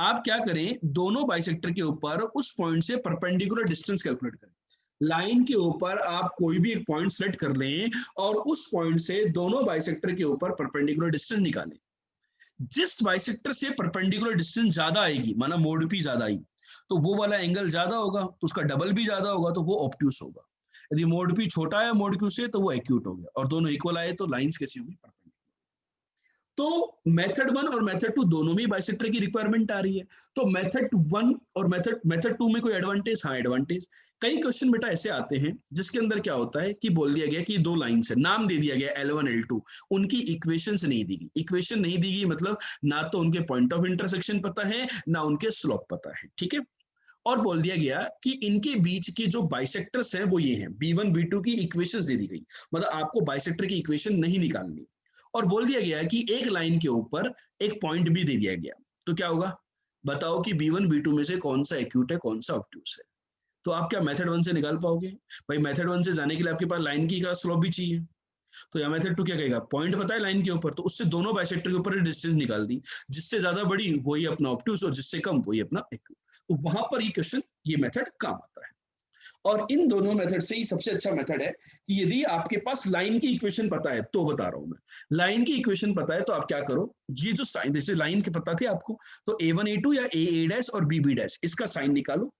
S1: आप क्या करें, दोनों बाइसेक्टर के ऊपर उस पॉइंट से परपेंडिकुलर डिस्टेंस कैलकुलेट करें। लाइन के ऊपर आप कोई भी एक पॉइंट सेलेक्ट कर लें और उस पॉइंट से दोनों बाइसेक्टर के ऊपर परपेंडिकुलर डिस्टेंस निकालें। जिस बाइसेक्टर से परपेंडिकुलर डिस्टेंस ज्यादा आएगी, माना मोड पी ज्यादा आई, तो वो वाला एंगल ज्यादा होगा, तो उसका डबल भी ज्यादा होगा, तो वो ऑब्ट्यूस होगा। यदि मोड पी छोटा है मोड क्यू से तो वो एक्यूट हो गया, और दोनों इक्वल आए तो लाइंस कैसी होगी, परपेंडिकुलर। तो मेथड 1 और मेथड 2 दोनों में बाइसेक्टर की रिक्वायरमेंट आ रही है। तो मेथड 1 और मेथड 2 में कोई एडवांटेज? हाँ एडवांटेज। कई क्वेश्चन बेटा ऐसे आते हैं जिसके अंदर क्या होता है कि बोल दिया गया कि दो लाइंस है, नाम दे दिया गया L1 L2, उनकी इक्वेशंस नहीं दी गई। इक्वेशन नहीं दी गई मतलब ना तो उनके पॉइंट ऑफ इंटरसेक्शन पता है, ना उनके स्लोप पता है, ठीक है। और बोल दिया गया कि इनके बीच के जो बाइसेक्टर्स हैं वो ये हैं, B1 B2 की इक्वेशंस दे दी गई, मतलब आपको बाइसेक्टर की इक्वेशन नहीं निकालनी। और बोल दिया गया कि एक लाइन के ऊपर एक पॉइंट भी दे दिया गया, तो क्या होगा, बताओ कि B1 B2 में से कौन सा एक्यूट है कौन सा ऑब्ट्यूस है। तो आप क्या मेथड 1 से निकाल पाओगे? भाई मेथड 1 से जाने के लिए आपके पास लाइन की का स्लोप भी चाहिए, तो या मेथड 2 क्या कहेगा, पॉइंट पता है लाइन के ऊपर, तो उससे दोनों बाइसेक्टर के ऊपर डिस्टेंस निकाल दी, जिससे ज्यादा बड़ी वही अपना ऑब्ट्यूस और जिससे कम वही अपना एक्यूट। तो वहां पर ये क्वेश्चन ये मेथड काम आता है। और इन दोनों मेथड से ही सबसे अच्छा मेथड है कि यदि आपके पास लाइन की इक्वेशन पता है, तो बता रहा हूं मैं, लाइन की इक्वेशन पता है तो आप क्या करो, ये जो साइन, जैसे लाइन के पता थे आपको, तो A1 A2 या A डैश और B B डैश, इसका साइन निकालो।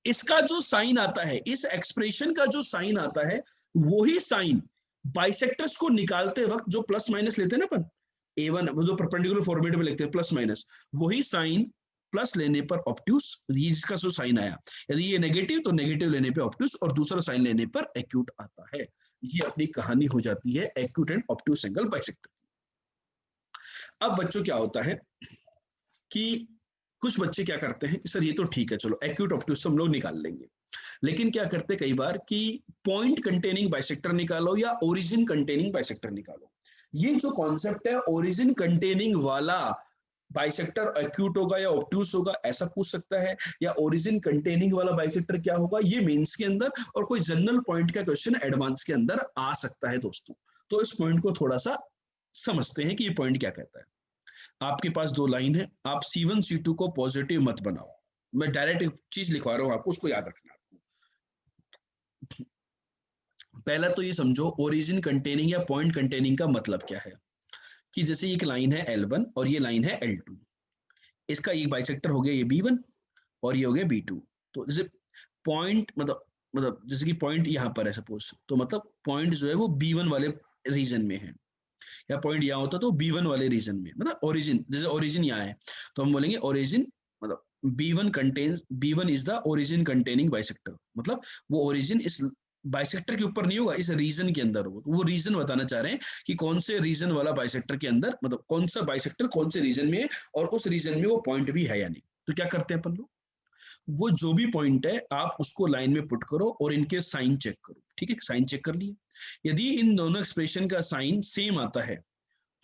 S1: इसका जो साइन आता है, इस एक्सप्रेशन का जो साइन आता है, वही साइन बाइसेक्टर्स को निकालते वक्त जो प्लस माइनस लेते हैं ना अपन, A1 वो जो परपेंडिकुलर फॉर्मेट में लिखते हैं प्लस माइनस, वही साइन प्लस लेने पर ऑब्ट्यूस, इसका जो साइन आया, यदि ये नेगेटिव तो नेगेटिव लेने पे ऑब्ट्यूस, और दूसरा साइन लेने पर एक्यूट आता है। ये अपनी कहानी हो जाती है acute and obtuse angle bisector. अब बच्चों क्या होता है कि कुछ बच्चे क्या करते हैं, सर ये तो ठीक है चलो एक्यूट ऑब्ट्यूस हम लोग निकाल लेंगे, लेकिन क्या करते हैं कई बार कि पॉइंट कंटेनिंग बाइसेक्टर निकालो या ओरिजिन कंटेनिंग बाइसेक्टर निकालो। ये जो कॉन्सेप्ट है ओरिजिन कंटेनिंग वाला बाइसेक्टर एक्यूट होगा या ऑब्ट्यूस होगा, ऐसा पूछ सकता है, या ओरिजिन कंटेनिंग वाला बाइसेक्टर क्या होगा, ये मेंस के अंदर और कोई जनरल पॉइंट का क्वेश्चन एडवांस के अंदर आ सकता है दोस्तों। तो इस पॉइंट को थोड़ा सा समझते हैं कि ये पॉइंट क्या कहता है। आपके पास दो लाइन है, आप C1 C2 को पॉजिटिव मत बनाओ, मैं डायरेक्ट एक चीज लिखवा रहा हूं आपको, उसको याद रखना। पहला तो ये समझो ओरिजिन कंटेनिंग या पॉइंट कंटेनिंग का मतलब क्या है, कि जैसे एक लाइन है L1 और ये लाइन है L2, इसका एक बाइसेक्टर हो गया ये B1 और ये हो गया B2। तो जैसे पॉइंट मतलब जैसे कि पॉइंट यहाँ पर है सपोज, तो मतलब पॉइंट जो है वो B1 वाले रीजन में है, या पॉइंट यहाँ होता तो B1 वाले रीजन में, मतलब ओरिजिन, जैसे ओरिजिन यहाँ है तो हम बोलेंगे ओरिजिन मतलब B1 is the origin containing bisector, मतलब वो ओरिजिन इस बाइसेक्टर के ऊपर नहीं होगा, इस रीजन के अंदर होगा। वो रीजन बताना चाह रहे हैं कि कौन से रीजन वाला बाइसेक्टर के अंदर, मतलब कौन सा बाइसेक्टर कौन से रीजन में है और उस रीजन में वो पॉइंट भी है या नहीं। तो क्या करते हैं अपन लोग, वो जो भी पॉइंट है आप उसको लाइन में पुट करो और इनके साइन चेक करो। ठीक है, साइन चेक कर लिए, यदि इन दोनों एक्सप्रेशन का साइन सेम आता है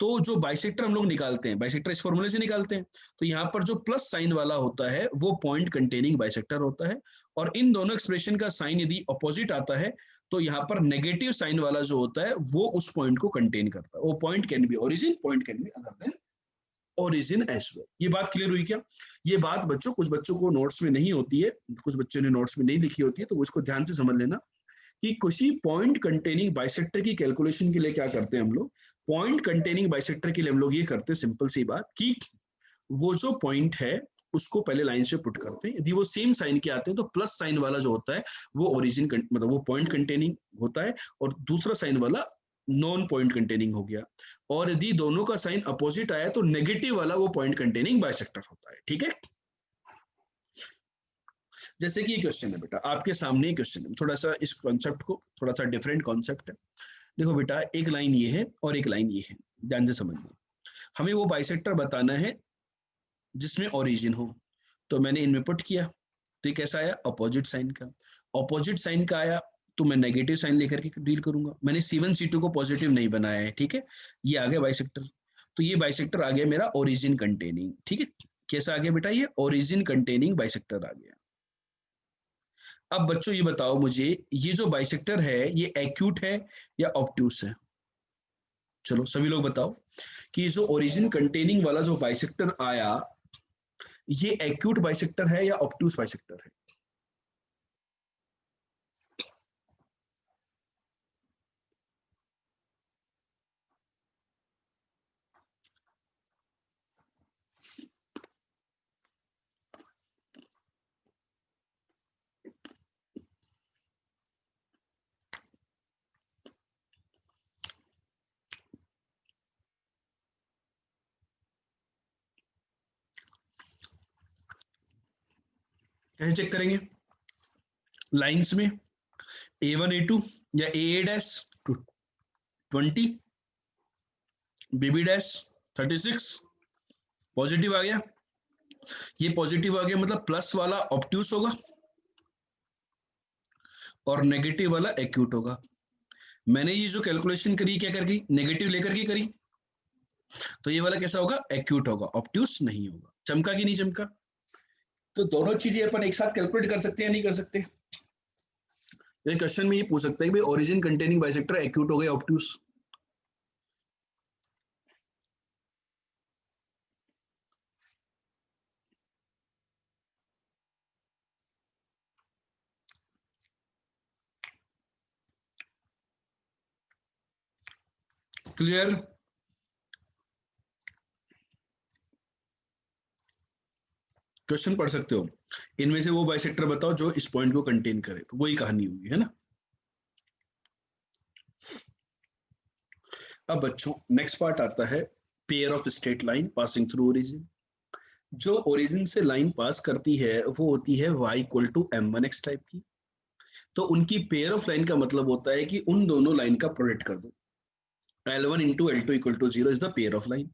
S1: तो जो बाइसेक्टर हम लोग निकालते हैं, बाइसेक्टर इस फॉर्मूले से निकालते हैं, तो यहाँ पर जो प्लस साइन वाला होता है वो पॉइंट कंटेनिंग बाइसेक्टर होता है, और इन दोनों एक्सप्रेशन का साइन यदि अपोजिट आता है तो यहाँ पर नेगेटिव साइन वाला जो होता है वो उस पॉइंट को कंटेन करता है। वो point can be origin, point can be other than origin as well. ये बात क्लियर हुई क्या? ये बात बच्चों, कुछ बच्चों को नोट्स में नहीं होती है, कुछ बच्चों ने नोट्स में नहीं लिखी होती है, तो उसको ध्यान से समझ लेना कि किसी पॉइंट कंटेनिंग बाइसेक्टर की कैलकुलेशन के लिए क्या करते हैं हम लोग, पॉइंट कंटेनिंग बाइसेक्टर के लिए हम लोग ये करते हैं सिंपल सी बात कि वो जो पॉइंट है उसको पहले लाइन से पुट करते हैं, यदि वो सेम साइन के आते हैं तो प्लस साइन वाला जो होता है वो ओरिजिन मतलब वो पॉइंट कंटेनिंग होता है, और दूसरा साइन वाला नॉन पॉइंट कंटेनिंग हो गया, और यदि दोनों का साइन अपोजिट आया तो नेगेटिव वाला वो पॉइंट कंटेनिंग बाइसेक्टर होता है। ठीक है, जैसे कि ये क्वेश्चन है बेटा, आपके सामने ये क्वेश्चन है, थोड़ा सा इस कॉन्सेप्ट को, थोड़ा सा डिफरेंट कॉन्सेप्ट है। देखो बेटा, एक लाइन ये है और एक लाइन ये है, ध्यान से समझना। हमें वो बाइसेक्टर बताना है जिसमें ओरिजिन हो, तो मैंने इनमें पुट किया, तो ये कैसा आया, अपोजिट साइन का। अपोजिट साइन का आया तो मैं नेगेटिव साइन लेकर के डील करूंगा, मैंने C1 C2 को पॉजिटिव नहीं बनाया है। ठीक है, ये आ गया बाइसेक्टर, तो ये बाइसेक्टर आ गया मेरा ओरिजिन कंटेनिंग। ठीक है, कैसा आ गया बेटा, ये ओरिजिन कंटेनिंग बाइसेक्टर आ गया। अब बच्चों ये बताओ मुझे, ये जो बाइसेक्टर है ये एक्यूट है या ऑब्ट्यूस है? चलो सभी लोग बताओ कि जो ओरिजिन कंटेनिंग वाला जो बाइसेक्टर आया ये एक्यूट बाइसेक्टर है या ऑब्ट्यूस बाइसेक्टर है? कैसे चेक करेंगे? लाइंस में A1 A2 या AA dash 20 BB dash 36 positive आ गया, ये पॉजिटिव आ गया मतलब प्लस वाला ऑब्ट्यूस होगा और नेगेटिव वाला एक्यूट होगा। मैंने ये जो कैलकुलेशन करी क्या करके, नेगेटिव लेकर के करी, तो ये वाला कैसा होगा, एक्यूट होगा, ऑब्ट्यूस नहीं होगा। चमका कि नहीं चमका? तो दोनों चीजें अपन एक साथ कैलकुलेट कर सकते हैं या नहीं कर सकते? ये क्वेश्चन में ये पूछ सकता है कि भाई ओरिजिन कंटेनिंग बाइसेक्टर एक्यूट हो गया ऑब्ट्यूस। क्लियर? क्वेश्चन पढ़ सकते हो, इनमें से वो बाइसेक्टर बताओ जो इस पॉइंट को कंटेन करे, तो वही कहानी होगी, है ना। अब बच्चों नेक्स्ट पार्ट आता है pair of straight line passing through origin. जो ओरिजिन से लाइन पास करती है वो होती है y equal to m1x type की। तो उनकी पेयर ऑफ लाइन का मतलब होता है कि उन दोनों लाइन का प्रोडक्ट कर दो, L1 into L2 equal to 0 is the pair of line.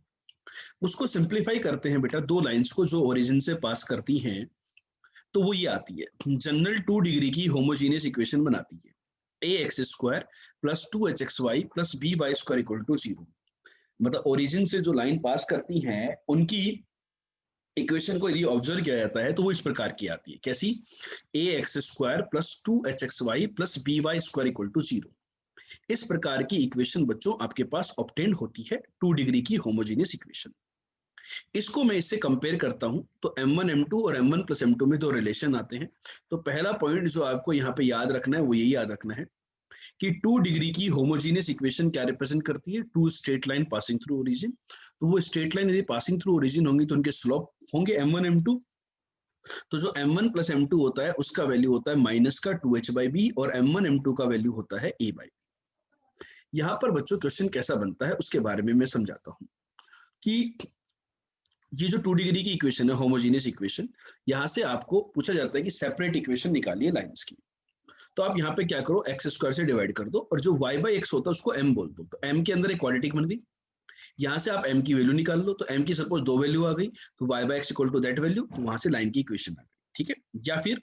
S1: उसको सिंप्लीफाई करते हैं बेटा, दो लाइंस को जो ओरिजिन से पास करती हैं, तो वो ये आती है, जनरल 2 डिग्री की होमोजीनियस इक्वेशन बनाती है, ax² plus 2hxy plus by square equal to 0। मतलब ओरिजिन से जो लाइन पास करती हैं उनकी इक्वेशन को यदि ऑब्जर्व किया जाता है तो वो इस प्रकार की आती है, कैसी, ax² plus 2hxy plus by square equal to 0। इस प्रकार की इक्वेशन बच्चों आपके पास ऑब्टेन होती है 2 डिग्री की होमोजीनियस इक्वेशन। इसको मैं इससे कंपेयर करता हूं तो m1 m2 और m1 प्लस m2 में दो रिलेशन आते हैं। तो पहला पॉइंट जो आपको यहाँ पे याद रखना है वो यही याद रखना है कि 2 डिग्री की होमोजीनियस इक्वेशन क्या रिप्रेजेंट करती है, 2 straight line passing through origin. तो वो स्ट्रेट लाइन यदि पासिंग थ्रू ओरिजिन होंगी तो उनके स्लोप होंगे m1 m2, तो जो m1 प्लस m2 होता है उसका वैल्यू होता है माइनस का 2h/b और m1 m2 का वैल्यू होता है a/b। यहाँ पर बच्चों क्वेश्चन कैसा बनता है उसके बारे में मैं समझाता हूँ कि ये जो 2 डिग्री की इक्वेशन है होमोजेनियस इक्वेशन, यहाँ से आपको पूछा जाता है कि सेपरेट इक्वेशन निकालिए लाइंस की। तो आप यहाँ पे क्या करो, एक्स स्क्वायर से डिवाइड कर दो और जो y बाई एक्स होता है उसको m बोल दो। तो m के अंदर एक क्वाड्रेटिक बन गई, यहाँ से आप m की वैल्यू निकाल लो। तो m की सपोज 2 वैल्यू आ गई, तो y by X equal to that value, तो वहां से लाइन की इक्वेशन आ गई। ठीक है, या फिर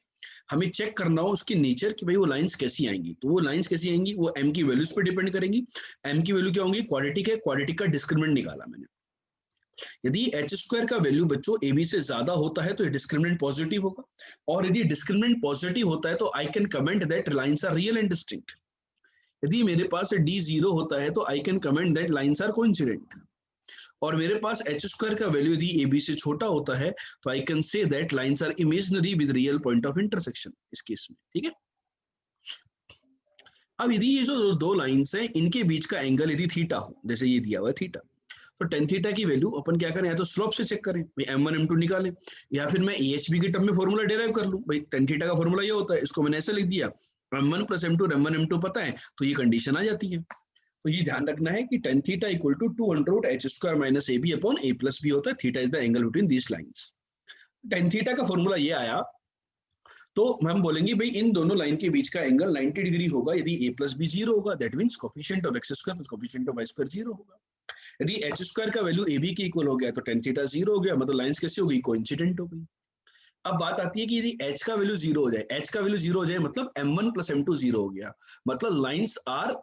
S1: हमें चेक करना हो उसकी नेचर कि भाई वो लाइंस कैसी आएंगी, तो वो लाइंस कैसी आएंगी वो m की वैल्यूज पे डिपेंड करेंगी। m की वैल्यू क्या होंगी, क्वाड्रेटिक है, क्वाड्रेटिक का डिस्क्रिमिनेंट निकाला मैंने। यदि एच स्क्वायर का वैल्यू बच्चों ए बी से ज्यादा होता है तो डिस्क्रिमिनेंट पॉजिटिव होगा, और यदि डिस्क्रिमिनेंट पॉजिटिव होता है तो I can comment that lines are real and distinct. यदि मेरे पास डी 0 होता है तो I can comment that lines are coincident, और मेरे पास एच स्क्वायर का वैल्यू यदि ए बी से छोटा होता है तो I can say that lines are imaginary with real point of intersection इस केस में। ठीक है, अब यदि ये जो दो लाइंस हैं इनके बीच का एंगल यदि थीटा हो, जैसे ये दिया हुआ है थीटा, तो टेन थीटा की वैल्यू अपन क्या करें, या तो स्लोप से चेक करें भाई m1 m2 निकालें, या फिर मैं EHB के टर्म में फॉर्मूला डेराइव कर लूं। भाई टेन थीटा का फॉर्मूला ये होता है, इसको मैंने ऐसे लिख दिया, m1 plus m2 m1 m2 पता है, तो ये कंडीशन आ जाती है। तो ये ध्यान रखना है कि tan theta equal to 2 h स्क्वायर minus ab upon a plus b होता है। Theta is the angle between these lines. Tan theta का फॉर्मूला ये आया, तो हम बोलेंगे भाई इन दोनों लाइन के बीच का एंगल 90 डिग्री होगा यदि a प्लस b 0 होगा, that means coefficient of x square plus coefficient of y square 0 होगा। यदि एच स्क्वायर का वैल्यू ए बी के इक्वल हो गया तो टेन थीटा 0 हो गया, मतलब लाइंस कैसी हो गई, कोइंसिडेंट हो गई। अब बात आती है कि यदि एच का वैल्यू 0 हो जाए, एच का वैल्यू 0 हो जाए मतलब m1 प्लस m2 0 हो गया, मतलब लाइंस आर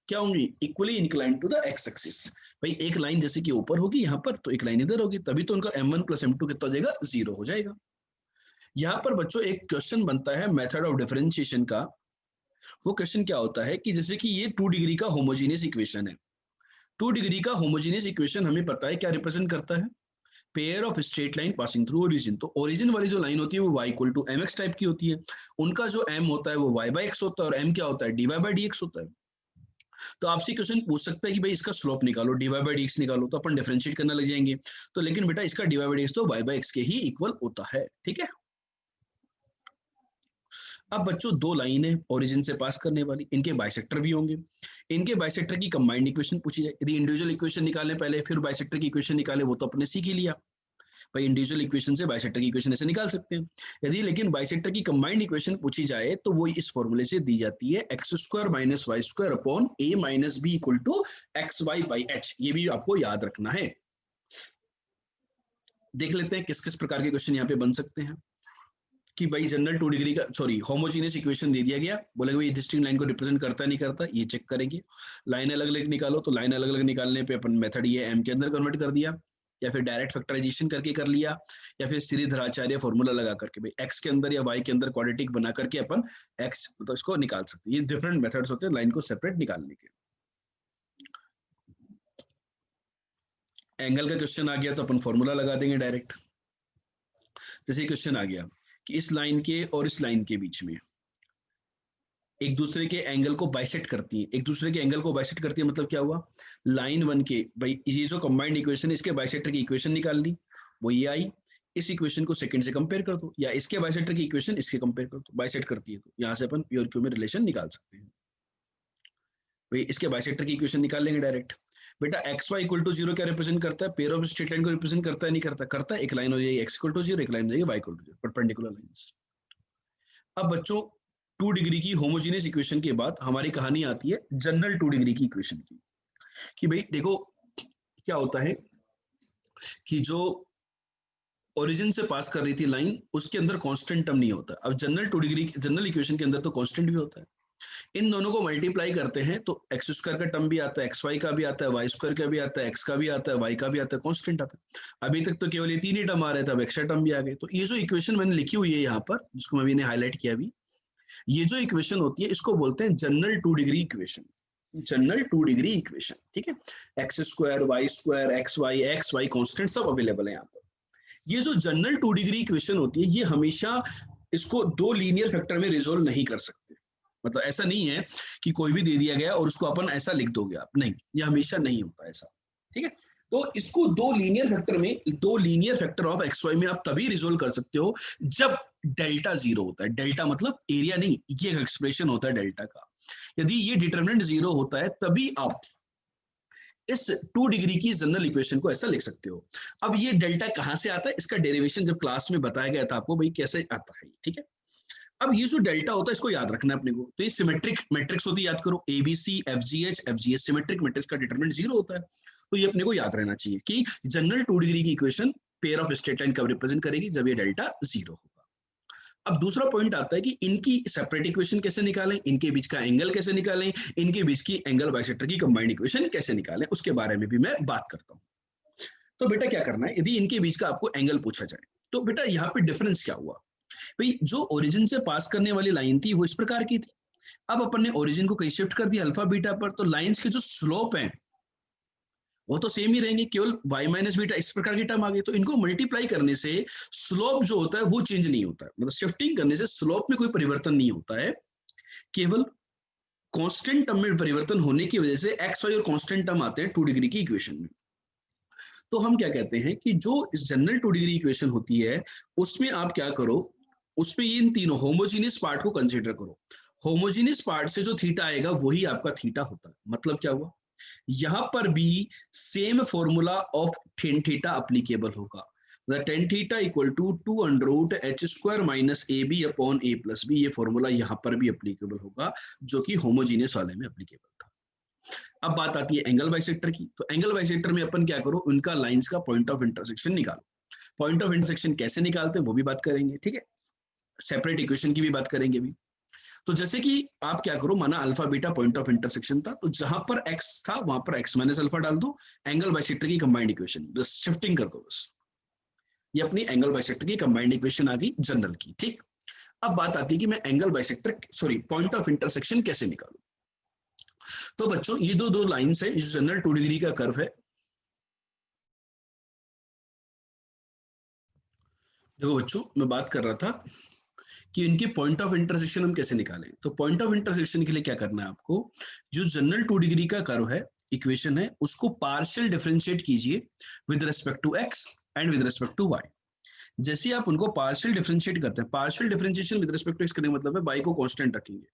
S1: क्या होंगी, equally inclined to the X axis. भाई एक लाइन जैसे कि ऊपर होगी यहाँ पर, तो एक लाइन इधर होगी, तभी तो उनका m1 प्लस m2 कितना हो जाएगा, 0 हो जाएगा। यहाँ पर बच्चों एक क्वेश्चन बनता है मेथड ऑफ डिफरेंशिएशन का। वो क्वेश्चन क्या होता है कि जैसे कि ये 2 डिग्री का होमोजेनियस इक्वेशन है, 2 डिग्री का होमोजेनियस इक्वेशन हमें पता है क्या रिप्रेजेंट करता है, pair of straight line passing through origin. तो ओरिजिन वाली जो लाइन होती है वो y equal to mx type की होती है, उनका जो m होता है वो y बाई एक्स होता है, और m क्या होता है, dy बाई dx होता है। तो आपसे क्वेश्चन पूछ सकता है कि भाई इसका स्लोप निकालो, dy बाई dx निकालो, तो अपन डिफरेंशिएट करने लग जाएंगे। तो लेकिन बेटा इसका dy बाई dx तो y बाई एक्स के ही इक्वल होता है। ठीक है, अब बच्चों दो लाइन है ओरिजिन से पास करने वाली, इनके बाइसेक्टर भी होंगे, इनके बाइसेक्टर की कंबाइंड इक्वेशन पूछी जाए। यदि इंडिविजुअल इक्वेशन निकालें पहले फिर बाइसेक्टर की इक्वेशन निकाले, वो तो अपने सीख ही लिया, भाई इंडिविजुअल इक्वेशन से बाइसेक्टर की इक्वेशन ऐसे निकाल सकते हैं। यदि लेकिन बाइसेक्टर की कंबाइंड इक्वेशन पूछी जाए तो वो इस फॉर्मूले से दी जाती है, X square minus Y square upon A minus B equal to X Y by H. ये भी आपको याद रखना है। देख लेते हैं किस किस प्रकार के क्वेश्चन यहाँ पे बन सकते हैं। कि भाई जनरल 2 डिग्री का होमोजेनियस इक्वेशन दे दिया गया, बोले भाई डिस्टिंक्ट लाइन को रिप्रेजेंट करता नहीं करता, ये चेक करेंगे। लाइन अलग अलग निकालो, तो लाइन अलग अलग निकालने पे अपन मेथड ये एम के अंदर कन्वर्ट कर दिया, या फिर डायरेक्ट फैक्टराइजेशन करके कर लिया, या फिर श्रीधराचार्य फॉर्मूला लगा करके भाई एक्स के अंदर या वाई के अंदर क्वाड्रेटिक बना करके अपन एक्स मतलब इसको निकाल सकते हैं। ये डिफरेंट मेथड्स होते हैं लाइन को सेपरेट निकालने के। एंगल का क्वेश्चन आ गया तो अपन फॉर्मूला लगा देंगे डायरेक्ट। जैसे क्वेश्चन आ गया कि इस लाइन के और इस लाइन के बीच में एक दूसरे के एंगल को बाइसेक्ट करती है, एक दूसरे के एंगल को बाइसेक्ट करती है, मतलब क्या हुआ, लाइन वन के भाई ये जो कंबाइंड इक्वेशन है इसके बाइसेक्टर की इक्वेशन निकाल ली, वो ये आई। इस इक्वेशन को सेकंड से कंपेयर कर दो, या इसके बाइसेक्टर की इक्वेशन इसके कंपेयर कर दो, बाइसेक्ट करती है तो यहाँ से अपन प्योर क्यू में रिलेशन निकाल सकते हैं। भाई इसके बाइसेक्टर की इक्वेशन निकाल लेंगे डायरेक्ट। बेटा एक्स वाई इक्वल टू 0 क्या रिप्रेजेंट करता है, पेयर ऑफ स्ट्रेट लाइन को रिप्रेजेंट करता है, नहीं करता, करता है। एक लाइन हो जाएगी एक्स इक्वल टू 0, एक लाइन हो जाएगी Y equal to 0, perpendicular lines. अब बच्चों 2 डिग्री की होमोजेनियस इक्वेशन के बाद हमारी कहानी आती है जनरल 2 डिग्री की इक्वेशन की। कि भाई देखो क्या होता है कि जो ओरिजिन से पास कर रही थी लाइन उसके अंदर कांस्टेंट टर्म नहीं होता। अब जनरल 2 डिग्री जनरल इक्वेशन के अंदर तो कांस्टेंट भी होता है। इन दोनों को मल्टीप्लाई करते हैं तो एक्स स्क्वायर का टर्म भी आता है, एक्स वाई का भी आता है, वाई स्क्वायर का भी आता है, एक्स का भी आता है, वाई का भी आता है, कांस्टेंट आता है। अभी तक तो केवल ये तीन ही टर्म आ रहे थे, अब एक्स्ट्रा टर्म भी आ गए। तो ये जो इक्वेशन मैंने लिखी हुई है यहाँ पर, जिसको मैं अभी ने हाईलाइट किया अभी, ये जो इक्वेशन होती है इसको बोलते हैं general 2 degree equation. General 2 degree equation, ठीक है। X square, X Y constant सब अवेलेबल है यहाँ पर। ये जो जनरल 2 डिग्री इक्वेशन होती है ये हमेशा इसको दो लीनियर फैक्टर में रिजोल्व नहीं कर सकते। मतलब ऐसा नहीं है कि कोई भी दे दिया गया और उसको अपन ऐसा लिख दोगे आप, नहीं, ये हमेशा नहीं होता ऐसा, ठीक है। तो इसको दो linear factor of X Y में आप तभी रिजोल्व कर सकते हो जब डेल्टा जीरो होता है। डेल्टा मतलब एरिया नहीं, ये एक्सप्रेशन होता है डेल्टा का। यदि ये डिटरमिनेंट जीरो होता है तभी आप इस 2 डिग्री की जनरल इक्वेशन को ऐसा लिख सकते हो। अब ये डेल्टा कहां से आता है, इसका डेरिवेशन जब क्लास में बताया गया था आपको भाई कैसे आता है, ठीक है। अब ये जो डेल्टा होता है इसको याद रखना है अपने को। तो ये सिमेट्रिक मैट्रिक्स होती है, याद करो, एबीसी एफजीएच सिमेट्रिक मैट्रिक्स का डिटरमिनेंट जीरो होता है। तो ये अपने को याद रहना चाहिए कि जनरल 2 डिग्री की equation pair of straight line कब रिप्रेजेंट करेगी, जब ये डेल्टा जीरो होगा। अब दूसरा पॉइंट आता है कि इनकी सेपरेट इक्वेशन कैसे निकालें, इनके बीच का एंगल कैसे निकालें, इनके बीच की एंगल बाइसेक्टर की कंबाइंड इक्वेशन कैसे निकालें, उसके बारे में भी मैं बात करता हूं। तो बेटा क्या करना है, यदि इनके बीच का आपको एंगल पूछा जाए तो बेटा यहाँ पे डिफरेंस क्या हुआ भाई, जो ओरिजिन से पास करने वाली लाइन थी वो इस प्रकार की थी। अब अपन ने ओरिजिन को कहीं शिफ्ट कर दिया अल्फा बीटा पर, तो लाइंस के जो स्लोप हैं वो तो सेम ही रहेंगे, केवल y माइनस बीटा इस प्रकार की टर्म आ गई। तो इनको मल्टीप्लाई करने से स्लोप जो होता है वो चेंज नहीं होता है, मतलब शिफ्टिंग करने से स्लोप में कोई परिवर्तन नहीं होता है, केवल कांस्टेंट टर्म में परिवर्तन होने की वजह से एक्स वाई और कांस्टेंट टर्म आते हैं 2 डिग्री की इक्वेशन में। तो हम क्या कहते हैं कि जो जनरल 2 डिग्री इक्वेशन होती है उसमें आप क्या करो, उसमें इन तीनों होमोजीनियस पार्ट को कंसीडर करो। होमोजीनियस पार्ट से जो थीटा आएगा वही आपका थीटा होता है। मतलब क्या हुआ, यहां पर भी same formula of tan theta applicable होगा। Tan theta equal to 2√h² minus A B upon A plus B, ये फॉर्मूला यहां पर भी अप्लीकेबल होगा जो कि होमोजीनियस वाले में अप्लीकेबल था। अब बात आती है एंगल बाइसेक्टर की। तो एंगल बाइसेक्टर में अपन क्या करो, उनका लाइंस का पॉइंट ऑफ इंटरसेक्शन निकालो। पॉइंट ऑफ इंटरसेक्शन कैसे निकालते हैं वो भी बात करेंगे, ठीक है। सेपरेट इक्वेशन की भी बात करेंगे भी। तो जैसे कि आप क्या करो, माना alpha beta point of intersection था, तो जहां पर एक्स था वहां पर एक्स माइनस अल्फा डाल दो, एंगल बाइसेक्टर की कंबाइंड इक्वेशन, बस शिफ्टिंग कर दो बस। ये अपनी एंगल बाइसेक्टर की कंबाइंड इक्वेशन आ गई जनरल की, ठीक। अब बात आती है कि मैं angle bisector point of intersection कैसे निकालू। तो बच्चों ये दो लाइंस है, जनरल 2 डिग्री का कर्व है। देखो बच्चों मैं बात कर रहा था कि इनके पॉइंट ऑफ इंटरसेक्शन हम कैसे निकालें। तो पॉइंट ऑफ इंटरसेक्शन के लिए क्या करना है आपको, जो जनरल 2 डिग्री का कर्व है, इक्वेशन है, उसको पार्शियल डिफरेंशिएट कीजिए with respect to x and with respect to y. जैसे आप उनको पार्शियल डिफरेंशिएट करते हैं, partial differentiation with respect to x करने का मतलब है वाई को कांस्टेंट रखेंगे,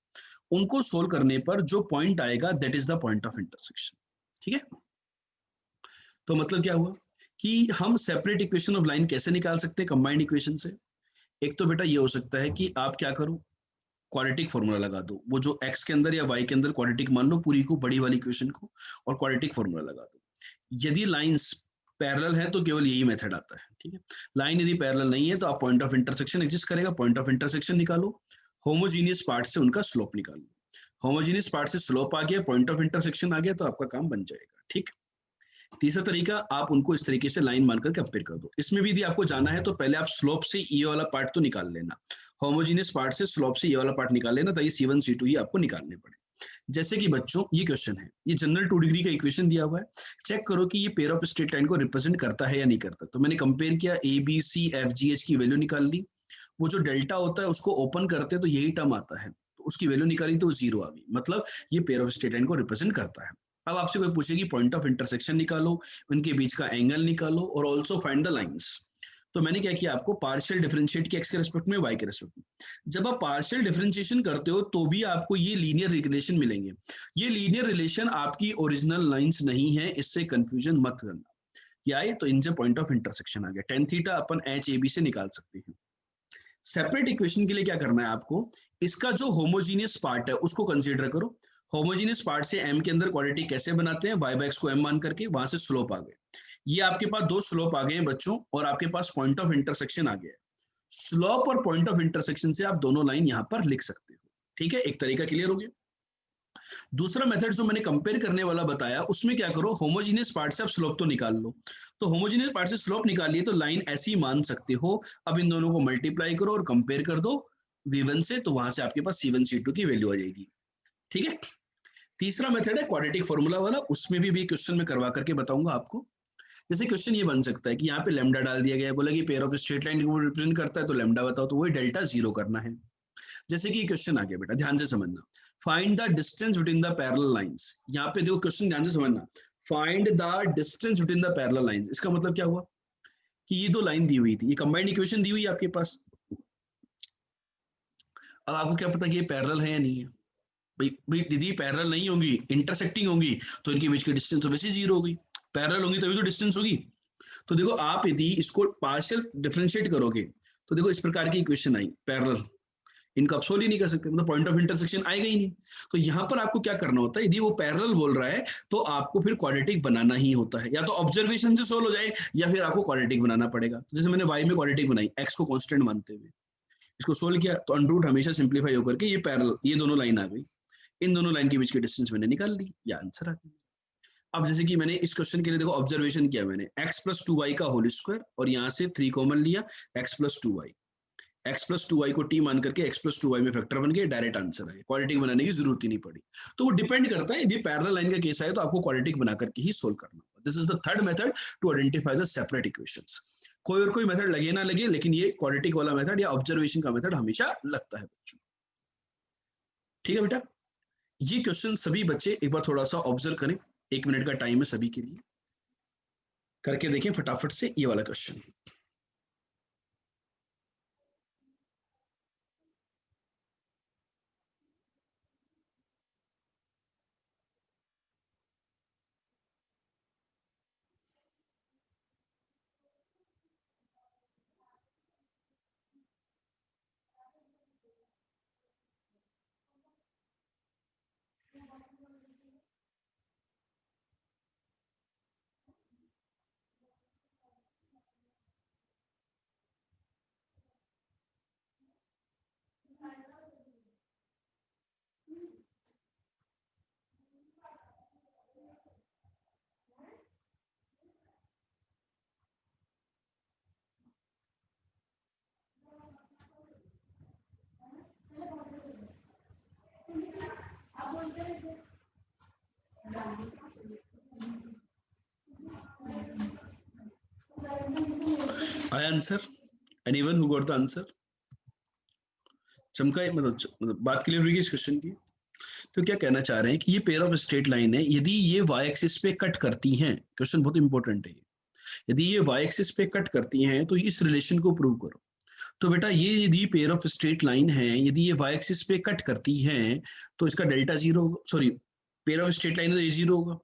S1: उनको सोल्व करने पर जो पॉइंट आएगा that is the point of intersection, ठीक है। तो मतलब क्या हुआ कि हम सेपरेट इक्वेशन ऑफ लाइन कैसे निकाल सकते हैं कंबाइंड इक्वेशन से। एक तो बेटा ये हो सकता है कि आप क्या करो, क्वाड्रेटिक फॉर्मूला लगा दो, वो जो एक्स के अंदर या वाई के अंदर क्वाड्रेटिक मान लो पूरी को, बड़ी वाली इक्वेशन को, और क्वाड्रेटिक फॉर्मूला लगा दो। यदि लाइंस पैरेलल है तो केवल यही मेथड आता है, ठीक है। लाइन यदि पैरेलल नहीं है तो आप पॉइंट ऑफ इंटरसेक्शन एग्जिस्ट करेगा, पॉइंट ऑफ इंटरसेक्शन निकालो, होमोजीनियस पार्ट से उनका स्लोप निकालो। होमोजीनियस पार्ट से स्लोप आ गया, पॉइंट ऑफ इंटरसेक्शन आ गया, तो आपका काम बन जाएगा, ठीक। तीसरा तरीका, आप उनको इस तरीके से लाइन मानकर कंपेयर कर दो। इसमें भी यदि आपको जाना है तो पहले आप स्लोप से ये वाला पार्ट तो निकाल लेना, होमोजीनियस पार्ट से स्लोप से ये वाला पार्ट निकाल लेना, ताकि C1 C2 ही आपको निकालने पड़े। जैसे कि बच्चों ये क्वेश्चन है, ये जनरल 2 डिग्री का इक्वेशन दिया हुआ है, चेक करो कि ये पेयर ऑफ स्ट्रेट लाइन को रिप्रेजेंट करता है या नहीं करता। तो मैंने कंपेयर किया, ABCFGH की वैल्यू निकाल ली, वो जो डेल्टा होता है उसको ओपन करते हैं तो यही टर्म आता है, तो उसकी वैल्यू निकाली तो जीरो आ गई, मतलब ये पेयर ऑफ स्ट्रेट लाइन को रिप्रेजेंट करता है। अब आपसे कोई पूछेगी पॉइंट ऑफ इंटरसेक्शन निकालो, उनके बीच का एंगल निकालो, और ऑल्सो फाइंड द लाइंस। तो मैंने क्या किया, आपको पार्शियल डिफरेंशिएट किया एक्स के रेस्पेक्ट में, वाई के रेस्पेक्ट में। जब आप पार्शियल डिफरेंशिएशन करते हो तो भी आपको ये लीनियर रिलेशन मिलेंगे। ये लीनियर रिलेशन आपकी ओरिजिनल लाइंस नहीं है, इससे कंफ्यूजन मत करना। क्या है, तो इनसे पॉइंट ऑफ इंटरसेक्शन आ गया, टेन थीटा अपन HAB से निकाल सकते हैं। सेपरेट इक्वेशन के लिए क्या करना है आपको, इसका जो होमोजीनियस पार्ट है उसको कंसीडर करो। होमोजीनियस पार्ट से m के अंदर क्वाड्रेटिक कैसे बनाते हैं, y बाय x को m मान करके, वहां से स्लोप आ गए। ये आपके पास दो स्लोप आ गए हैं बच्चों, और आपके पास पॉइंट ऑफ इंटरसेक्शन आ गया है। स्लोप और पॉइंट ऑफ इंटरसेक्शन से आप दोनों लाइन यहां पर लिख सकते हो, ठीक है। एक तरीका क्लियर हो गया। दूसरा मेथड जो मैंने कंपेयर करने वाला बताया, उसमें क्या करो, होमोजीनियस पार्ट से आप स्लोप तो निकाल लो। तो होमोजीनियस पार्ट से स्लोप निकालिए तो लाइन ऐसी मान सकते हो। अब इन दोनों को मल्टीप्लाई करो और कंपेयर कर दो V1 से, तो वहां से आपके पास C1 C2 की वैल्यू आ जाएगी, ठीक है। तीसरा मेथड है क्वाड्रेटिक फॉर्मूला वाला, उसमें भी क्वेश्चन में करवा करके बताऊंगा आपको। जैसे क्वेश्चन ये बन सकता है कि यहाँ पे लैम्डा डाल दिया गया है, बोला कि पेयर ऑफ स्ट्रेट लाइन को रिप्रेजेंट करता है, तो लैम्डा बताओ, तो वही डेल्टा जीरो करना है। जैसे कि क्वेश्चन आ गया बेटा, ध्यान से समझना, find the distance between the parallel lines. यहाँ पे देखो क्वेश्चन ध्यान से समझना, find the distance between the parallel lines. इसका मतलब क्या हुआ कि ये दो लाइन दी हुई थी, ये कंबाइंड इक्वेशन दी हुई है आपके पास। अब आपको क्या पता कि ये पैरेलल है या नहीं है? भाई भाई यदि पैरेलल नहीं होंगी, इंटरसेक्टिंग होंगी, तो इनके बीच की डिस्टेंस तो वैसे जीरो होगी। पैरेलल होंगी तभी तो डिस्टेंस होगी। तो देखो आप यदि इसको पार्शियल डिफरेंशिएट करोगे तो देखो इस प्रकार की इक्वेशन आई पैरेलल, इनका आप सोल्व ही नहीं कर सकते, मतलब पॉइंट ऑफ इंटरसेक्शन आएगा ही नहीं। तो यहाँ पर आपको क्या करना होता है, यदि वो पैरेलल बोल रहा है तो आपको फिर क्वाड्रेटिक बनाना ही होता है, या तो ऑब्जर्वेशन से सोल्व हो जाए या फिर आपको क्वाड्रेटिक बनाना पड़ेगा। तो जैसे मैंने वाई में क्वाड्रेटिक बनाई, एक्स को कांस्टेंट मानते हुए इसको सोल्व किया, तो अंडर रूट हमेशा सिंप्लीफाई होकर के ये पैरेलल, ये दोनों लाइन आ गई, इन दोनों लाइन के बीच की डिस्टेंस मैंने निकाल ली, या आंसर आ गया। अब जैसे कि मैंने इस क्वेश्चन के लिए देखो ऑब्जर्वेशन किया मैंने, x प्लस 2y का होल स्क्वायर और यहाँ से 3 कॉमन लिया, x plus 2y, x plus 2y को t मान करके x प्लस 2y में फैक्टर बन गया, डायरेक्ट आंसर है, क्वाड्रेटिक बनाने की जरूरत ही नहीं पड़ी। तो वो डिपेंड करता है, यदि पैरेलल लाइन का केस है तो आपको क्वाड्रेटिक बना करके ही सोल्व करना होगा। This is the third method to identify the separate equations. कोई और कोई मेथड लगे ना लगे, लेकिन ये क्वाड्रेटिक वाला मेथड या ऑब्जर्वेशन का मेथड हमेशा लगता है बच्चों। ठीक है बेटा, ये क्वेश्चन सभी बच्चे एक बार थोड़ा सा ऑब्जर्व करें, 1 मिनट का टाइम है सभी के लिए, करके देखें फटाफट से ये वाला क्वेश्चन। आया answer? Anyone who got the answer? चमका, मतलब बात क्लियर हुई इस क्वेश्चन की? तो क्या कहना चाह रहे हैं कि ये पेयर ऑफ स्ट्रेट लाइन है, यदि ये वाई एक्सिस पे कट करती हैं, क्वेश्चन बहुत इंपॉर्टेंट है, यदि ये वाई एक्सिस पे कट करती हैं तो इस रिलेशन को प्रूव करो। तो बेटा ये यदि पेयर ऑफ स्ट्रेट लाइन है, यदि ये वाई एक्सिस पे कट करती हैं तो इसका डेल्टा जीरो होगा, sorry pair of straight line है तो ये जीरो होगा।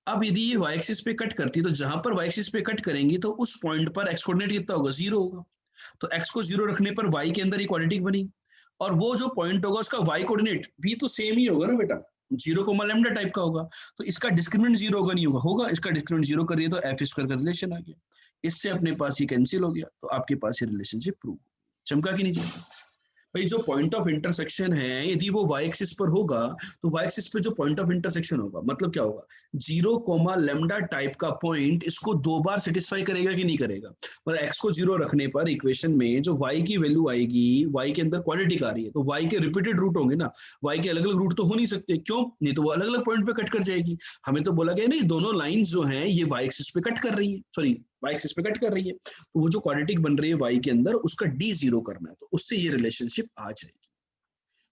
S1: अब यदि ये वाई एक्सिस पे कट करती है तो जहां पर वाई एक्सिस पे कट करेंगी तो उस पॉइंट पर एक्स कोऑर्डिनेट कितना होगा, जीरो होगा। तो एक्स को जीरो रखने पर वाई के अंदर इक्वालिटी बनी, और वो जो पॉइंट होगा उसका वाई कोऑर्डिनेट भी तो सेम ही होगा ना बेटा, जीरो कोमा लैम्डा टाइप का होगा। तो इसका डिस्क्रिमिनेंट जीरो होगा, नहीं होगा, होगा, इसका डिस्क्रिमिनेंट जीरो कर दिया तो एफ स्क्वायर का रिलेशन आ गया, इससे अपने पास ये कैंसिल हो गया, तो आपके पास ये रिलेशनशिप प्रूव। चमका कि नहीं चमका? भाई जो पॉइंट ऑफ इंटरसेक्शन है यदि वो वाई एक्सिस पर होगा तो वाई एक्सिस पे जो पॉइंट ऑफ इंटरसेक्शन होगा मतलब क्या होगा, जीरो कोमा लेमडा टाइप का पॉइंट इसको दो बार सेटिस्फाई करेगा कि नहीं करेगा। मतलब एक्स को जीरो रखने पर इक्वेशन में जो वाई की वैल्यू आएगी, वाई के अंदर क्वाड्रेटिक आ रही है तो वाई के रिपीटेड रूट होंगे ना, वाई के अलग अलग रूट तो हो नहीं सकते, क्यों, नहीं तो वो अलग अलग पॉइंट पे कट कर जाएगी। हमें तो बोला गया नहीं दोनों लाइंस जो हैं ये वाई एक्सिस पे कट कर रही है, सॉरी वाई एक्सिस पे कट कर रही है, तो वो जो क्वाड्रेटिक बन रही है वाई के अंदर उसका डी जीरो करना है, तो उससे ये रिलेशनशिप आ जाएगी।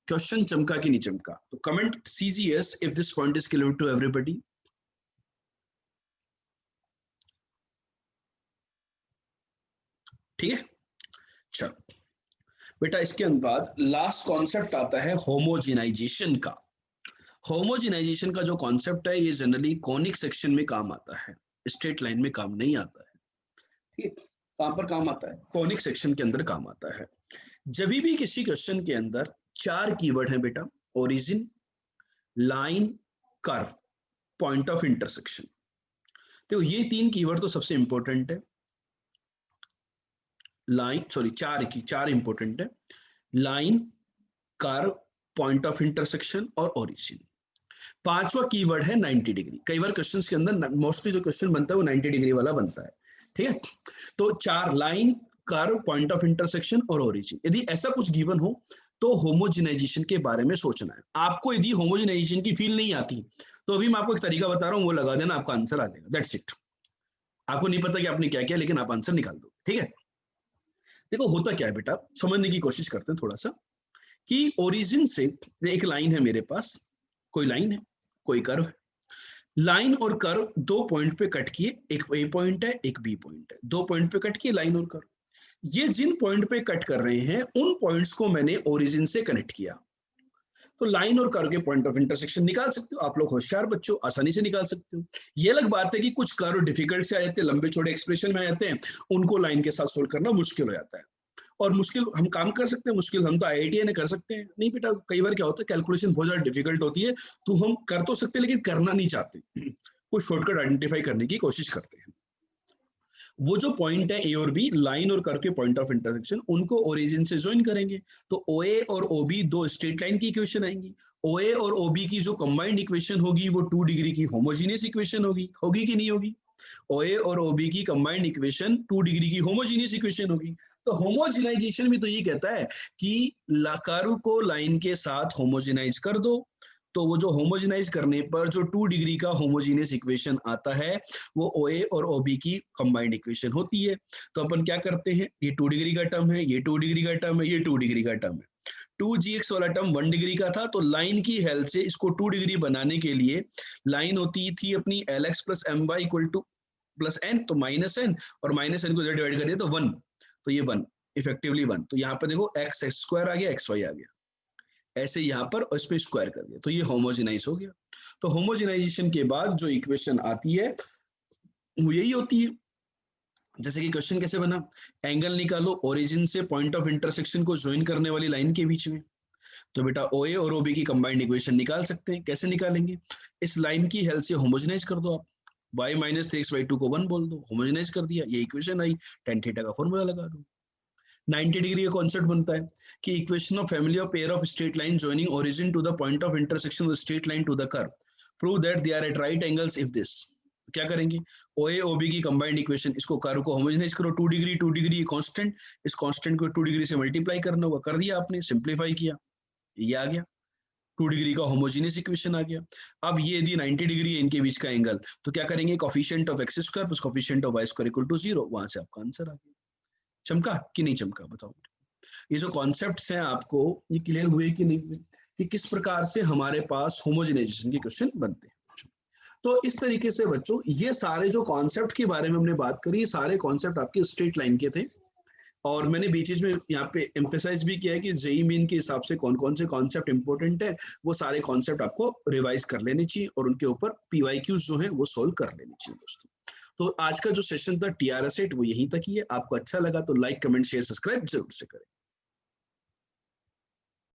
S1: क्वेश्चन चमका कि नहीं चमका? तो comment CGS if this point is clear to everybody. ठीक है, चलो बेटा इसके बाद लास्ट कॉन्सेप्ट आता है होमोजिनाइजेशन का। होमोजिनाइजेशन का जो कॉन्सेप्ट है ये जनरली कॉनिक सेक्शन में काम आता है, स्ट्रेट लाइन में काम नहीं आता है। ठीक है, कहां पर काम आता है, कॉनिक सेक्शन के अंदर काम आता है। जब भी किसी क्वेश्चन के अंदर चार कीवर्ड हैं बेटा, origin, line, curve, point of intersection, तो ये तीन कीवर्ड तो सबसे इंपॉर्टेंट है। लाइन, सॉरी चार इंपॉर्टेंट है, line, curve, point of intersection और ओरिजिन। पांचवा कीवर्ड है 90 डिग्री। कई बार क्वेश्चंस के अंदर मोस्टली जो क्वेश्चन बनता है वो 90 डिग्री वाला बनता है। ठीक है, तो चार, line, curve, point of intersection और ओरिजिन। यदि ऐसा कुछ गिवन हो तो होमोजिनाइजेशन के बारे में सोचना है। आपको यदि होमोजिनाइजेशन की फील नहीं आती तो अभी मैं आपको एक तरीका बता रहा हूँ, वो लगा देना, आपका आंसर आ जाएगा, दैट्स इट। आपको नहीं पता कि आपने क्या किया लेकिन आप आंसर निकाल दो। ठीक है, देखो होता क्या है बेटा, समझने की कोशिश करते हैं थोड़ा सा, कि ओरिजिन से एक लाइन है मेरे पास, कोई लाइन है, कोई कर्व है, लाइन और कर्व दो पॉइंट पे कट किए, एक ए पॉइंट है एक बी पॉइंट है, दो पॉइंट पे कट किए लाइन और कर्व। ये जिन पॉइंट पे कट कर रहे हैं उन पॉइंट्स को मैंने ओरिजिन से कनेक्ट किया। तो लाइन और कर्व के पॉइंट ऑफ इंटरसेक्शन निकाल सकते हो आप लोग, होशियार बच्चों, आसानी से निकाल सकते हो। ये अलग बात है कि कुछ कर्व डिफिकल्ट से आ जाते हैं, लंबे चौड़े एक्सप्रेशन में आ जाते हैं, उनको लाइन के साथ सोल्व करना मुश्किल हो जाता है। और मुश्किल हम काम कर सकते हैं, मुश्किल हम तो आईआईटी ने कर सकते हैं नहीं बेटा। कई बार क्या होता है कैलकुलेशन बहुत ज्यादा डिफिकल्ट होती है, तो हम कर तो सकते हैं लेकिन करना नहीं चाहते, कुछ शॉर्टकट आइडेंटिफाई करने की कोशिश करते हैं। वो जो पॉइंट है ए और बी, लाइन और कर्व के पॉइंट ऑफ इंटरसेक्शन, उनको ओरिजिन से ज्वाइन करेंगे। तो ओ ए और ओ बी दो स्ट्रेट लाइन की इक्वेशन आएंगी। ओ ए और ओ बी की जो कंबाइंड इक्वेशन होगी वो 2 डिग्री की होमोजीनियस इक्वेशन होगी। होगी कि नहीं होगी? ओ ए और ओ बी की कंबाइंड इक्वेशन 2 डिग्री की होमोजीनियस इक्वेशन होगी। तो होमोजिनाइजेशन भी तो ये कहता है कि कर्व को लाइन के साथ होमोजिनाइज कर दो। तो वो जो होमोजिनाइज करने पर जो 2 डिग्री का होमोजीनियस इक्वेशन आता है वो ओ ए और ओ बी की कंबाइंड इक्वेशन होती है। तो अपन क्या करते हैं, ये 2 डिग्री का टर्म है, ये 2 डिग्री का टर्म है, ये 2 डिग्री का टर्म है। 2gx वाला टर्म 1 डिग्री का था, तो लाइन की हेल्प से इसको 2 डिग्री बनाने के लिए लाइन होती थी अपनी lx plus m y equal to plus n, तो माइनस एन, और माइनस एन को डिवाइड कर दिया तो 1, तो ये 1 इफेक्टिवली 1। तो यहाँ पर देखो एक्स एक्स स्क्वायर आ गया, एक्स वाई आ गया, ऐसे यहाँ पर और इस पे स्क्वायर कर दिया, तो ये होमोजेनाइज हो गया। तो होमोजेनाइजेशन के बाद जो इक्वेशन आती है वो यही होती है। जैसे कि क्वेश्चन कैसे बना, एंगल निकालो ओरिजिन से पॉइंट ऑफ इंटरसेक्शन को ज्वाइन करने वाली लाइन के बीच में। तो बेटा ओ ए और ओ बी की कंबाइंड इक्वेशन निकाल सकते हैं। कैसे निकालेंगे, इस लाइन की हेल्प से होमोजेनाइज कर दो आप, y माइनस 3x/2 को 1 बोल दो, होमोजेनाइज कर दिया, ये इक्वेशन आई, tan थीटा का फॉर्मूला लगा दो। 90 डिग्री का कॉन्सेप्ट बनता है कि equation of family of pair of straight line joining origin to the point of intersection of straight line to the curve, prove that they are at right angles if this. क्या करेंगे, O A O B की combined equation, इसको curve को homogenize करो, 2 degree 2 degree constant, इस constant को 2 degree से multiply करना होगा, कर दिया आपने, सिंप्लीफाई किया, ये आ गया 2 डिग्री का होमोजेनियस इक्वेशन आ गया। अब ये यदि 90 डिग्री है इनके बीच का एंगल, तो क्या करेंगे, coefficient of x square plus coefficient of y square equal to 0, वहां से आपका आंसर आ गया। चमका कि नहीं चमका, बताओ। ये जो कॉन्सेप्ट्स हैं आपको ये क्लियर हुए कि नहीं हुए, कि किस प्रकार से हमारे पास होमोजेनाइजेशन के क्वेश्चन बनते हैं। तो इस तरीके से बच्चों ये सारे जो कॉन्सेप्ट के बारे में हमने बात करी, सारे कॉन्सेप्ट आपके स्ट्रेट लाइन के थे। और मैंने बीच में यहाँ पे एम्फेसाइज भी किया है कि जेई मीन के हिसाब से कौन कौन से कॉन्सेप्ट इंपॉर्टेंट है, वो सारे कॉन्सेप्ट आपको रिवाइज कर लेने चाहिए और उनके ऊपर पीवाईक्यूज जो है वो सोल्व कर लेने चाहिए दोस्तों। तो आज का जो सेशन था टीआरएस 8 वो यहीं तक ही है। आपको अच्छा लगा तो लाइक कमेंट शेयर सब्सक्राइब जरूर से करें।